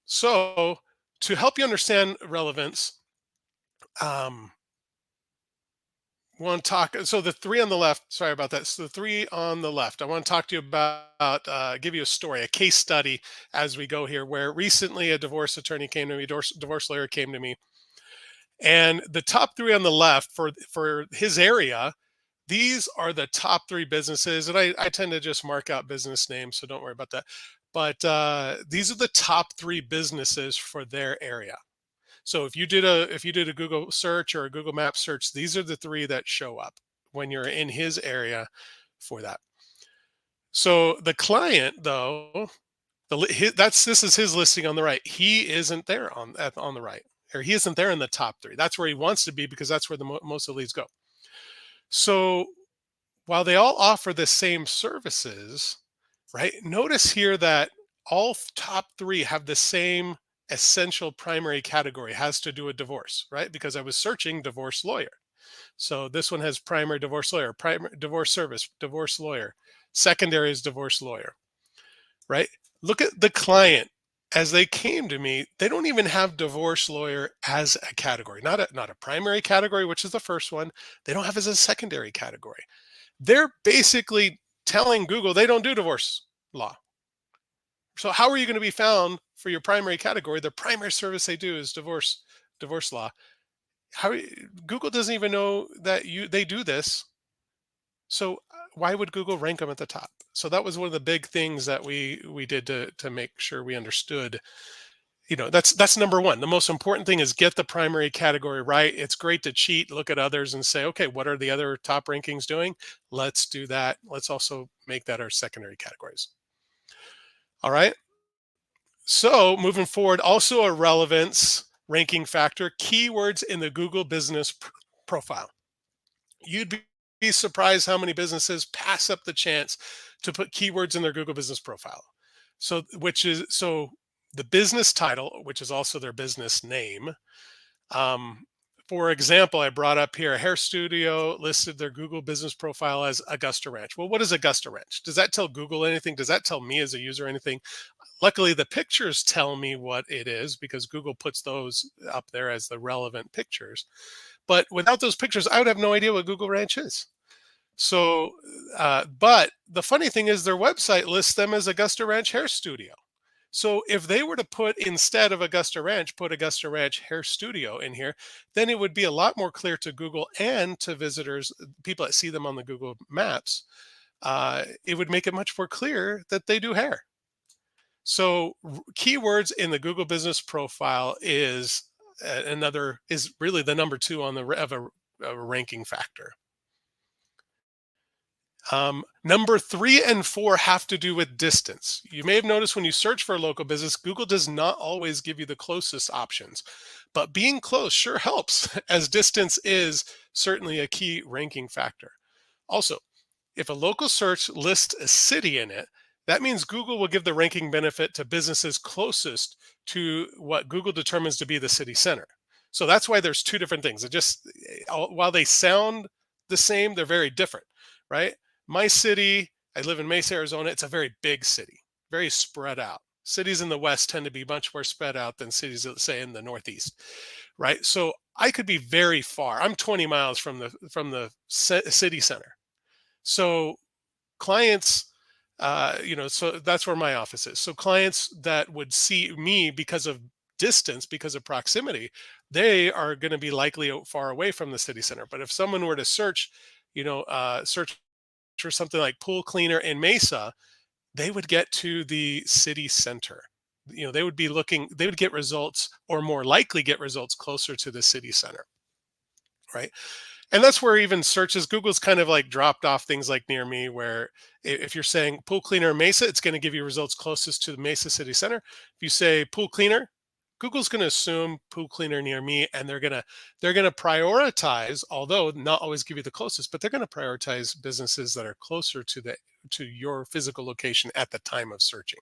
So to help you understand relevance, want to talk. So the 3 on the left, sorry about that. So the 3 on the left, I want to talk to you about, give you a story, a case study as we go here, where recently a divorce attorney came to me, divorce lawyer came to me. And the top 3 on the left for his area, these are the top 3 businesses. And I tend to just mark out business names, so don't worry about that. But these are the top 3 businesses for their area. So if you did a Google search or a Google Maps search, these are the 3 that show up when you're in his area for that. So the client, though, this is his listing on the right. He isn't there on the right, or he isn't there in the top 3. That's where he wants to be, because that's where most of the leads go. So while they all offer the same services, right? Notice here that all top 3 have the same essential primary category, has to do with divorce, right? Because I was searching divorce lawyer. So this one has primary divorce lawyer, primary divorce service, divorce lawyer. Secondary is divorce lawyer, right? Look at the client. As they came to me, they don't even have divorce lawyer as a category, not a primary category, which is the first one. They don't have as a secondary category. They're basically telling Google they don't do divorce law. So how are you going to be found for your primary category? The primary service they do is divorce law. Google doesn't even know that they do this. So why would Google rank them at the top? So that was one of the big things that we did to make sure we understood. That's number 1. The most important thing is get the primary category right. It's great to cheat, look at others and say, okay, what are the other top rankings doing? Let's do that. Let's also make that our secondary categories. All right. So moving forward, also a relevance ranking factor, keywords in the Google business profile. You'd be surprised how many businesses pass up the chance to put keywords in their Google business profile. So the business title, which is also their business name. For example, I brought up here, a hair studio listed their Google business profile as Augusta Ranch. Well, what is Augusta Ranch? Does that tell Google anything? Does that tell me as a user anything? Luckily, the pictures tell me what it is, because Google puts those up there as the relevant pictures. But without those pictures, I would have no idea what Google Ranch is. So, but the funny thing is their website lists them as Augusta Ranch Hair Studio. So if they were to put, instead of Augusta Ranch, put Augusta Ranch Hair Studio in here, then it would be a lot more clear to Google and to visitors, people that see them on the Google Maps. It would make it much more clear that they do hair. So keywords in the Google business profile is really the number 2 on of a ranking factor. Number 3 and 4 have to do with distance. You may have noticed when you search for a local business, Google does not always give you the closest options, but being close sure helps, as distance is certainly a key ranking factor. Also, if a local search lists a city in it, that means Google will give the ranking benefit to businesses closest to what Google determines to be the city center. So that's why there's two different things. It just, while they sound the same, they're very different, right? My city, I live in Mesa, Arizona. It's a very big city, very spread out. Cities in the West tend to be much more spread out than cities, say, in the Northeast, right? So I could be very far. I'm 20 miles from the city center. So clients, so that's where my office is. So clients that would see me because of distance, because of proximity, they are going to be likely far away from the city center. But if someone were to search for something like pool cleaner in Mesa, they would get to the city center. They would get results, or more likely get results, closer to the city center, right? And that's where even searches, Google's kind of like dropped off things like near me, where if you're saying pool cleaner in Mesa, it's going to give you results closest to the Mesa city center. If you say pool cleaner, Google's going to assume pool cleaner near me, and they're going to prioritize, although not always give you the closest, but they're going to prioritize businesses that are closer to your physical location at the time of searching.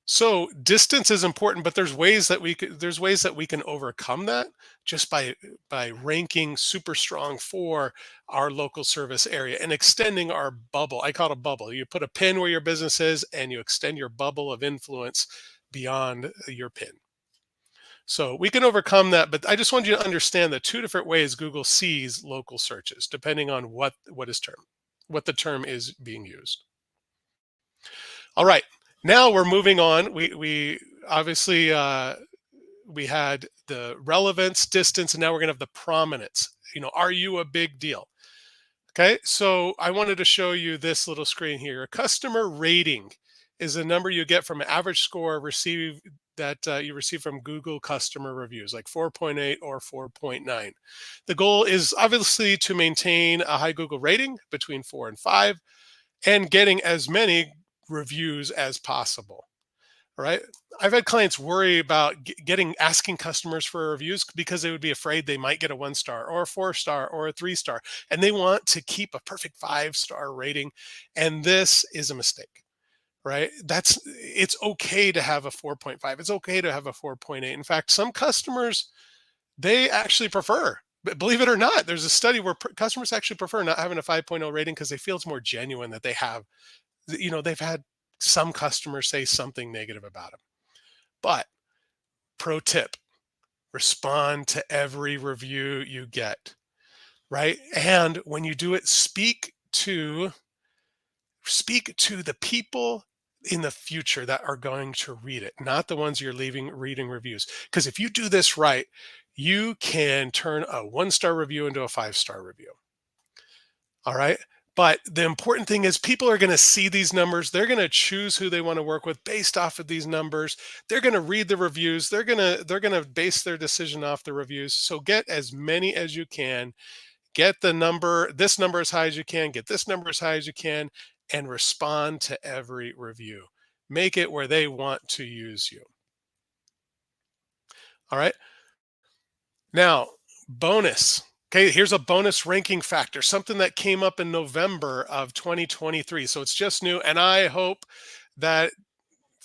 So distance is important, but there's ways that we can overcome that just by ranking super strong for our local service area and extending our bubble. I call it a bubble. You put a pin where your business is, and you extend your bubble of influence beyond your pin. So we can overcome that, but I just want you to understand the two different ways Google sees local searches, depending on what the term is being used. All right. Now we're moving on. We obviously we had the relevance, distance, and now we're going to have the prominence. Are you a big deal? Okay, so I wanted to show you this little screen here. A customer rating is a number you get from an average score you receive from Google customer reviews, like 4.8 or 4.9. The goal is obviously to maintain a high Google rating between 4 and 5, and getting as many reviews as possible. All right. I've had clients worry about asking customers for reviews because they would be afraid they might get a 1-star or a 4-star or a 3-star, and they want to keep a perfect 5-star rating. And this is a mistake, right? It's okay to have a 4.5. It's okay to have a 4.8. In fact, some customers, they actually prefer, believe it or not, there's a study where customers actually prefer not having a 5.0 rating because they feel it's more genuine that they have. They've had some customers say something negative about them. But pro tip, respond to every review you get, right? And when you do it, speak to the people in the future that are going to read it, not the ones you're reading reviews. Because if you do this right, you can turn a 1-star review into a 5-star review. All right. But the important thing is people are going to see these numbers. They're going to choose who they want to work with based off of these numbers. They're going to read the reviews. They're going to base their decision off the reviews. So get as many as you can. Get this number as high as you can. Get this number as high as you can, and respond to every review. Make it where they want to use you. All right. Now, bonus. Okay, here's a bonus ranking factor, something that came up in November of 2023. So it's just new, and I hope that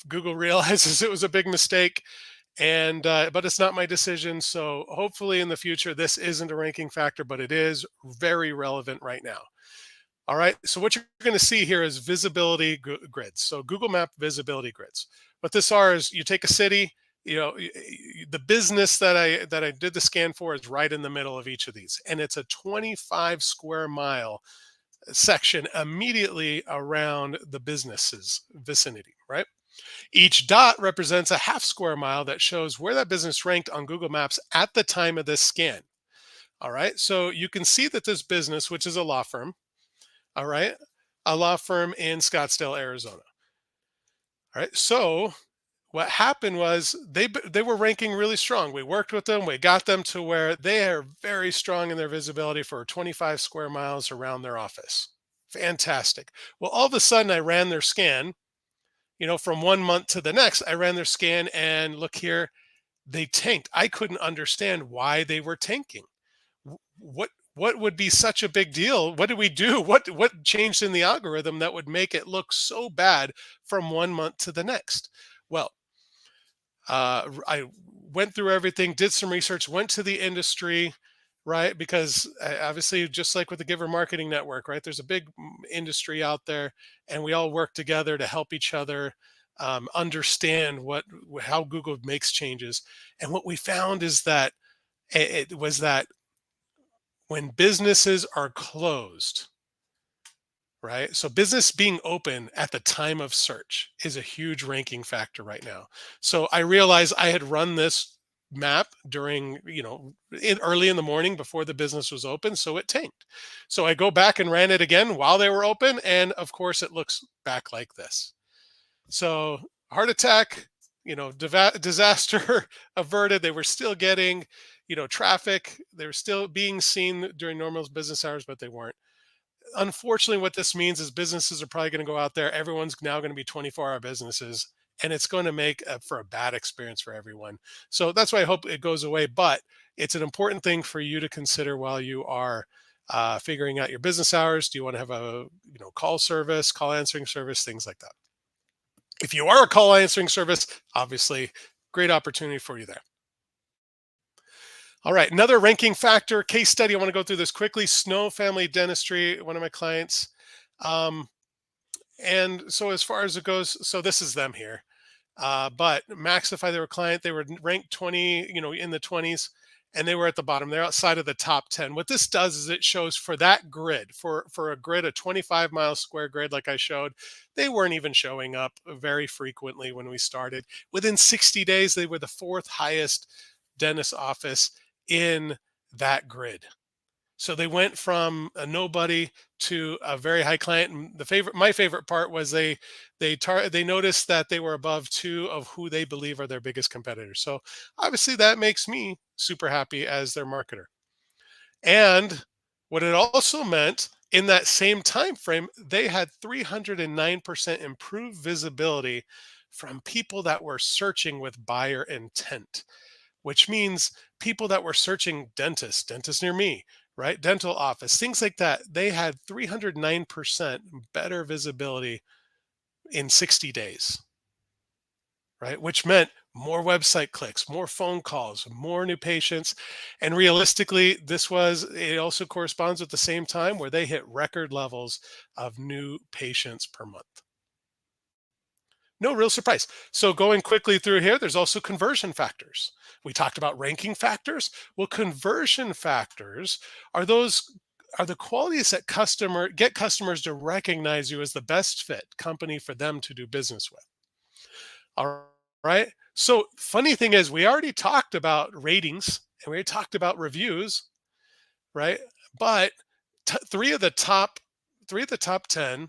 Google realizes it was a big mistake, but it's not my decision. So hopefully in the future, this isn't a ranking factor, but it is very relevant right now. All right, so what you're going to see here is visibility grids. So Google Map visibility grids. What this is you take a city. The business that I did the scan for is right in the middle of each of these, and it's a 25 square mile section immediately around the business's vicinity, right? Each dot represents a half square mile that shows where that business ranked on Google Maps at the time of this scan. All right, so you can see that this business, which is a law firm, all right, a law firm in Scottsdale, Arizona. All right, so what happened was they were ranking really strong. We worked with them. We got them to where they are very strong in their visibility for 25 square miles around their office. Fantastic. Well, all of a sudden I ran their scan, from 1 month to the next, I ran their scan, and look here, they tanked. I couldn't understand why they were tanking. What would be such a big deal? What did we do? What changed in the algorithm that would make it look so bad from 1 month to the next? Well, went through everything, did some research, went to the industry, right? Because obviously, just like with the Giver Marketing Network, right? There's a big industry out there, and we all work together to help each other understand how Google makes changes. And what we found is that it was that when businesses are closed, right? So business being open at the time of search is a huge ranking factor right now. So I realized I had run this map during, early in the morning before the business was open, so it tanked. So I go back and ran it again while they were open, and of course it looks back like this. So heart attack, disaster averted. They were still getting, traffic. They were still being seen during normal business hours, but they weren't. Unfortunately, what this means is businesses are probably going to go out there. Everyone's now going to be 24-hour businesses, and it's going to make for a bad experience for everyone. So that's why I hope it goes away. But it's an important thing for you to consider while you are figuring out your business hours. Do you want to have a call service, call answering service, things like that? If you are a call answering service, obviously, great opportunity for you there. All right, another ranking factor, case study. I want to go through this quickly. Snow Family Dentistry, one of my clients. And so as far as it goes, so this is them here. But Maxify, they were a client. They were ranked 20, in the 20s, and they were at the bottom. They're outside of the top 10. What this does is it shows for that grid, for a grid, a 25-mile square grid like I showed, they weren't even showing up very frequently when we started. Within 60 days, they were the 4th highest dentist office in that grid. So they went from a nobody to a very high client. And my favorite part was they noticed that they were above 2 of who they believe are their biggest competitors. So obviously that makes me super happy as their marketer. And what it also meant, in that same time frame, they had 309% improved visibility from people that were searching with buyer intent, which means people that were searching dentist near me, right? Dental office, things like that. They had 309% better visibility in 60 days, right? Which meant more website clicks, more phone calls, more new patients. And realistically, it also corresponds with the same time where they hit record levels of new patients per month. No real surprise. So going quickly through here, there's also conversion factors. We talked about ranking factors. Well, conversion factors are the qualities that get customers to recognize you as the best fit company for them to do business with. All right. So funny thing is, we already talked about ratings and we already talked about reviews, right? But 3 of the top 10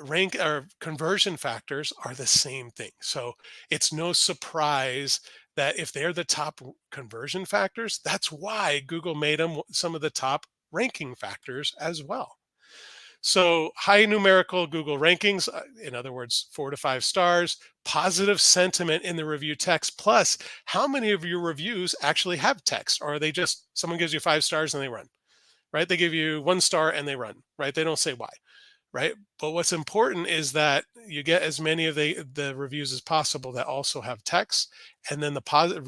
rank or conversion factors are the same thing. So it's no surprise that if they're the top conversion factors, that's why Google made them some of the top ranking factors as well. So high numerical Google rankings, in other words, 4 to 5 stars, positive sentiment in the review text, plus how many of your reviews actually have text, or are they just someone gives you 5 stars and they run, right? They give you 1 star and they run, right? They don't say why. Right. But what's important is that you get as many of the reviews as possible that also have text. And then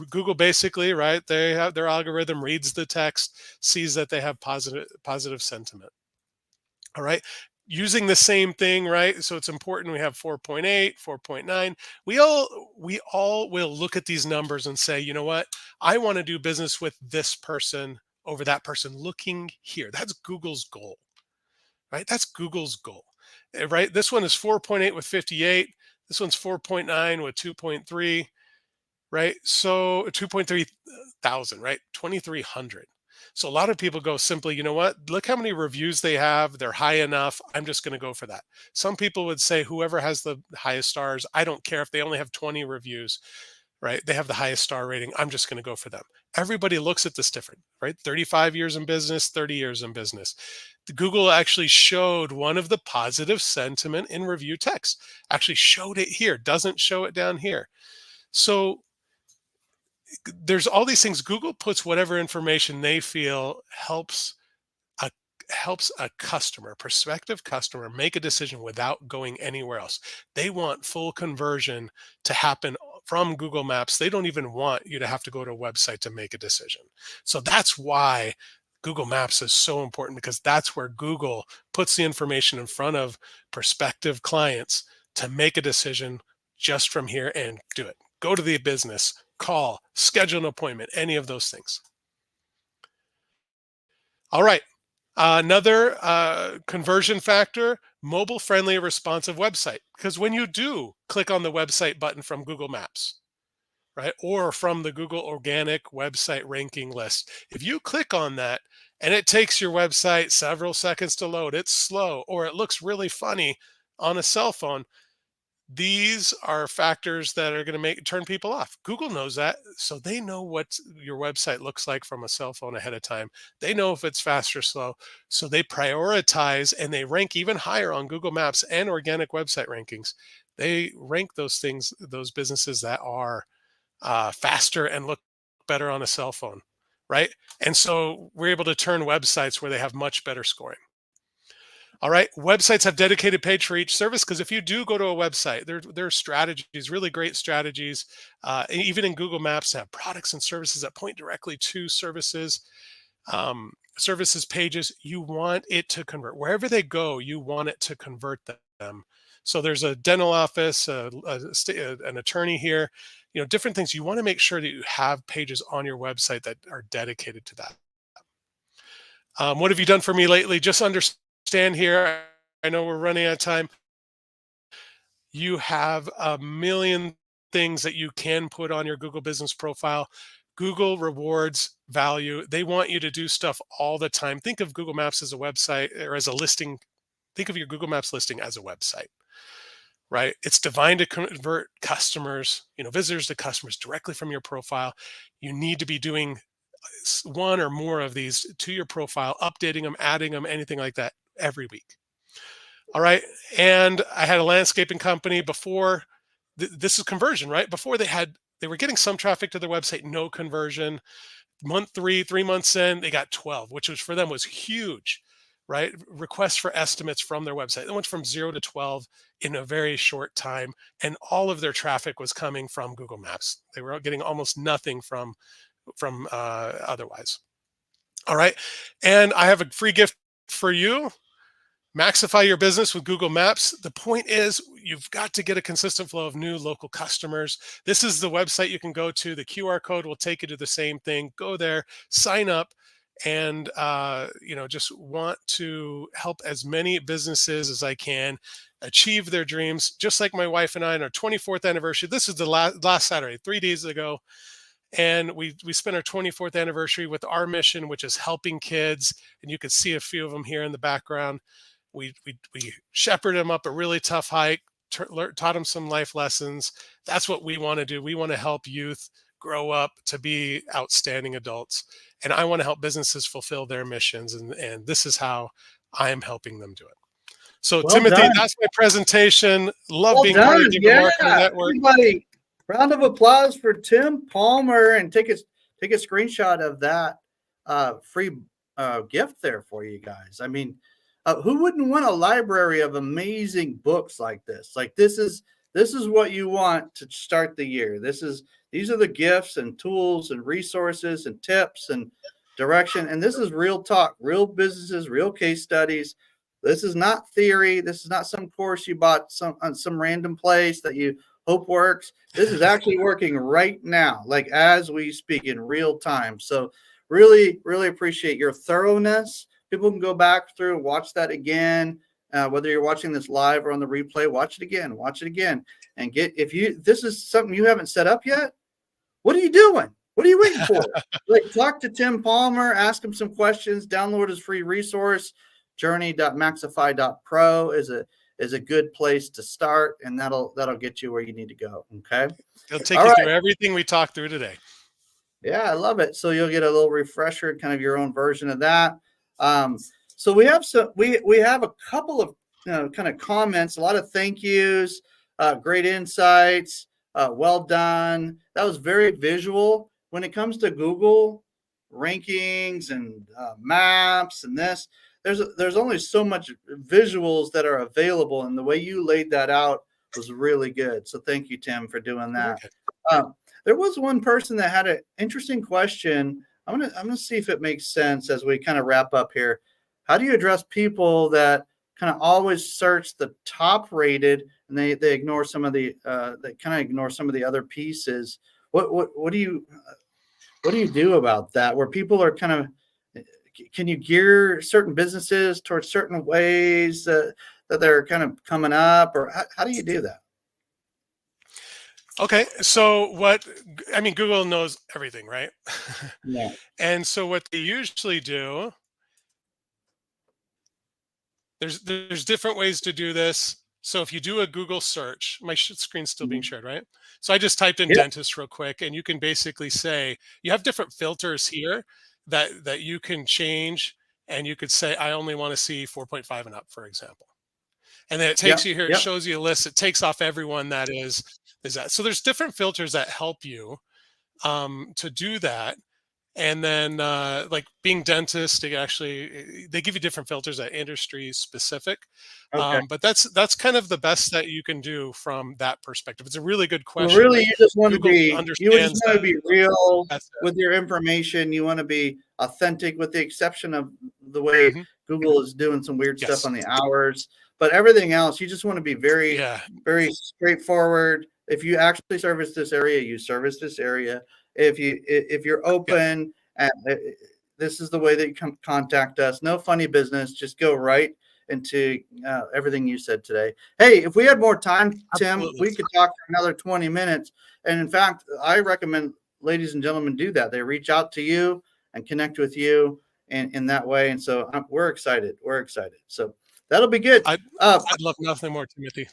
Google basically, right, they have their algorithm reads the text, sees that they have positive sentiment. All right. Using the same thing, right? So it's important we have 4.8, 4.9. We all will look at these numbers and say, you know what? I want to do business with this person over that person looking here. That's Google's goal. Right? That's Google's goal, right? This one is 4.8 with 58. This one's 4.9 with 2.3, right? So 2.3 thousand, right? 2,300. So a lot of people go simply, you know what? Look how many reviews they have. They're high enough. I'm just going to go for that. Some people would say whoever has the highest stars, I don't care if they only have 20 reviews, right? They have the highest star rating. I'm just going to go for them. Everybody looks at this different, right? 35 years in business, 30 years in business. Google actually showed one of the positive sentiment in review text, actually showed it here, doesn't show it down here. So there's all these things. Google puts whatever information they feel helps a customer, prospective customer, make a decision without going anywhere else. They want full conversion to happen from Google Maps, they don't even want you to have to go to a website to make a decision. So that's why Google Maps is so important, because that's where Google puts the information in front of prospective clients to make a decision just from here and do it. Go to the business, call, schedule an appointment, any of those things. All right. Another conversion factor, mobile-friendly, responsive website. Because when you do click on the website button from Google Maps, right, or from the Google Organic Website Ranking List, if you click on that and it takes your website several seconds to load, it's slow, or it looks really funny on a cell phone, these are factors that are going to turn people off. Google knows that, so they know what your website looks like from a cell phone ahead of time. They know if it's fast or slow, so they prioritize and they rank even higher on Google Maps and organic website rankings. They rank those things, those businesses that are faster and look better on a cell phone, right? And so we're able to turn websites where they have much better scoring. All right, websites have dedicated page for each service, because if you do go to a website, there are strategies, really great strategies, even in Google Maps, to have products and services that point directly to services pages. You want it to convert. Wherever they go, you want it to convert them. So there's a dental office, an attorney here, different things. You want to make sure that you have pages on your website that are dedicated to that. What have you done for me lately? Just understand here, I know we're running out of time. You have a million things that you can put on your Google business profile. Google rewards value. They want you to do stuff all the time. Think of Google Maps as a website or as a listing. Think of your Google Maps listing as a website, right? It's designed to convert customers, visitors to customers directly from your profile. You need to be doing one or more of these to your profile, updating them, adding them, anything like that every week. All right. And I had a landscaping company before. This is conversion, right? Before they were getting some traffic to their website, no conversion. Month 3 months in, they got 12, which was for them was huge, right? Requests for estimates from their website. They went from 0 to 12 in a very short time. And all of their traffic was coming from Google Maps. They were getting almost nothing from otherwise. All right. And I have a free gift for you. Maxify your business with Google Maps. The point is, you've got to get a consistent flow of new local customers. This is the website you can go to. The QR code will take you to the same thing. Go there, sign up, and just want to help as many businesses as I can achieve their dreams. Just like my wife and I on our 24th anniversary. This is the last Saturday, 3 days ago. And we spent our 24th anniversary with our mission, which is helping kids. And you can see a few of them here in the background. We shepherded them up a really tough hike, taught them some life lessons. That's what we want to do. We want to help youth grow up to be outstanding adults. And I want to help businesses fulfill their missions. And this is how I am helping them do it. So, well, Timothy, done. That's my presentation. Love being part of the Marketing Network. Everybody, round of applause for Tim Palmer, and take a screenshot of that free gift there for you guys. I mean, who wouldn't want a library of amazing books like this? Like this is what you want to start the year. These are the gifts and tools and resources and tips and direction. And this is real talk, real businesses, real case studies. This is not theory. This is not some course you bought on some random place that you hope works. This is actually working right now, like as we speak in real time. So really, really appreciate your thoroughness. People can go back through and watch that again. Whether you're watching this live or on the replay, watch it again, and this is something you haven't set up yet. What are you doing? What are you waiting for? Like, talk to Tim Palmer, ask him some questions, download his free resource. Journey.maxify.pro is a good place to start, and that'll get you where you need to go. Okay. It'll take you through everything we talked through today. Yeah, I love it. So you'll get a little refresher, kind of your own version of that. So we have a couple of kind of comments, a lot of thank yous, great insights, well done. That was very visual. When it comes to Google rankings and maps and this, there's only so much visuals that are available, and the way you laid that out was really good. So thank you, Tim, for doing that. There was one person that had an interesting question. I'm gonna see if it makes sense as we kind of wrap up here. How do you address people that kind of always search the top rated and they ignore some of the they kind of ignore some of the other pieces? What do you do about that? Where people are kind of, can you gear certain businesses towards certain ways that they're kind of coming up, or how do you do that? Okay, so Google knows everything, right? Yeah. And so what they usually do, there's different ways to do this. So if you do a Google search, my screen's still being shared, right? So I just typed in dentist real quick, and you can basically say you have different filters here that you can change, and you could say I only want to see 4.5 and up, for example. And then it takes you here, it shows you a list. It takes off everyone that is that. So there's different filters that help you to do that. And then like being dentist, they give you different filters that industry specific. Okay. But that's kind of the best that you can do from that perspective. It's a really good Well, question. really, you just want to Google be understands real That's it. with your information. You want to be authentic, with the exception of the way Google is doing some weird stuff on the hours. But everything else, you just want to be very, very straightforward. If you actually service this area, you service this area. If you're open, and this is the way that you can contact us. No funny business. Just go right into everything you said today. Hey, if we had more time, Tim, we could talk for another 20 minutes. And in fact, I recommend ladies and gentlemen do that. They reach out to you and connect with you in that way. And so we're excited. We're excited. So that'll be good. I'd love nothing more, Timothy.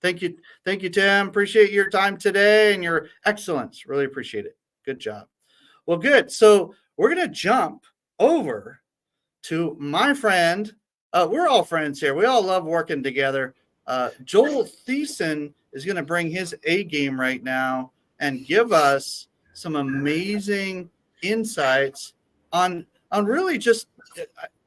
Thank you. Thank you, Tim. Appreciate your time today and your excellence. Really appreciate it. Good job. Well, good. So we're going to jump over to my friend. We're all friends here. We all love working together. Joel Thiessen is going to bring his A game right now and give us some amazing insights on really just,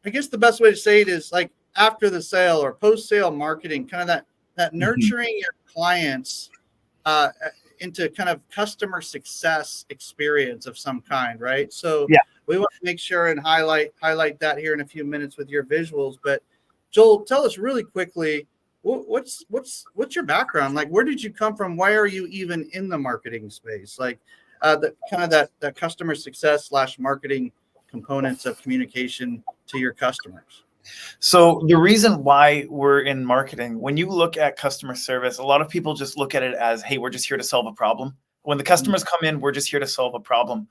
I guess the best way to say it is like after the sale or post-sale marketing, kind of that nurturing your clients into kind of customer success experience of some kind, right? So we want to make sure and highlight that here in a few minutes with your visuals. But Joel, tell us really quickly, what's your background? Like, where did you come from? Why are you even in the marketing space? Like that customer success / marketing components of communication to your customers. So the reason why we're in marketing, when you look at customer service, a lot of people just look at it as, hey, we're just here to solve a problem. When the customers come in, we're just here to solve a problem.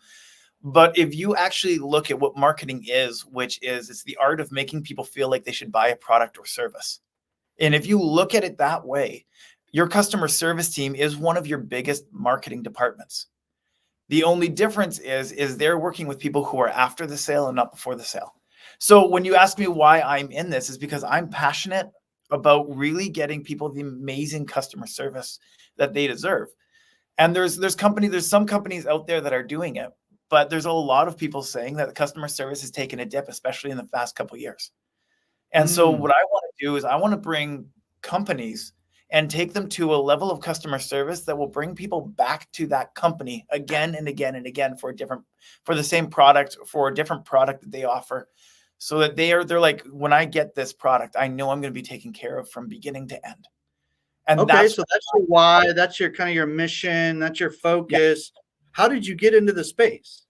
But if you actually look at what marketing is, which is it's the art of making people feel like they should buy a product or service. And if you look at it that way, your customer service team is one of your biggest marketing departments. The only difference is they're working with people who are after the sale and not before the sale. So when you ask me why I'm in this, is because I'm passionate about really getting people the amazing customer service that they deserve. And there's some companies out there that are doing it, but there's a lot of people saying that the customer service has taken a dip, especially in the past couple of years. And so what I want to do is I want to bring companies and take them to a level of customer service that will bring people back to that company again and again and again for the same product, for a different product that they offer. So that they're like, when I get this product, I know I'm going to be taken care of from beginning to end. And so that's your why. That's your kind of your mission. That's your focus. How did you get into the space?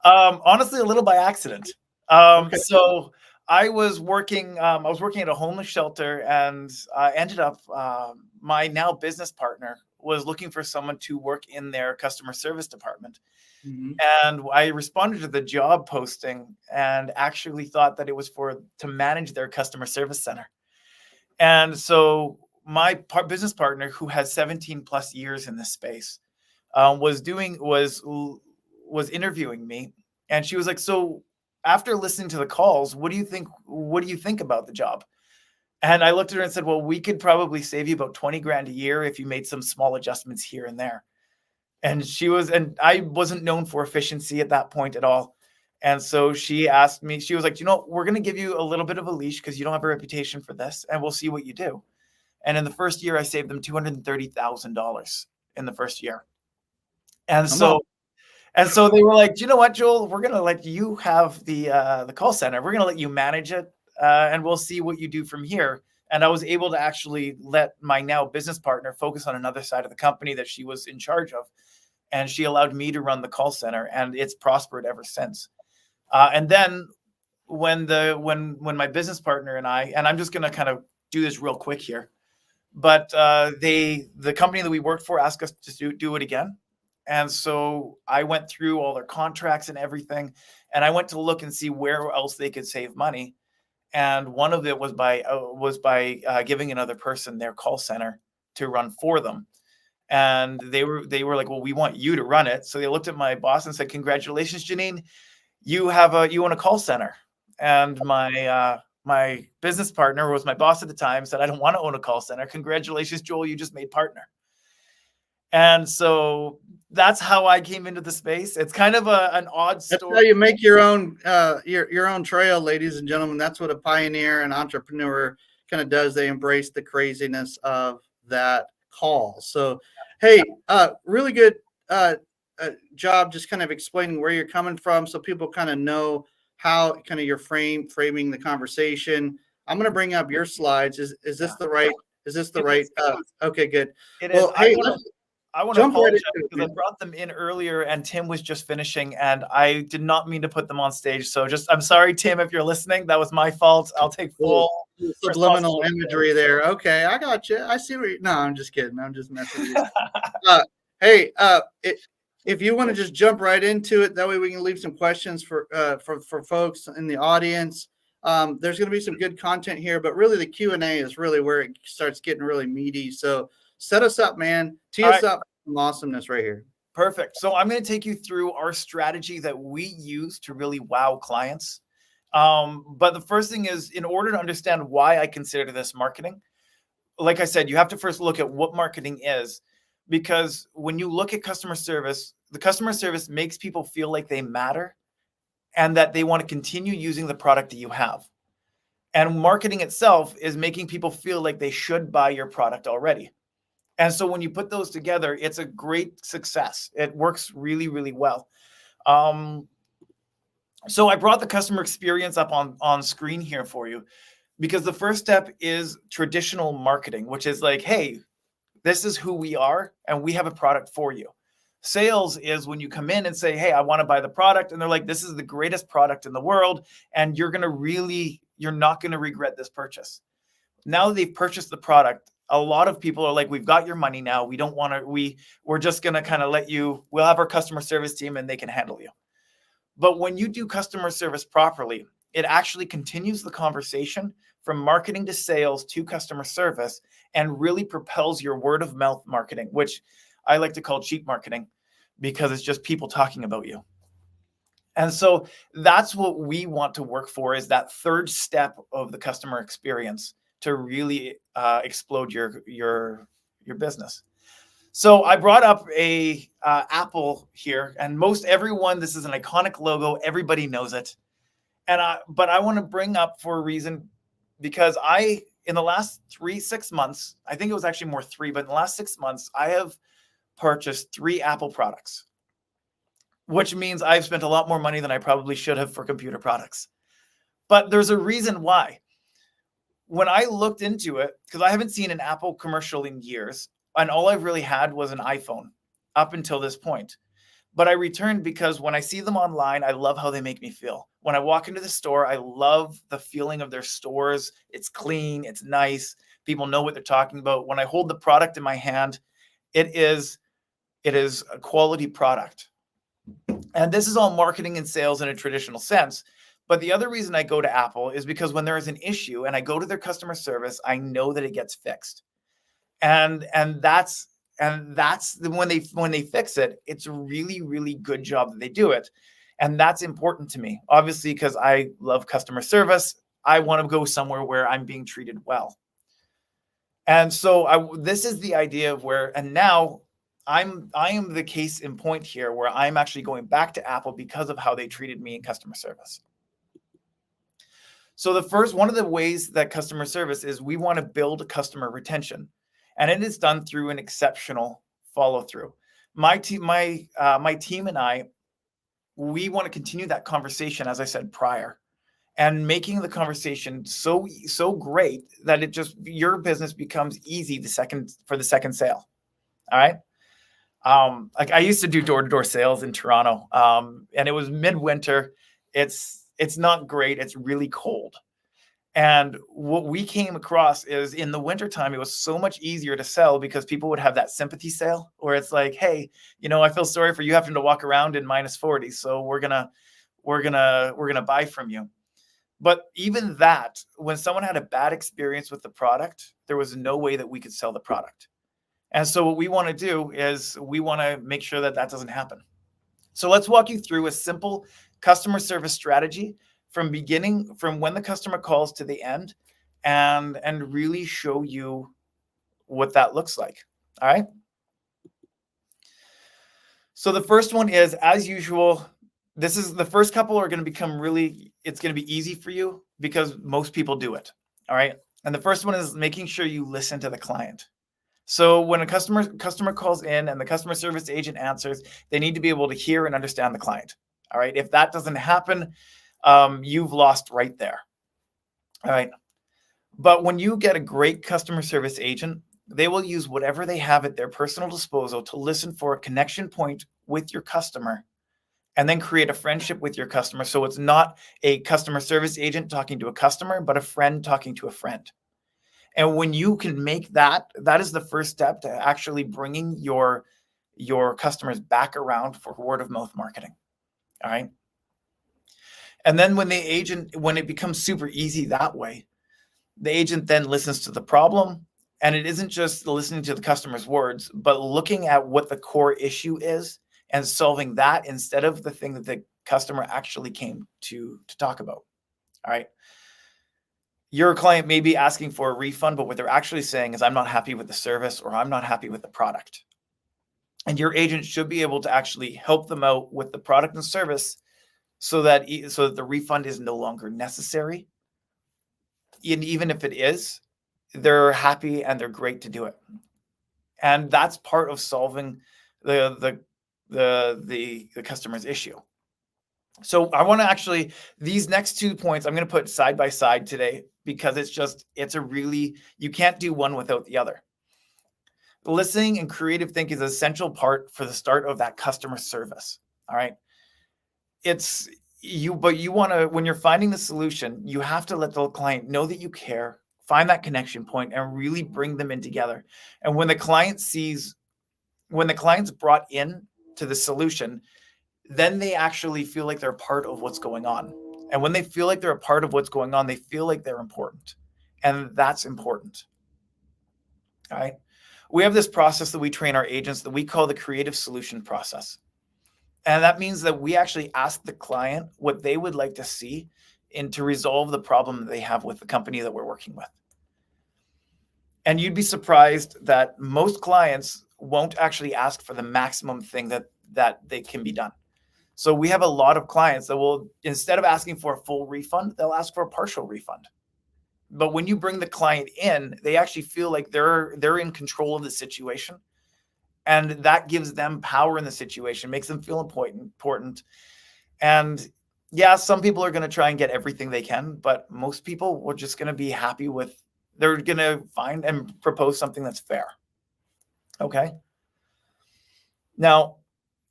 Honestly, a little by accident. So I was working at a homeless shelter, and I ended up, my now business partner was looking for someone to work in their customer service department. And I responded to the job posting and actually thought that it was to manage their customer service center. And so my business partner, who has 17 plus years in this space, was interviewing me, and she was like, so after listening to the calls, what do you think about the job? And I looked at her and said, well, we could probably save you about 20 grand a year if you made some small adjustments here and there. And I wasn't known for efficiency at that point at all. And so she asked me, she was like, we're going to give you a little bit of a leash because you don't have a reputation for this, and we'll see what you do. And in the first year, I saved them $230,000 in the first year. And Come so on. and so they were like, do you know what, Joel? We're gonna let you have the call center. We're gonna let you manage it, and we'll see what you do from here. And I was able to actually let my now business partner focus on another side of the company that she was in charge of, and she allowed me to run the call center, and it's prospered ever since. And then when my business partner and I'm just gonna kind of do this real quick here, but the company that we worked for asked us to do it again. And so I went through all their contracts and everything, and I went to look and see where else they could save money. And one of it was by giving another person their call center to run for them. And they were like, well, we want you to run it. So they looked at my boss and said, congratulations, Janine, you own a call center. And my business partner, who was my boss at the time, said, I don't want to own a call center. Congratulations, Joel, you just made partner. And so that's how I came into the space. It's kind of an odd story. That's how you make your own trail, ladies and gentlemen. That's what a pioneer and entrepreneur kind of does. They embrace the craziness of that call. So, hey, really good job just kind of explaining where you're coming from, so people kind of know how kind of you're framing the conversation. I'm going to bring up your slides. Is this the right? Is this the right? Okay, good. It well, is. hey, I want to jump right apologize into it, because I brought them in earlier and Tim was just finishing and I did not mean to put them on stage. So I'm sorry, Tim, if you're listening, that was my fault. I'll take full subliminal imagery there. Okay, I got you. I see no, I'm just kidding. I'm just messing with you. Hey, if you want to just jump right into it, that way we can leave some questions for folks in the audience. There's going to be some good content here, but really the Q&A is really where it starts getting really meaty. So set us up, man. Tee us up for some awesomeness right here. Perfect. So I'm going to take you through our strategy that we use to really wow clients. But the first thing is, in order to understand why I consider this marketing, like I said, you have to first look at what marketing is, because when you look at customer service, the customer service makes people feel like they matter and that they want to continue using the product that you have. And marketing itself is making people feel like they should buy your product already. And so when you put those together, it's a great success. It works really, really well. So I brought the customer experience up on screen here for you, because the first step is traditional marketing, which is like, hey, this is who we are and we have a product for you. Sales is when you come in and say, hey, I want to buy the product. And they're like, this is the greatest product in the world. And you're not going to regret this purchase. Now that they've purchased the product, a lot of people are like, we've got your money now. We don't want to, we're just going to kind of we'll have our customer service team and they can handle you. But when you do customer service properly, it actually continues the conversation from marketing to sales to customer service and really propels your word of mouth marketing, which I like to call cheap marketing, because it's just people talking about you. And so that's what we want to work for, is that third step of the customer experience to really explode your business. So I brought up a Apple here, and most everyone, this is an iconic logo. Everybody knows it. But I want to bring up for a reason, because in the last 6 months, I think it was actually more 3, but in the last 6 months, I have purchased 3 Apple products, which means I've spent a lot more money than I probably should have for computer products. But there's a reason why. When I looked into it, because I haven't seen an Apple commercial in years, and all I've really had was an iPhone up until this point. But I returned because when I see them online, I love how they make me feel. When I walk into the store, I love the feeling of their stores. It's clean, it's nice. People know what they're talking about. When I hold the product in my hand, it is a quality product. And this is all marketing and sales in a traditional sense. But the other reason I go to Apple is because when there is an issue and I go to their customer service, I know that it gets fixed. And that's when they fix it, it's a really, really good job that they do it. And that's important to me, obviously, because I love customer service. I want to go somewhere where I'm being treated well. And so this is the idea of now I am the case in point here, where I'm actually going back to Apple because of how they treated me in customer service. So one of the ways that customer service is, we want to build customer retention, and it is done through an exceptional follow through. My team and I, we want to continue that conversation, as I said prior, and making the conversation so great that it just, your business becomes easy for the second sale. All right. Like I used to do door-to-door sales in Toronto, and it was midwinter. It's not great. It's really cold. And what we came across is in the wintertime, it was so much easier to sell because people would have that sympathy sale where it's like, hey, I feel sorry for you having to walk around in -40. So we're gonna buy from you. But even that, when someone had a bad experience with the product, there was no way that we could sell the product. And so what we want to do is we want to make sure that that doesn't happen. So let's walk you through a simple customer service strategy from when the customer calls to the end, and really show you what that looks like. All right. So the first one is, as usual, this is the first couple are going to become it's going to be easy for you because most people do it. All right. And the first one is making sure you listen to the client. So when a customer calls in and the customer service agent answers, they need to be able to hear and understand the client. All right. If that doesn't happen, you've lost right there. All right. But when you get a great customer service agent, they will use whatever they have at their personal disposal to listen for a connection point with your customer and then create a friendship with your customer. So it's not a customer service agent talking to a customer, but a friend talking to a friend. And when you can make that is the first step to actually bringing your customers back around for word of mouth marketing. All right. And then when it becomes super easy that way, the agent then listens to the problem. And it isn't just listening to the customer's words, but looking at what the core issue is and solving that instead of the thing that the customer actually came to talk about. All right. Your client may be asking for a refund, but what they're actually saying is, I'm not happy with the service or I'm not happy with the product. And your agent should be able to actually help them out with the product and service so that the refund is no longer necessary. And even if it is, they're happy and they're great to do it. And that's part of solving the customer's issue. So I want to actually, these next 2 points, I'm going to put side by side today because you can't do one without the other. Listening and creative thinking is an essential part for the start of that customer service. All right. But you want to, when you're finding the solution, you have to let the client know that you care, find that connection point and really bring them in together. And when the client's brought in to the solution, then they actually feel like they're part of what's going on. And when they feel like they're a part of what's going on, they feel like they're important. And that's important. All right. We have this process that we train our agents that we call the creative solution process. And that means that we actually ask the client what they would like to see to resolve the problem that they have with the company that we're working with. And you'd be surprised that most clients won't actually ask for the maximum thing that they can be done. So we have a lot of clients that will, instead of asking for a full refund, they'll ask for a partial refund. But when you bring the client in, they actually feel like they're in control of the situation. And that gives them power in the situation, makes them feel important. And yeah, some people are going to try and get everything they can, but most people are just going to be happy with, they're going to find and propose something that's fair. Okay. Now,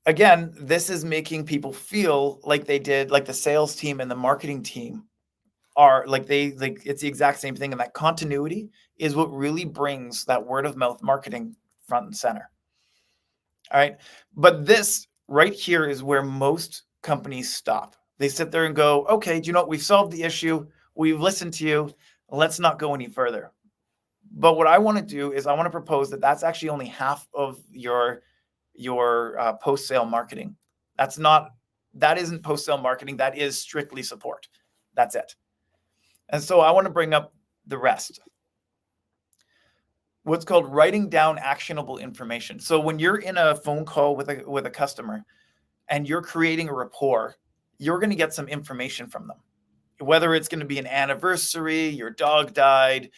again, this is making people feel like they did, like the sales team and the marketing team are it's the exact same thing. And that continuity is what really brings that word of mouth marketing front and center. All right. But this right here is where most companies stop. They sit there and go, okay, do you know what? We've solved the issue. We've listened to you. Let's not go any further. But what I want to do is I want to propose that that's actually only half of your post-sale marketing. That isn't post-sale marketing. That is strictly support. That's it. And so I want to bring up the rest. What's called writing down actionable information. So when you're in a phone call with a customer and you're creating a rapport, you're going to get some information from them. Whether it's going to be an anniversary, your dog died,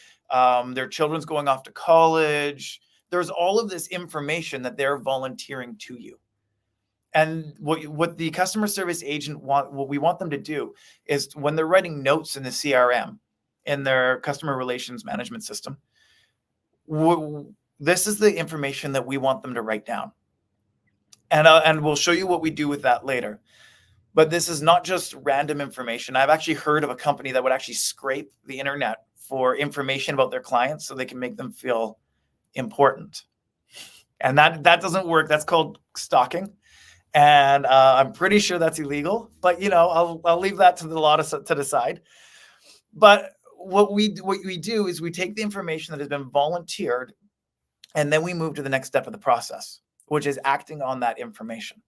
their children's going off to college, there's all of this information that they're volunteering to you. And what the customer service agent what we want them to do is when they're writing notes in the CRM, in their customer relations management system, this is the information that we want them to write down. And we'll show you what we do with that later. But this is not just random information. I've actually heard of a company that would actually scrape the internet for information about their clients so they can make them feel important. And that doesn't work. That's called stalking. And I'm pretty sure that's illegal. But, you know, I'll leave that to the law to decide. But what we do is we take the information that has been volunteered, and then we move to the next step of the process, which is acting on that information.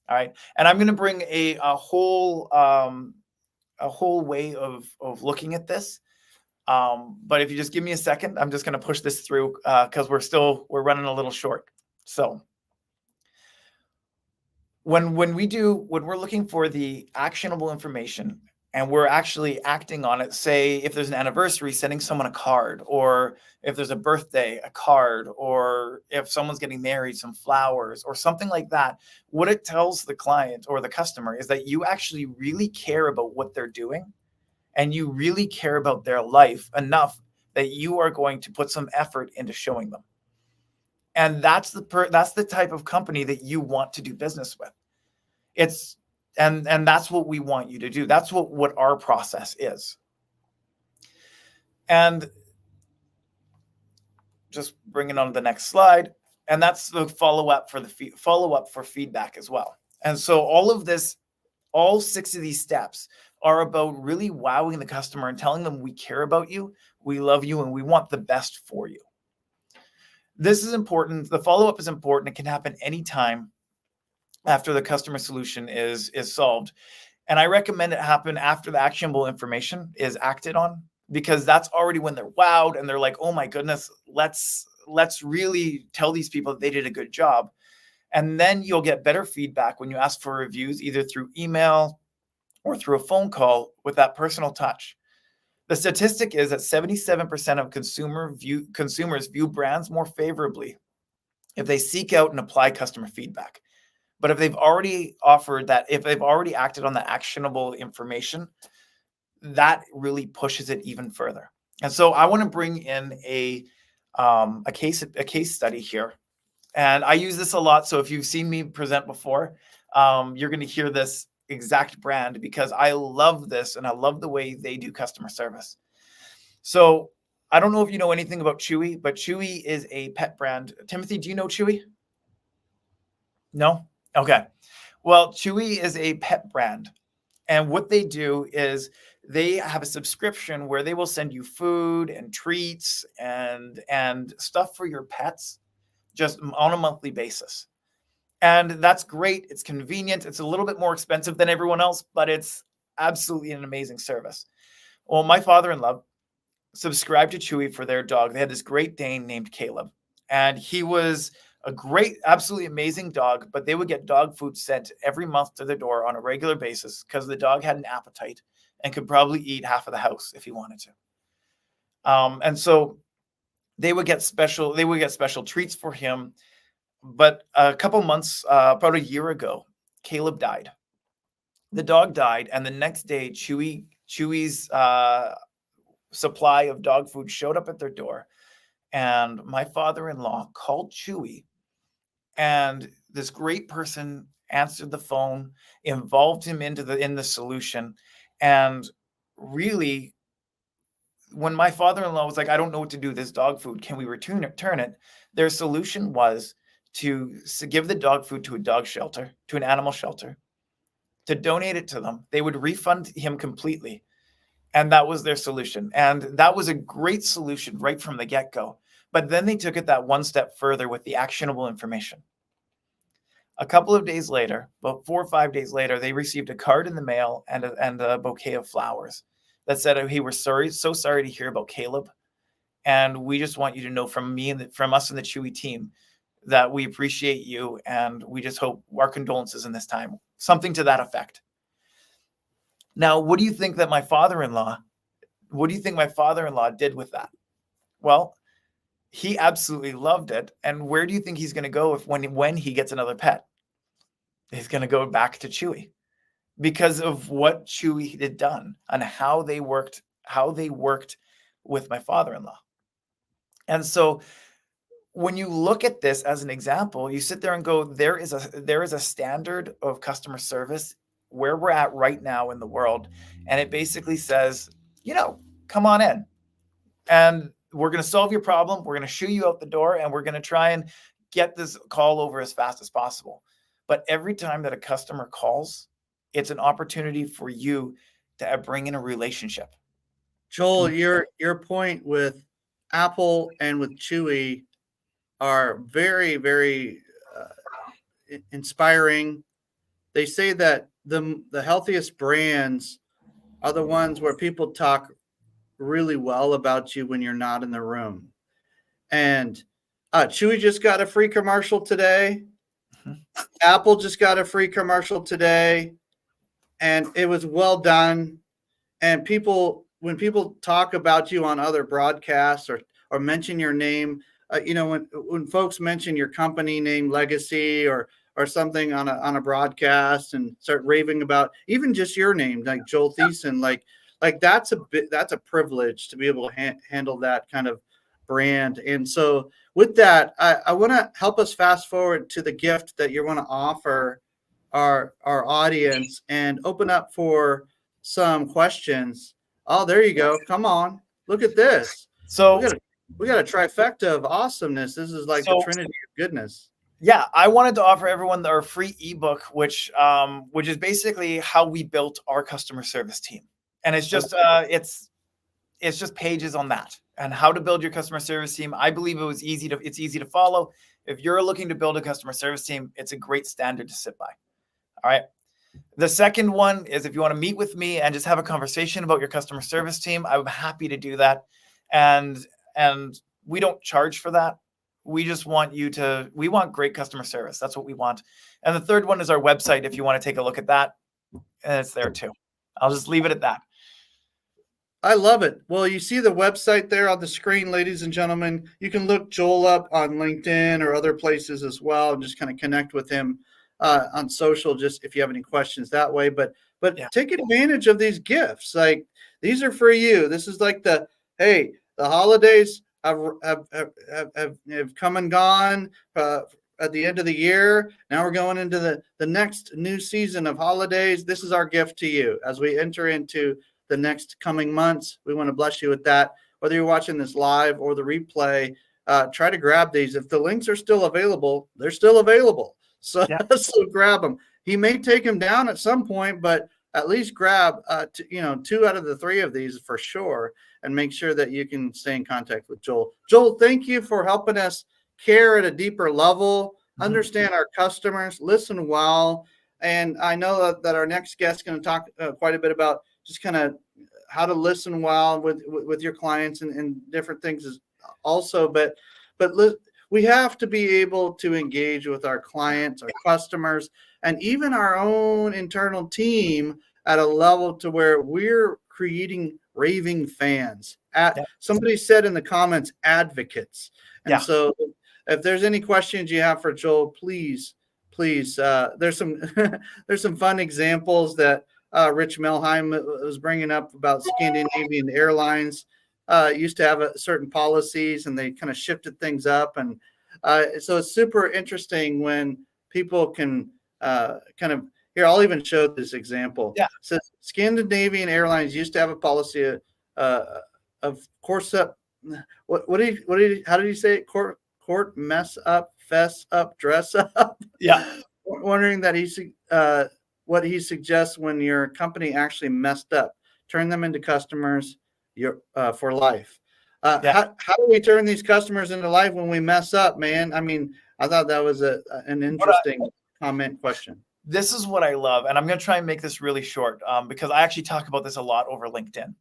All right. And I'm going to bring a whole way of looking at this. But if you just give me a second, I'm just going to push this through because we're running a little short. So when we're looking for the actionable information and we're actually acting on it, say if there's an anniversary, sending someone a card, or if there's a birthday, a card, or if someone's getting married, some flowers or something like that, what it tells the client or the customer is that you actually really care about what they're doing and you really care about their life enough that you are going to put some effort into showing them. And that's the type of company that you want to do business with. And that's what we want you to do. That's what our process is. And just bring it on to the next slide. And that's the follow-up for feedback as well. And so all of this, all 6 of these steps are about really wowing the customer and telling them we care about you, we love you, and we want the best for you. This is important. The follow-up is important. It can happen anytime after the customer solution is solved. And I recommend it happen after the actionable information is acted on, because that's already when they're wowed and they're like, oh my goodness, let's really tell these people that they did a good job. And then you'll get better feedback when you ask for reviews, either through email or through a phone call with that personal touch. The statistic is that 77% of consumers view brands more favorably if they seek out and apply customer feedback. But if they've already acted on the actionable information, that really pushes it even further. And so I want to bring in a case study here. And I use this a lot. So if you've seen me present before, you're going to hear this exact brand because I love this and I love the way they do customer service. So I don't know if you know anything about Chewy, but Chewy is a pet brand. Timothy, do you know Chewy? No? Okay. Well, Chewy is a pet brand. And what they do is they have a subscription where they will send you food and treats and stuff for your pets just on a monthly basis. And that's great. It's convenient. It's a little bit more expensive than everyone else, but it's absolutely an amazing service. Well, my father-in-law subscribed to Chewy for their dog. They had this Great Dane named Caleb. And he was a great, absolutely amazing dog, but they would get dog food sent every month to their door on a regular basis because the dog had an appetite and could probably eat half of the house if he wanted to. And so they would get special treats for him. But a couple months, about a year ago, Caleb died. The dog died, and the next day, Chewy's supply of dog food showed up at their door. And my father-in-law called Chewy, and this great person answered the phone, involved him in the solution. And really, when my father-in-law was like, I don't know what to do with this dog food, can we return it? Their solution was to give the dog food to a dog shelter, to an animal shelter, to donate it to them. They would refund him completely. And that was their solution. And that was a great solution right from the get-go. But then they took it that one step further with the actionable information. A couple of days later, about 4 or 5 days later, they received a card in the mail and a bouquet of flowers that said, "Hey, we're so sorry to hear about Caleb. And we just want you to know from me and from us and the Chewy team that we appreciate you. And we just hope our condolences in this time." Something to that effect. Now, what do you think my father-in-law did with that? Well, He absolutely loved it. And where do you think he's going to go when he gets another pet? He's going to go back to Chewy because of what Chewy had done and how they worked with my father-in-law. And so when you look at this as an example, you sit there and go, there is a standard of customer service where we're at right now in the world. And it basically says, come on in and we're going to solve your problem. We're going to shoo you out the door and we're going to try and get this call over as fast as possible. But every time that a customer calls, it's an opportunity for you to bring in a relationship. Joel, your point with Apple and with Chewy are very, very inspiring. They say that the healthiest brands are the ones where people talk really well about you when you're not in the room. And Chewy just got a free commercial today. Apple just got a free commercial today. And it was well done. And when people talk about you on other broadcasts or mention your name, when folks mention your company name, Legacy, or something on a broadcast and start raving about even just your name, like Joel Thiessen, like that's a privilege to be able to handle that kind of brand. And so with that, I want to help us fast forward to the gift that you're going to offer our audience and open up for some questions. Oh, there you go. Come on. Look at this. So we got a trifecta of awesomeness. This is like the Trinity of goodness. Yeah, I wanted to offer everyone our free ebook, which is basically how we built our customer service team. And it's just it's just pages on that and how to build your customer service team. I believe it's easy to follow. If you're looking to build a customer service team, it's a great standard to sit by. All right. The second one is if you want to meet with me and just have a conversation about your customer service team, I'm happy to do that. And we don't charge for that. We just want we want great customer service. That's what we want. And the third one is our website. If you want to take a look at that, and it's there too. I'll just leave it at that. I love it. Well, you see the website there on the screen, ladies and gentlemen. You can look Joel up on LinkedIn or other places as well and just kind of connect with him on social, just if you have any questions that way. But take advantage of these gifts. Like, these are for you. This is like the holidays have come and gone at the end of the year. Now we're going into the next new season of holidays. This is our gift to you as we enter into the next coming months. We want to bless you with that. Whether you're watching this live or the replay, try to grab these. If the links are still available, they're still available. So, so grab them. He may take them down at some point, but at least grab 2 out of the 3 of these for sure, and make sure that you can stay in contact with Joel. Joel, thank you for helping us care at a deeper level, understand our customers, listen well. And I know that our next guest is going to talk quite a bit about just kind of how to listen well with your clients and different things also. But we have to be able to engage with our clients, our customers, and even our own internal team at a level to where we're creating raving fans. Somebody said in the comments, advocates. And so if there's any questions you have for Joel, please, there's some fun examples that Rich Melheim was bringing up about Scandinavian Airlines. Used to have certain policies, and they kind of shifted things up. And so it's super interesting when people can kind of, here, I'll even show this example. Yeah. So Scandinavian Airlines used to have a policy of course up. How did he say it? Court, mess up, fess up, dress up. Yeah. Wondering that what he suggests when your company actually messed up, turn them into customers for life. How do we turn these customers into life when we mess up, man? I mean, I thought that was an interesting question. This is what I love, and I'm going to try and make this really short because I actually talk about this a lot over LinkedIn.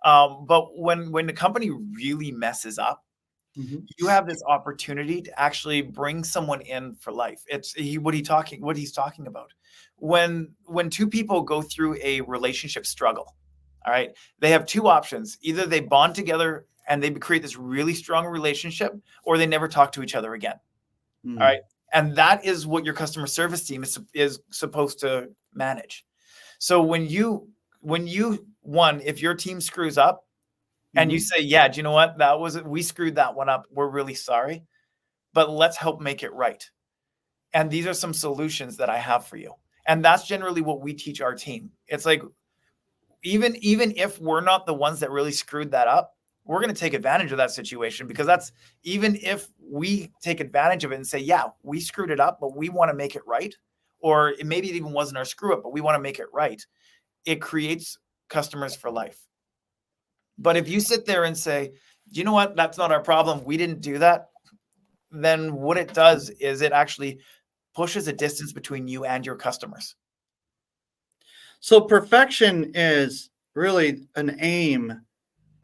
But when the company really messes up, you have this opportunity to actually bring someone in for life. It's what he's talking about. When 2 people go through a relationship struggle, all right, they have 2 options. Either they bond together and they create this really strong relationship, or they never talk to each other again. Mm. All right. And that is what your customer service team is supposed to manage. So when you if your team screws up and you say, yeah, do you know what? We screwed that one up. We're really sorry, but let's help make it right. And these are some solutions that I have for you. And that's generally what we teach our team. It's like, even if we're not the ones that really screwed that up, we're going to take advantage of that situation, because that's, even if we take advantage of it and say, yeah, we screwed it up, but we want to make it right. Or maybe it even wasn't our screw up, but we want to make it right. It creates customers for life. But if you sit there and say, you know what, that's not our problem, we didn't do that, then what it does is it actually pushes a distance between you and your customers. So perfection is really an aim.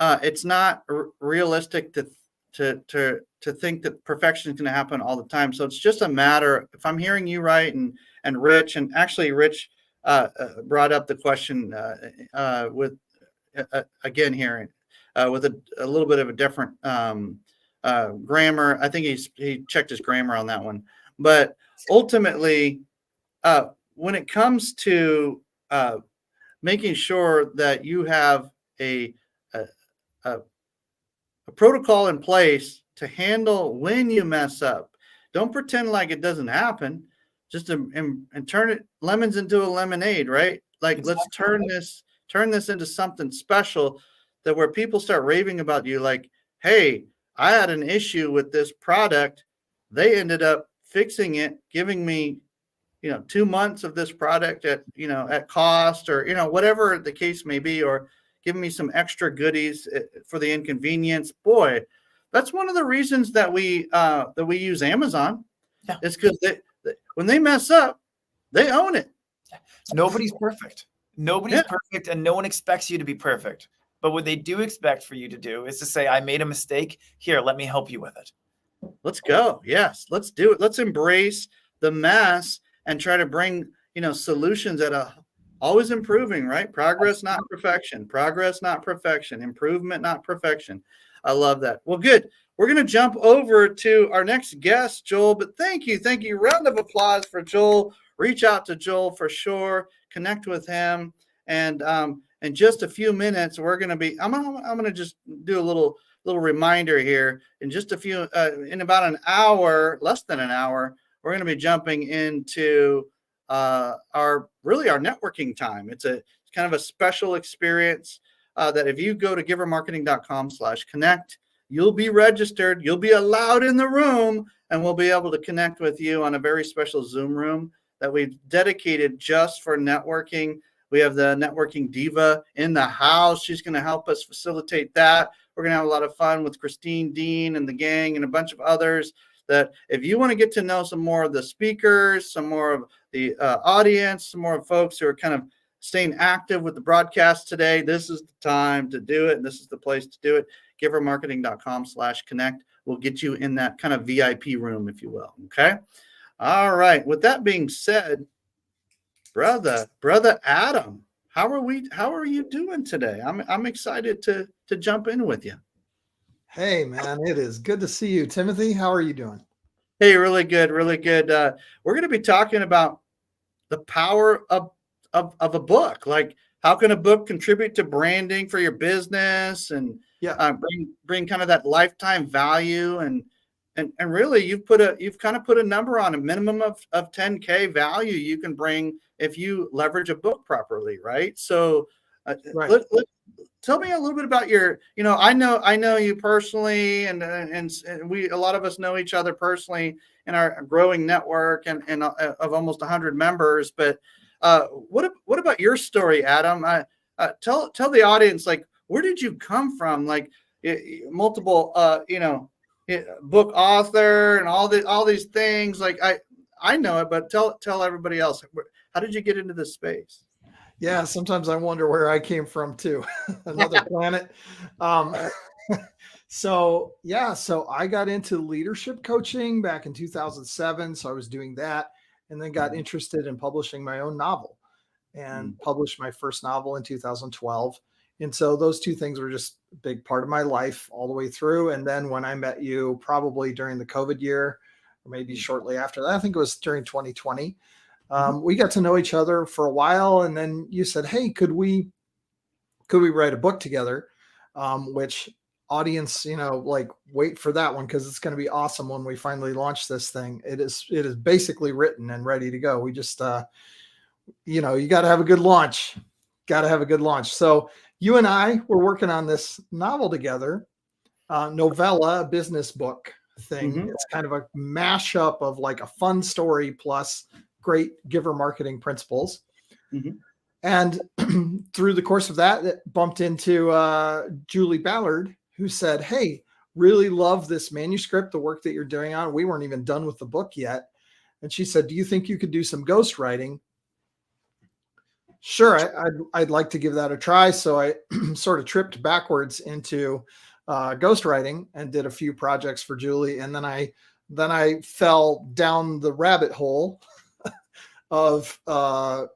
It's not realistic to think that perfection is going to happen all the time. So it's just a matter, if I'm hearing you right, and Rich, and actually Rich brought up the question with again here with a little bit of a different grammar. I think he checked his grammar on that one. But ultimately, when it comes to making sure that you have a protocol in place to handle when you mess up, don't pretend like it doesn't happen. Just and turn it lemons into a lemonade, right? Like, exactly. Let's turn this into something special, that where people start raving about you. Like, hey, I had an issue with this product. They ended up fixing it, giving me, 2 months of this product at cost, or, whatever the case may be, or giving me some extra goodies for the inconvenience. Boy, that's one of the reasons that we use Amazon. Yeah. It's because when they mess up, they own it. Nobody's perfect. Nobody's perfect, and no one expects you to be perfect. But what they do expect for you to do is to say, I made a mistake. Here, let me help you with it. Let's go. Yes, let's do it. Let's embrace the mess and try to bring, solutions that always improving, right? Progress, not perfection. Progress, not perfection. Improvement, not perfection. I love that. Well, good. We're going to jump over to our next guest, Joel, but thank you. Round of applause for Joel. Reach out to Joel for sure. Connect with him. And in just a few minutes, we're going to be, I'm going to just do a little reminder here. In just a few, in about an hour, less than an hour, we're going to be jumping into our networking time. It's kind of a special experience that if you go to givermarketing.com/connect, you'll be registered, you'll be allowed in the room, and we'll be able to connect with you on a very special Zoom room that we've dedicated just for networking. We have the networking diva in the house. She's going to help us facilitate that. We're going to have a lot of fun with Christine Dean and the gang and a bunch of others. That if you want to get to know some more of the speakers, some more of the audience, some more folks who are kind of staying active with the broadcast today, this is the time to do it. And this is the place to do it. givermarketing.com/connect will get you in that kind of VIP room, if you will. Okay. All right. With that being said, brother Adam, how are you doing today? I'm excited to jump in with you. Hey man, it is good to see you. Timothy, how are you doing? Hey, really good, really good. We're going to be talking about the power of a book. Like, how can a book contribute to branding for your business, and bring kind of that lifetime value, and really you've kind of put a number on a minimum of 10K value you can bring if you leverage a book properly, right? So right. Tell me a little bit about your, I know you personally, and we, a lot of us know each other personally in our growing network and of almost 100 members. But what about your story, Adam? Tell the audience, like, where did you come from? Like, multiple, book author and all these things. Like, I know it, but tell everybody else, how did you get into this space? Yeah, sometimes I wonder where I came from too. Another planet. So I got into leadership coaching back in 2007. So I was doing that, and then got interested in publishing my own novel, and published my first novel in 2012. And so those two things were just a big part of my life all the way through. And then when I met you, probably during the COVID year, or maybe shortly after that, I think it was during 2020, we got to know each other for a while. And then you said, hey, could we write a book together? Which audience, like wait for that one, because it's going to be awesome when we finally launch this thing. It is basically written and ready to go. We just, you got to have a good launch. So you and I were working on this novel together, novella, a business book thing. It's kind of a mashup of like a fun story plus great giver marketing principles. And through the course of that, it bumped into Julie Ballard, who said, hey, really love this manuscript, the work that you're doing on. We weren't even done with the book yet. And she said, do you think you could do some ghostwriting? Sure, I'd like to give that a try. So I sort of tripped backwards into ghostwriting and did a few projects for Julie. And then I fell down the rabbit hole of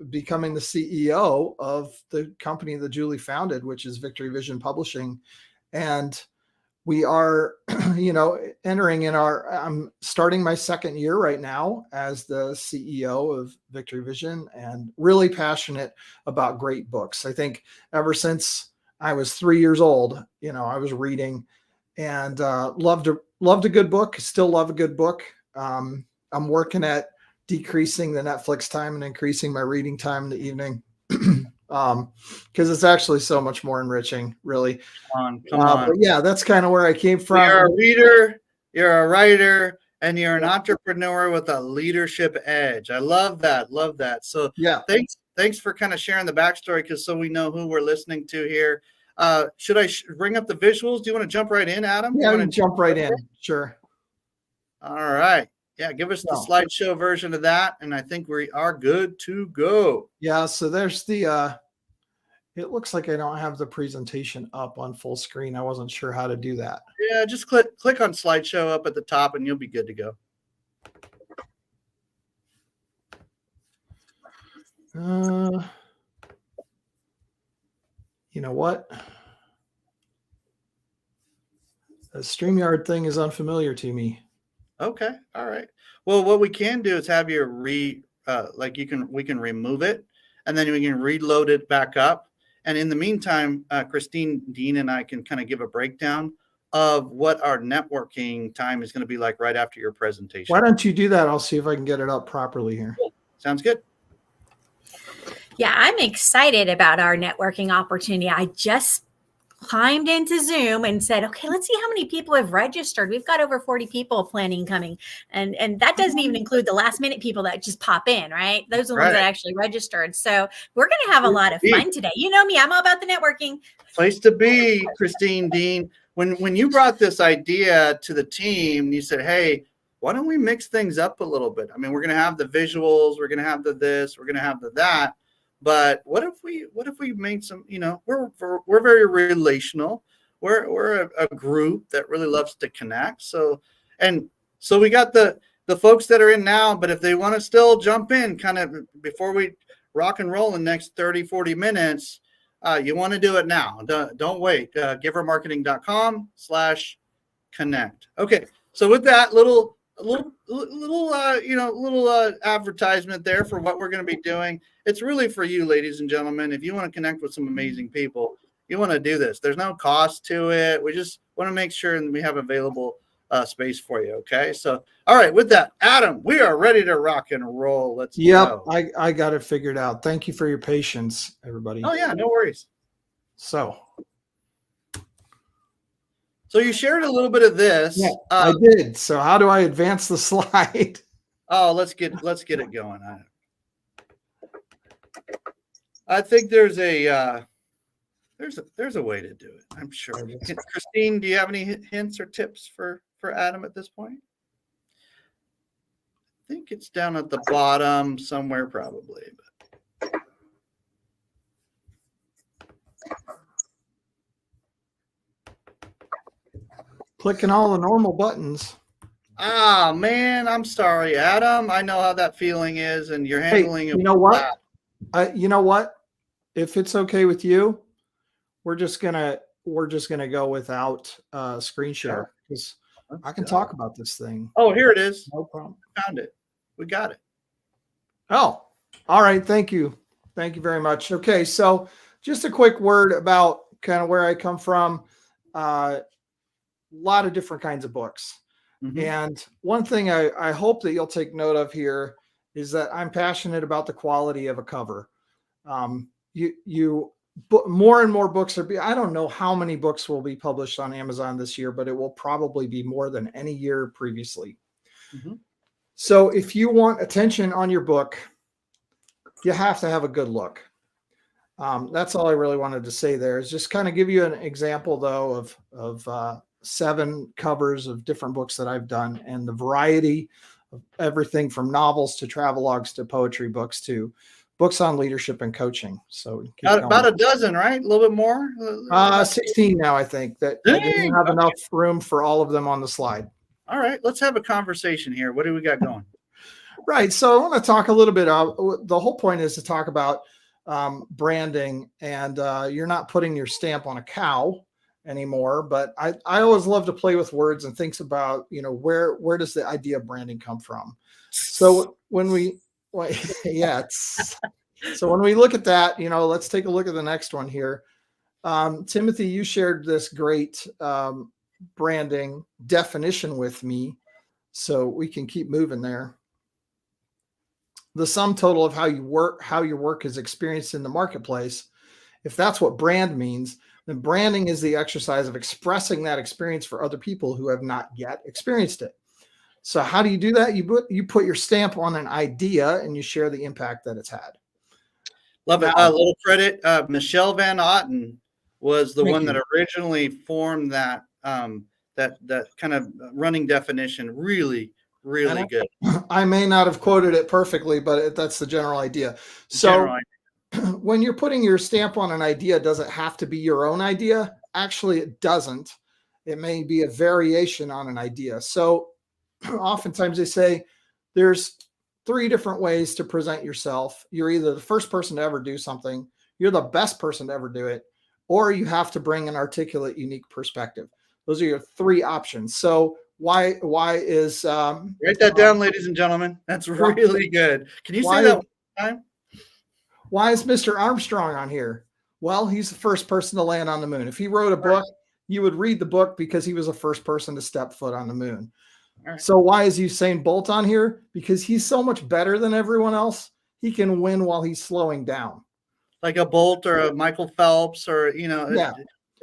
becoming the CEO of the company that Julie founded, which is Victory Vision Publishing. And we are, entering in I'm starting my second year right now as the CEO of Victory Vision, and really passionate about great books. I think ever since I was 3 years old, I was reading and loved a good book, still love a good book. I'm working at decreasing the Netflix time and increasing my reading time in the evening. Because it's actually so much more enriching, really. Come on. But yeah, that's kind of where I came from. You're a reader, you're a writer, and you're an entrepreneur with a leadership edge. I love that. So yeah, thanks for kind of sharing the backstory, because so we know who we're listening to here. Should I bring up the visuals? Do you want to jump right in, Adam? Yeah, we can jump right in. Sure. All right. Yeah, give us the slideshow version of that, and I think we are good to go. Yeah, so there's the it looks like I don't have the presentation up on full screen. I wasn't sure how to do that. Yeah, just click on slideshow up at the top and you'll be good to go. You know what? The StreamYard thing is unfamiliar to me. Okay. All right. Well, what we can do is have you we can remove it, and then we can reload it back up. And in the meantime, Christine, Dean, and I can kind of give a breakdown of what our networking time is going to be like right after your presentation. Why don't you do that? I'll see if I can get it up properly here. Cool. Sounds good. Yeah, I'm excited about our networking opportunity. I just climbed into Zoom and said, okay, let's see how many people have registered. We've got over 40 people planning coming. And that doesn't even include the last minute people that just pop in, right? Those are the ones that actually registered. So we're going to have a lot of fun today. You know me, I'm all about the networking. Place to be, Christine, Dean. When you brought this idea to the team, you said, hey, why don't we mix things up a little bit? I mean, we're going to have the visuals, we're going to have the this, we're going to have the that. But what if we made some, we're very relational. We're a group that really loves to connect. So we got the folks that are in now, but if they want to still jump in kind of before we rock and roll in the next 30, 40 minutes, you want to do it now. Don't wait. givermarketing.com/connect. Okay. So with that little advertisement there for what we're going to be doing. It's really for you, ladies and gentlemen. If you want to connect with some amazing people, you want to do this. There's no cost to it. We just want to make sure that we have available space for you. Okay. So, all right. With that, Adam, we are ready to rock and roll. Let's go. I got it figured out. Thank you for your patience, everybody. Oh yeah, no worries. So you shared a little bit of this. Yeah, I did. So how do I advance the slide? Oh, let's get it going. I think there's a way to do it. I'm sure. Christine, do you have any hints or tips for Adam at this point? I think it's down at the bottom somewhere, probably. Clicking all the normal buttons. Ah, man, I'm sorry, Adam. I know how that feeling is, and you're handling it. You know what? If it's okay with you, we're just gonna go without screen share because I can talk about this thing. Oh, here it is. No problem. Found it. We got it. Oh, all right. Thank you. Thank you very much. Okay, so just a quick word about kind of where I come from. A lot of different kinds of books. Mhm. And one thing I hope that you'll take note of here is that I'm passionate about the quality of a cover. More and more books I don't know how many books will be published on Amazon this year, but it will probably be more than any year previously. Mhm. So if you want attention on your book, you have to have a good look. That's all I really wanted to say there, is just kind of give you an example though of 7 covers of different books that I've done, and the variety of everything from novels to travelogues to poetry books to books on leadership and coaching. So About a dozen, right? A little bit more? 16 now, I think. That I didn't Dang, have okay. enough room for all of them on the slide. All right, let's have a conversation here. What do we got going? Right. So I want to talk a little bit. The whole point is to talk about branding, and you're not putting your stamp on a cow anymore. But I always love to play with words and think about, where does the idea of branding come from? So when we so when we look at that, let's take a look at the next one here. Timothy, you shared this great branding definition with me, so we can keep moving there. The sum total of how your work is experienced in the marketplace. If that's what brand means, then branding is the exercise of expressing that experience for other people who have not yet experienced it. So how do you do that? You put your stamp on an idea and you share the impact that it's had. Love it. A little credit. Michelle Van Otten was the Thank one you. that originally formed that that kind of running definition. Really, really good. I may not have quoted it perfectly, but that's the general idea. So when you're putting your stamp on an idea, does it have to be your own idea? Actually, it doesn't. It may be a variation on an idea. So oftentimes they say there's 3 different ways to present yourself. You're either the first person to ever do something, you're the best person to ever do it, or you have to bring an articulate, unique perspective. Those are your 3 options. So why is write that down, ladies and gentlemen? That's really good. Can you say that one time? Why is Mr. Armstrong on here? Well, he's the first person to land on the moon. If he wrote a book, you would read the book because he was the first person to step foot on the moon. Right. So why is Usain Bolt on here? Because he's so much better than everyone else. He can win while he's slowing down. Like a Bolt or a Michael Phelps or,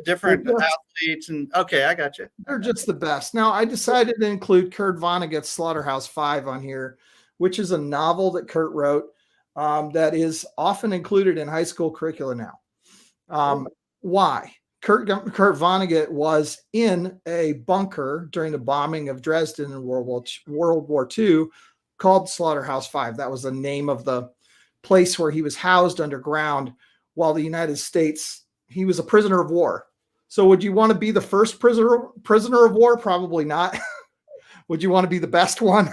different athletes. And okay, I got you. They're just the best. Now, I decided to include Kurt Vonnegut's Slaughterhouse-Five on here, which is a novel that Kurt wrote that is often included in high school curricula now. Why? Kurt Vonnegut was in a bunker during the bombing of Dresden in World War II called Slaughterhouse-Five. That was the name of the place where he was housed underground while the United States, he was a prisoner of war. So would you want to be the first prisoner of war? Probably not. Would you want to be the best one?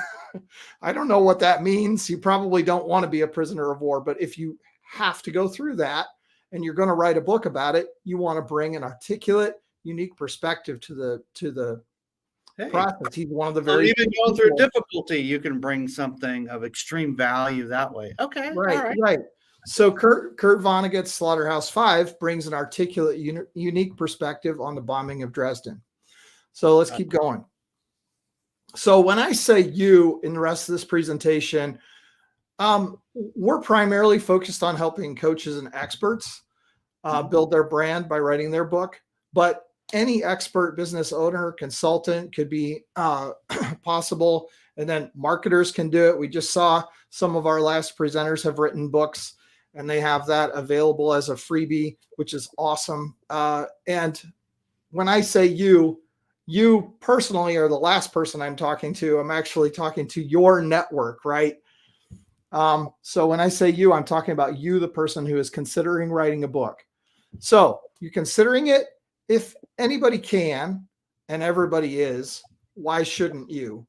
I don't know what that means. You probably don't want to be a prisoner of war, but if you have to go through that, and you're going to write a book about it, you want to bring an articulate, unique perspective to the process. He's one of the very even going through difficulty, you can bring something of extreme value that way. Okay, right. So Kurt Vonnegut's Slaughterhouse-Five brings an articulate, unique perspective on the bombing of Dresden. So let's keep going. So when I say you in the rest of this presentation, we're primarily focused on helping coaches and experts build their brand by writing their book, but any expert business owner, consultant could be possible. And then marketers can do it. We just saw some of our last presenters have written books and they have that available as a freebie, which is awesome. And when I say you personally are the last person I'm talking to. I'm actually talking to your network, right? So when I say you, I'm talking about you, the person who is considering writing a book. So you're considering it. If anybody can, and everybody is, why shouldn't you?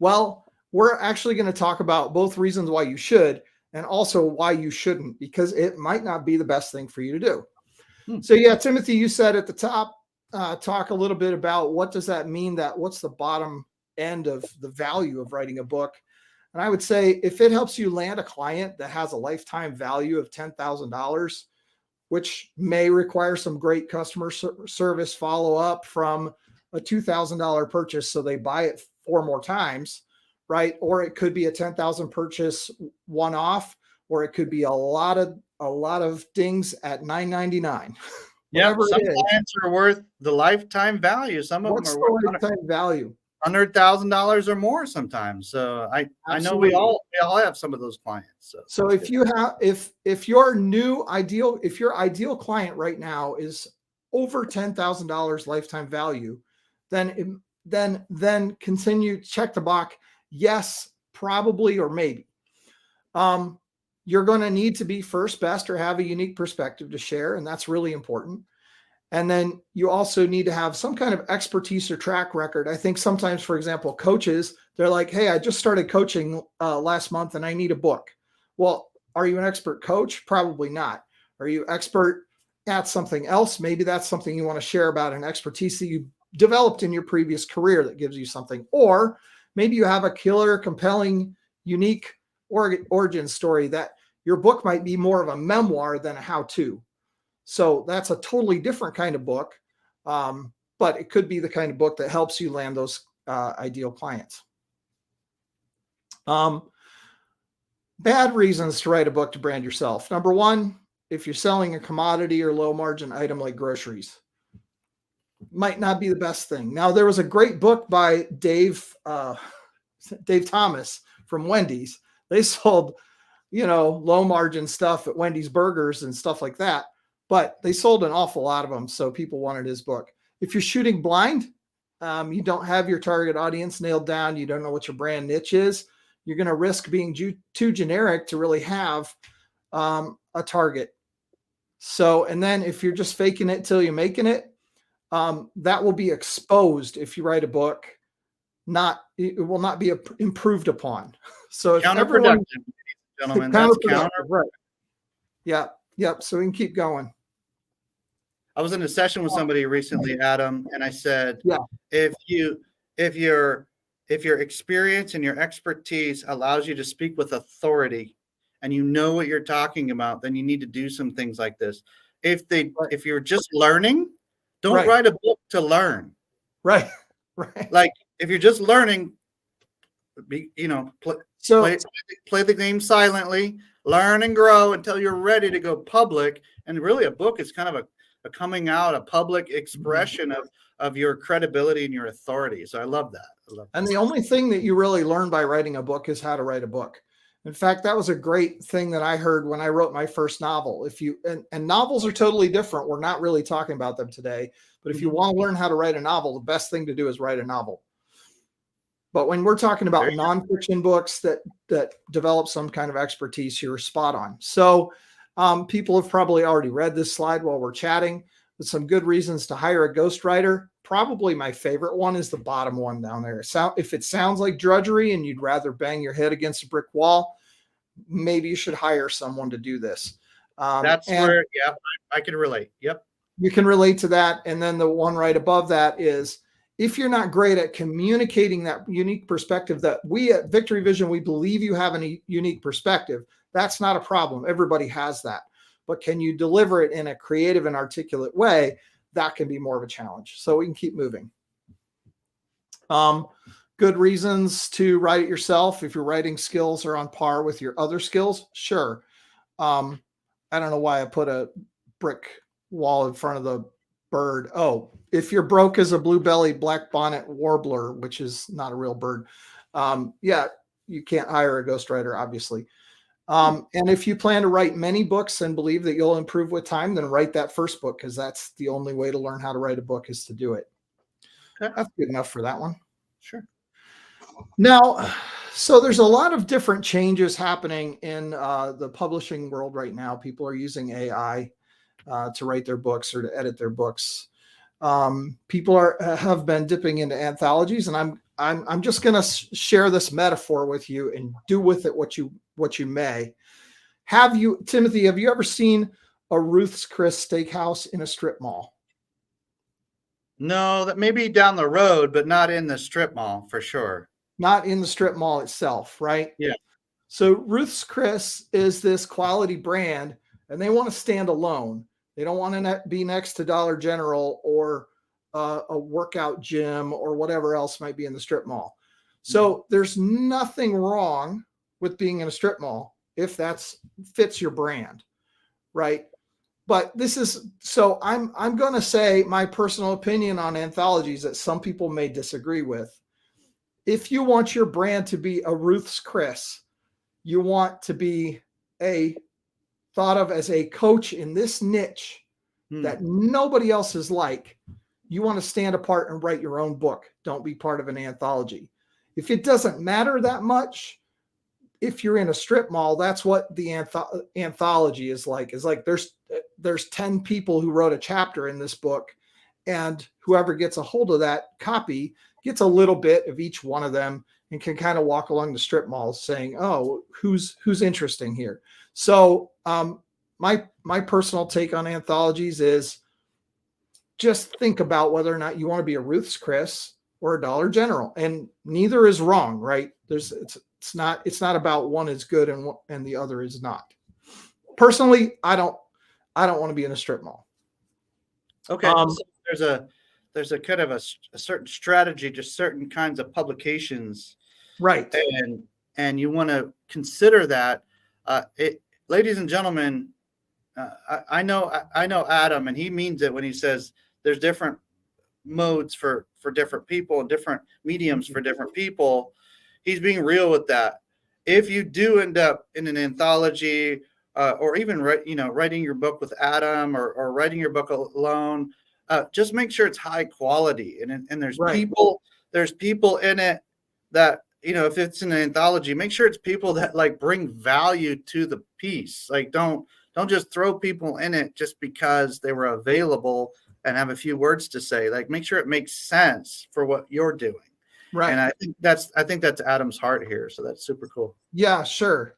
Well, we're actually going to talk about both reasons why you should and also why you shouldn't, because it might not be the best thing for you to do. So yeah, Timothy, you said at the top, talk a little bit about what does that mean, that what's the bottom end of the value of writing a book. And I would say if it helps you land a client that has a lifetime value of $10,000, which may require some great customer service follow-up from a $2,000 purchase, so they buy it 4 more times, right? Or it could be a 10,000 purchase one-off, or it could be a lot of dings at $9.99. Yeah, Whatever some it is. clients are worth the lifetime value. Some of What's them the are worth lifetime value? $100,000 or more sometimes. So I know we all have some of those clients. So if you have, if your ideal client right now is over $10,000 lifetime value, then continue, check the box. Yes, probably, or maybe. You're going to need to be first, best, or have a unique perspective to share. And that's really important. And then you also need to have some kind of expertise or track record. I think sometimes, for example, coaches, they're like, hey, I just started coaching last month and I need a book. Well, are you an expert coach? Probably not. Are you expert at something else? Maybe that's something you want to share about, an expertise that you developed in your previous career that gives you something. Or maybe you have a killer, compelling, unique origin story that your book might be more of a memoir than a how-to. So that's a totally different kind of book, but it could be the kind of book that helps you land those ideal clients. Bad reasons to write a book to brand yourself. Number one, if you're selling a commodity or low margin item like groceries, might not be the best thing. Now, there was a great book by Dave Thomas from Wendy's. They sold, low margin stuff at Wendy's burgers and stuff like that, but they sold an awful lot of them. So people wanted his book. If you're shooting blind, you don't have your target audience nailed down, you don't know what your brand niche is, you're going to risk being too generic to really have a target. So, and then if you're just faking it till you're making it, that will be exposed if you write a book. It will not be improved upon. So if everyone, gentlemen, that's right. Yeah. Yep. So we can keep going. I was in a session with somebody recently, Adam, and I said, yeah, if your experience and your expertise allows you to speak with authority and you know what you're talking about, then you need to do some things like this. If you're just learning, don't write a book to learn. Right. Like if you're just learning, play the game silently, learn and grow until you're ready to go public. And really a book is kind of a coming out, a public expression of your credibility and your authority. So I love that. And the only thing that you really learn by writing a book is how to write a book. In fact, that was a great thing that I heard when I wrote my first novel. And novels are totally different. We're not really talking about them today, but if you want to learn how to write a novel, the best thing to do is write a novel. But when we're talking about nonfiction books that develop some kind of expertise, you're spot on. So people have probably already read this slide while we're chatting, with some good reasons to hire a ghostwriter. Probably my favorite one is the bottom one down there. So if it sounds like drudgery and you'd rather bang your head against a brick wall, maybe you should hire someone to do this. That's where, I can relate. Yep. You can relate to that. And then the one right above that is, if you're not great at communicating that unique perspective that we at Victory Vision, we believe you have a unique perspective, that's not a problem. Everybody has that. But can you deliver it in a creative and articulate way? That can be more of a challenge. So we can keep moving. Good reasons to write it yourself. If your writing skills are on par with your other skills, sure. I don't know why I put a brick wall in front of the bird. Oh, if you're broke as a blue-bellied black-bonnet warbler, which is not a real bird, you can't hire a ghostwriter, obviously. And if you plan to write many books and believe that you'll improve with time, then write that first book, because that's the only way to learn how to write a book is to do it. Okay. That's good enough for that one. Sure. Now, so there's a lot of different changes happening in the publishing world right now. People are using AI to write their books or to edit their books. People have been dipping into anthologies, and I'm just going to share this metaphor with you and do with it what you may. Timothy, have you ever seen a Ruth's Chris Steakhouse in a strip mall? No, that may be down the road, but not in the strip mall for sure. Not in the strip mall itself, right? Yeah. So Ruth's Chris is this quality brand, and they want to stand alone. They don't want to be next to Dollar General or a workout gym or whatever else might be in the strip mall. So there's nothing wrong with being in a strip mall if that's fits your brand, right? But this is, so I'm going to say my personal opinion on anthologies that some people may disagree with. If you want your brand to be a Ruth's Chris, you want to be thought of as a coach in this niche that nobody else is like, you want to stand apart and write your own book. Don't be part of an anthology. If it doesn't matter that much, if you're in a strip mall, that's what the anthology is like. It's like there's 10 people who wrote a chapter in this book, and whoever gets a hold of that copy gets a little bit of each one of them and can kind of walk along the strip malls saying, oh, who's interesting here. So my personal take on anthologies is just think about whether or not you want to be a Ruth's Chris or a Dollar General, and neither is wrong, right? It's not about one is good and the other is not. Personally, I don't want to be in a strip mall. Okay. So there's a kind of a certain strategy to certain kinds of publications, right? And you want to consider that. Ladies and gentlemen, I know Adam, and he means it when he says there's different modes for different people and different mediums for different people. He's being real with that. If you do end up in an anthology, or even writing your book with Adam, or writing your book alone, just make sure it's high quality. And there's people in it that, if it's an anthology, make sure it's people that like bring value to the piece. Like don't just throw people in it just because they were available and have a few words to say. Like make sure it makes sense for what you're doing. Right. And I think that's Adam's heart here. So that's super cool. Yeah, sure.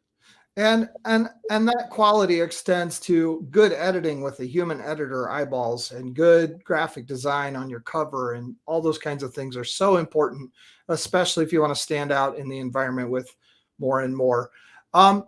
And that quality extends to good editing with a human editor eyeballs, and good graphic design on your cover, and all those kinds of things are so important, especially if you want to stand out in the environment with more and more.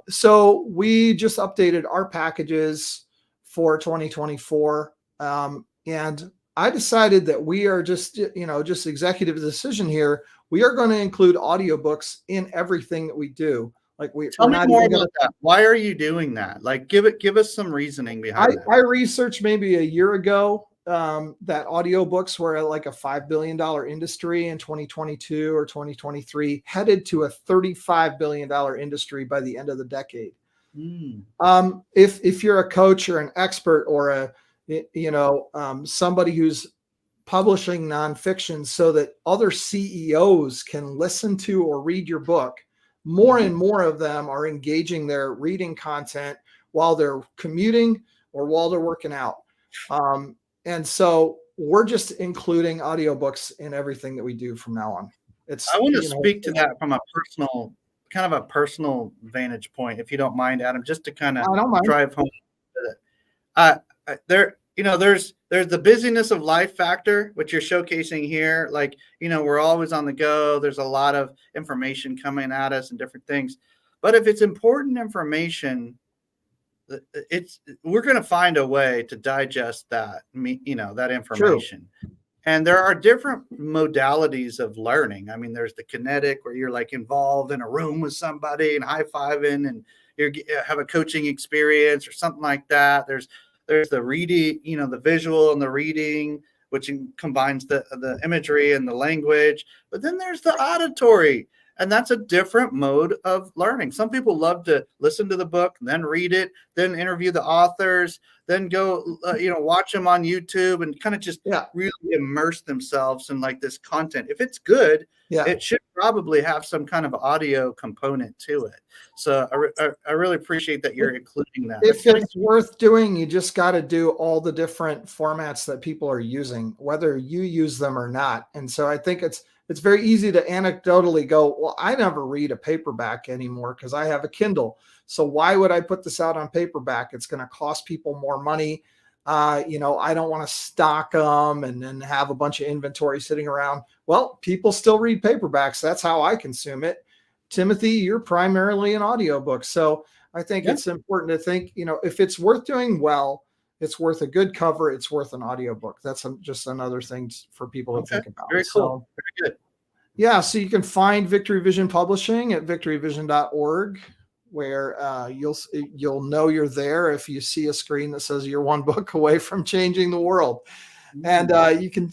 So we just updated our packages for 2024. And I decided that we are just executive decision here. We are going to include audiobooks in everything that we do. Like tell me more about that. Why are you doing that? Like give us some reasoning behind that. I researched maybe a year ago that audiobooks were like a $5 billion industry in 2022 or 2023, headed to a $35 billion industry by the end of the decade. If you're a coach or an expert or somebody who's publishing nonfiction so that other CEOs can listen to or read your book, more and more of them are engaging their reading content while they're commuting or while they're working out. And so we're just including audiobooks in everything that we do from now on. I want to speak to that from a personal vantage point, if you don't mind, Adam, just to kind of drive home with it. There's the busyness of life factor, which you're showcasing here. Like, we're always on the go. There's a lot of information coming at us and different things. But if it's important information, we're going to find a way to digest that information. True. And there are different modalities of learning. I mean, there's the kinetic, where you're like involved in a room with somebody and high-fiving, and you have a coaching experience or something like that. There's the reading, the visual and the reading, which combines the imagery and the language. But then there's the auditory, and that's a different mode of learning. Some people love to listen to the book, then read it, then interview the authors, then go, watch them on YouTube and kind of just really immerse themselves in like this content. If it's good, it should probably have some kind of audio component to it. So I really appreciate that you're including that. If it's worth doing, you just got to do all the different formats that people are using, whether you use them or not. And so I think it's very easy to anecdotally go, well, I never read a paperback anymore because I have a Kindle. So why would I put this out on paperback? It's going to cost people more money. I don't want to stock them and then have a bunch of inventory sitting around. Well, people still read paperbacks. That's how I consume it. Timothy, you're primarily an audiobook. So I think it's important to think, if it's worth doing well, it's worth a good cover. It's worth an audiobook. That's just another thing for people to think about. Very cool. Very good. Yeah. So you can find Victory Vision Publishing at victoryvision.org, where you'll know you're there if you see a screen that says you're one book away from changing the world. And you can,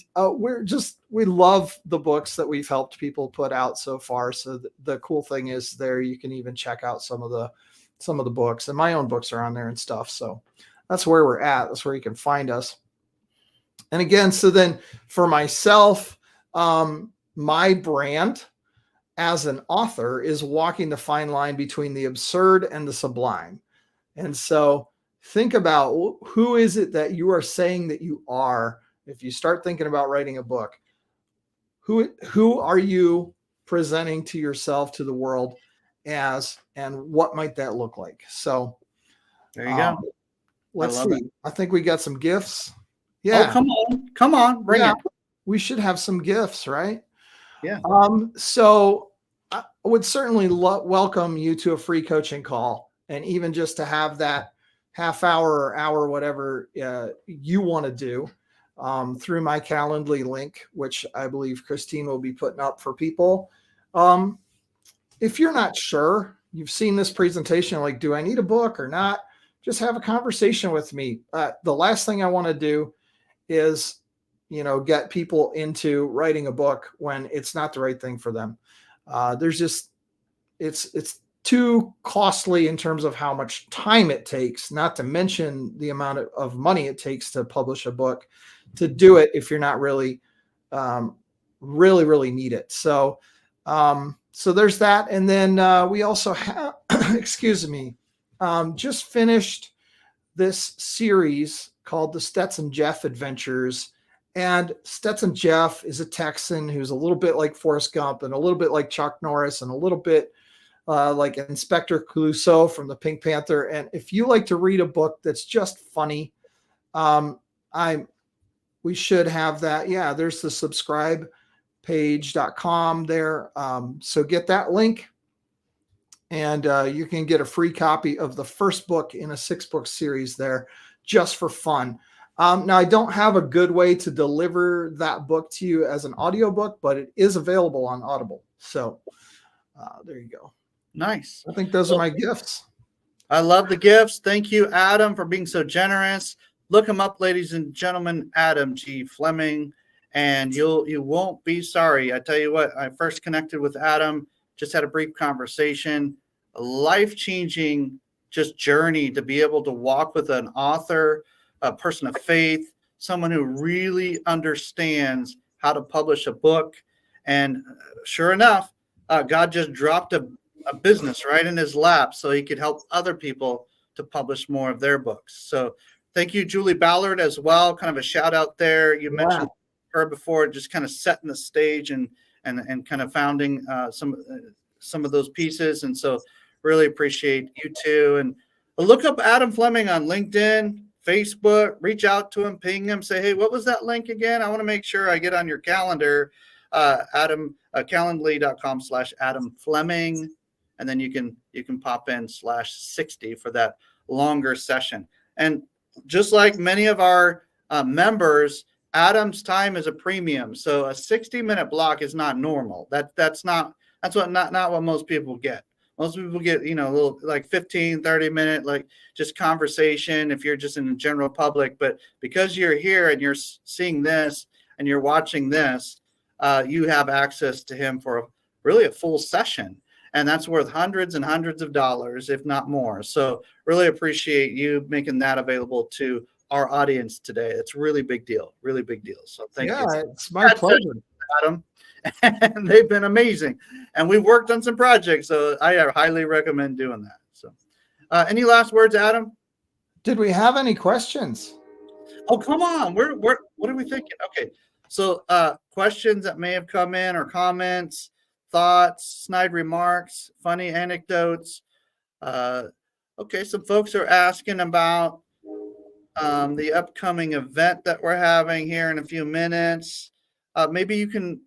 we love the books that we've helped people put out so far. So the cool thing is there, you can even check out some of the books, and my own books are on there and stuff. So that's where we're at. That's where you can find us. And again, so then for myself, my brand as an author is walking the fine line between the absurd and the sublime. And so think about, who is it that you are saying that you are? If you start thinking about writing a book, who are you presenting to yourself, to the world as, and what might that look like? So there you go. Let's see. I think we got some gifts. Yeah. Oh, come on. Bring it. We should have some gifts, right? Yeah. So I would certainly welcome you to a free coaching call, and even just to have that half hour or hour, whatever you want to do, through my Calendly link, which I believe Christine will be putting up for people. If you're not sure, you've seen this presentation, like, do I need a book or not? Just have a conversation with me. The last thing I want to do is, get people into writing a book when it's not the right thing for them. It's too costly in terms of how much time it takes, not to mention the amount of money it takes to publish a book, to do it if you're not really, really need it. So there's that. And then we also have, just finished this series called the Stetson Jeff Adventures. And Stetson Jeff is a Texan who's a little bit like Forrest Gump and a little bit like Chuck Norris and a little bit like Inspector Clouseau from the Pink Panther. And if you like to read a book that's just funny, we should have that. Yeah, there's the subscribepage.com there. So get that link, and you can get a free copy of the first book in a 6-book series there, just for fun. Now, I don't have a good way to deliver that book to you as an audiobook, but it is available on Audible. So there you go. Nice. I think those are my gifts. I love the gifts. Thank you, Adam, for being so generous. Look him up, ladies and gentlemen, Adam G. Fleming, and you won't be sorry. I tell you what, I first connected with Adam, just had a brief conversation, a life-changing just journey to be able to walk with an author, a person of faith, someone who really understands how to publish a book. And sure enough, God just dropped a business right in his lap so he could help other people to publish more of their books. So thank you, Julie Ballard, as well. Kind of a shout out there. You mentioned her before, just kind of setting the stage and kind of founding some of those pieces. And so really appreciate you too. And look up Adam Fleming on LinkedIn, Facebook, reach out to him, ping him, say, hey, what was that link again? I want to make sure I get on your calendar. Calendly.com/Adam Fleming. And then you can pop in /60 for that longer session. And just like many of our members, Adam's time is a premium. So a 60-minute block is not normal. That's not what most people get. Most people get, a little like 15, 30-minute, like just conversation if you're just in the general public. But because you're here and you're seeing this and you're watching this, you have access to him for really a full session. And that's worth hundreds and hundreds of dollars, if not more. So really appreciate you making that available to our audience today. It's really big deal, really big deal. So thank you. Yeah, it's my pleasure, Adam. And they've been amazing. And we've worked on some projects, so I highly recommend doing that. So any last words, Adam? Did we have any questions? Oh, come on. What are we thinking? Okay. So questions that may have come in, or comments, thoughts, snide remarks, funny anecdotes. Okay, some folks are asking about the upcoming event that we're having here in a few minutes. Maybe you can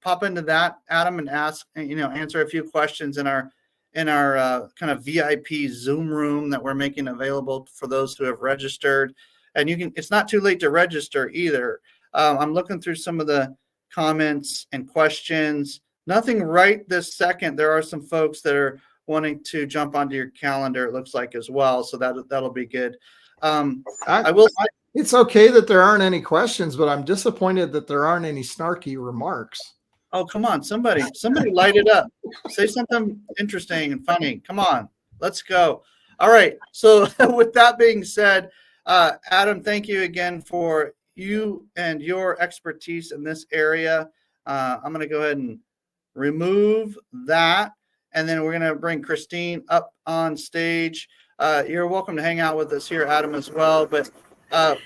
pop into that, Adam, and ask, answer a few questions in our kind of VIP Zoom room that we're making available for those who have registered. And it's not too late to register either. I'm looking through some of the comments and questions. Nothing right this second. There are some folks that are wanting to jump onto your calendar, it looks like, as well. So that'll be good. It's okay that there aren't any questions, but I'm disappointed that there aren't any snarky remarks. Oh, come on. Somebody light it up. Say something interesting and funny. Come on. Let's go. All right. So with that being said, Adam, thank you again for you and your expertise in this area. I'm going to go ahead and remove that. And then we're going to bring Christine up on stage. You're welcome to hang out with us here, Adam, as well. But I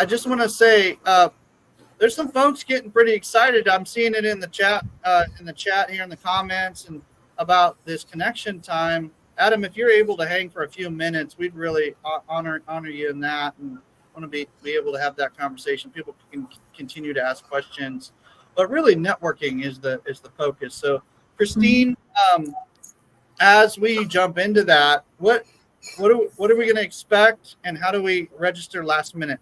just want to say there's some folks getting pretty excited. I'm seeing it in the chat here in the comments, and about this connection time. Adam, if you're able to hang for a few minutes, we'd really honor you in that, and want to be able to have that conversation. People can continue to ask questions, but really networking is the focus. So, Christine, as we jump into that, what are we going to expect, and how do we register last minute?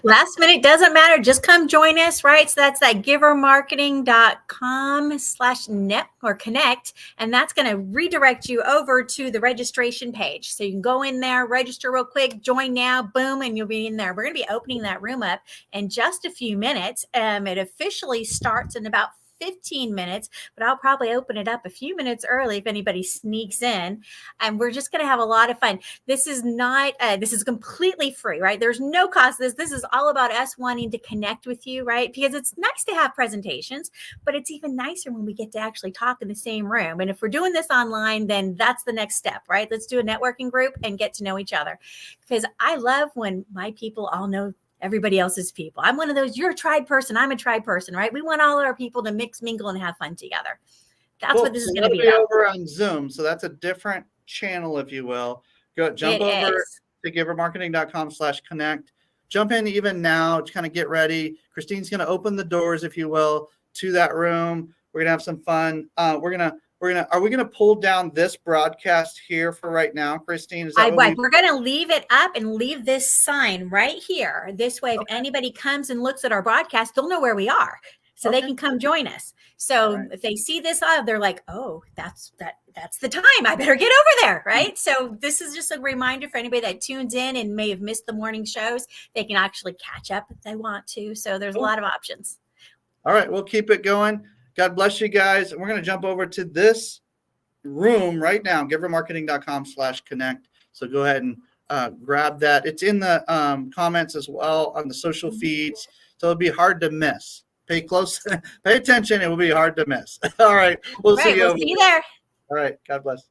Last minute doesn't matter. Just come join us, right? So that's that givermarketing.com/net or connect. And that's going to redirect you over to the registration page. So you can go in there, register real quick, join now, boom, and you'll be in there. We're going to be opening that room up in just a few minutes. It officially starts in about 15 minutes, but I'll probably open it up a few minutes early if anybody sneaks in, and we're just going to have a lot of fun. This is not, this is completely free, right? There's no cost. This is all about us wanting to connect with you, right? Because it's nice to have presentations, but it's even nicer when we get to actually talk in the same room. And if we're doing this online, then that's the next step, right? Let's do a networking group and get to know each other, because I love when my people all know everybody else's people. I'm one of those, you're a tribe person, I'm a tribe person, right? We want all our people to mix, mingle, and have fun together. That's what this is going to be about. Over on Zoom, so that's a different channel, if you will. Jump over to givermarketing.com/connect. Jump in even now to kind of get ready. Christine's going to open the doors, if you will, to that room. We're going to have some fun. Are we going to pull down this broadcast here for right now, Christine? Is that we're going to leave it up and leave this sign right here. This way, if anybody comes and looks at our broadcast, they'll know where we are, so they can come join us. So if they see this, they're like, oh, that's the time. I better get over there, right? So this is just a reminder for anybody that tunes in and may have missed the morning shows. They can actually catch up if they want to. So there's a lot of options. All right, we'll keep it going. God bless you guys. We're going to jump over to this room right now, givermarketing.com/connect. So go ahead and grab that. It's in the comments as well on the social feeds. So it'll be hard to miss. Pay attention. It will be hard to miss. All right. We'll see you over there. All right. God bless.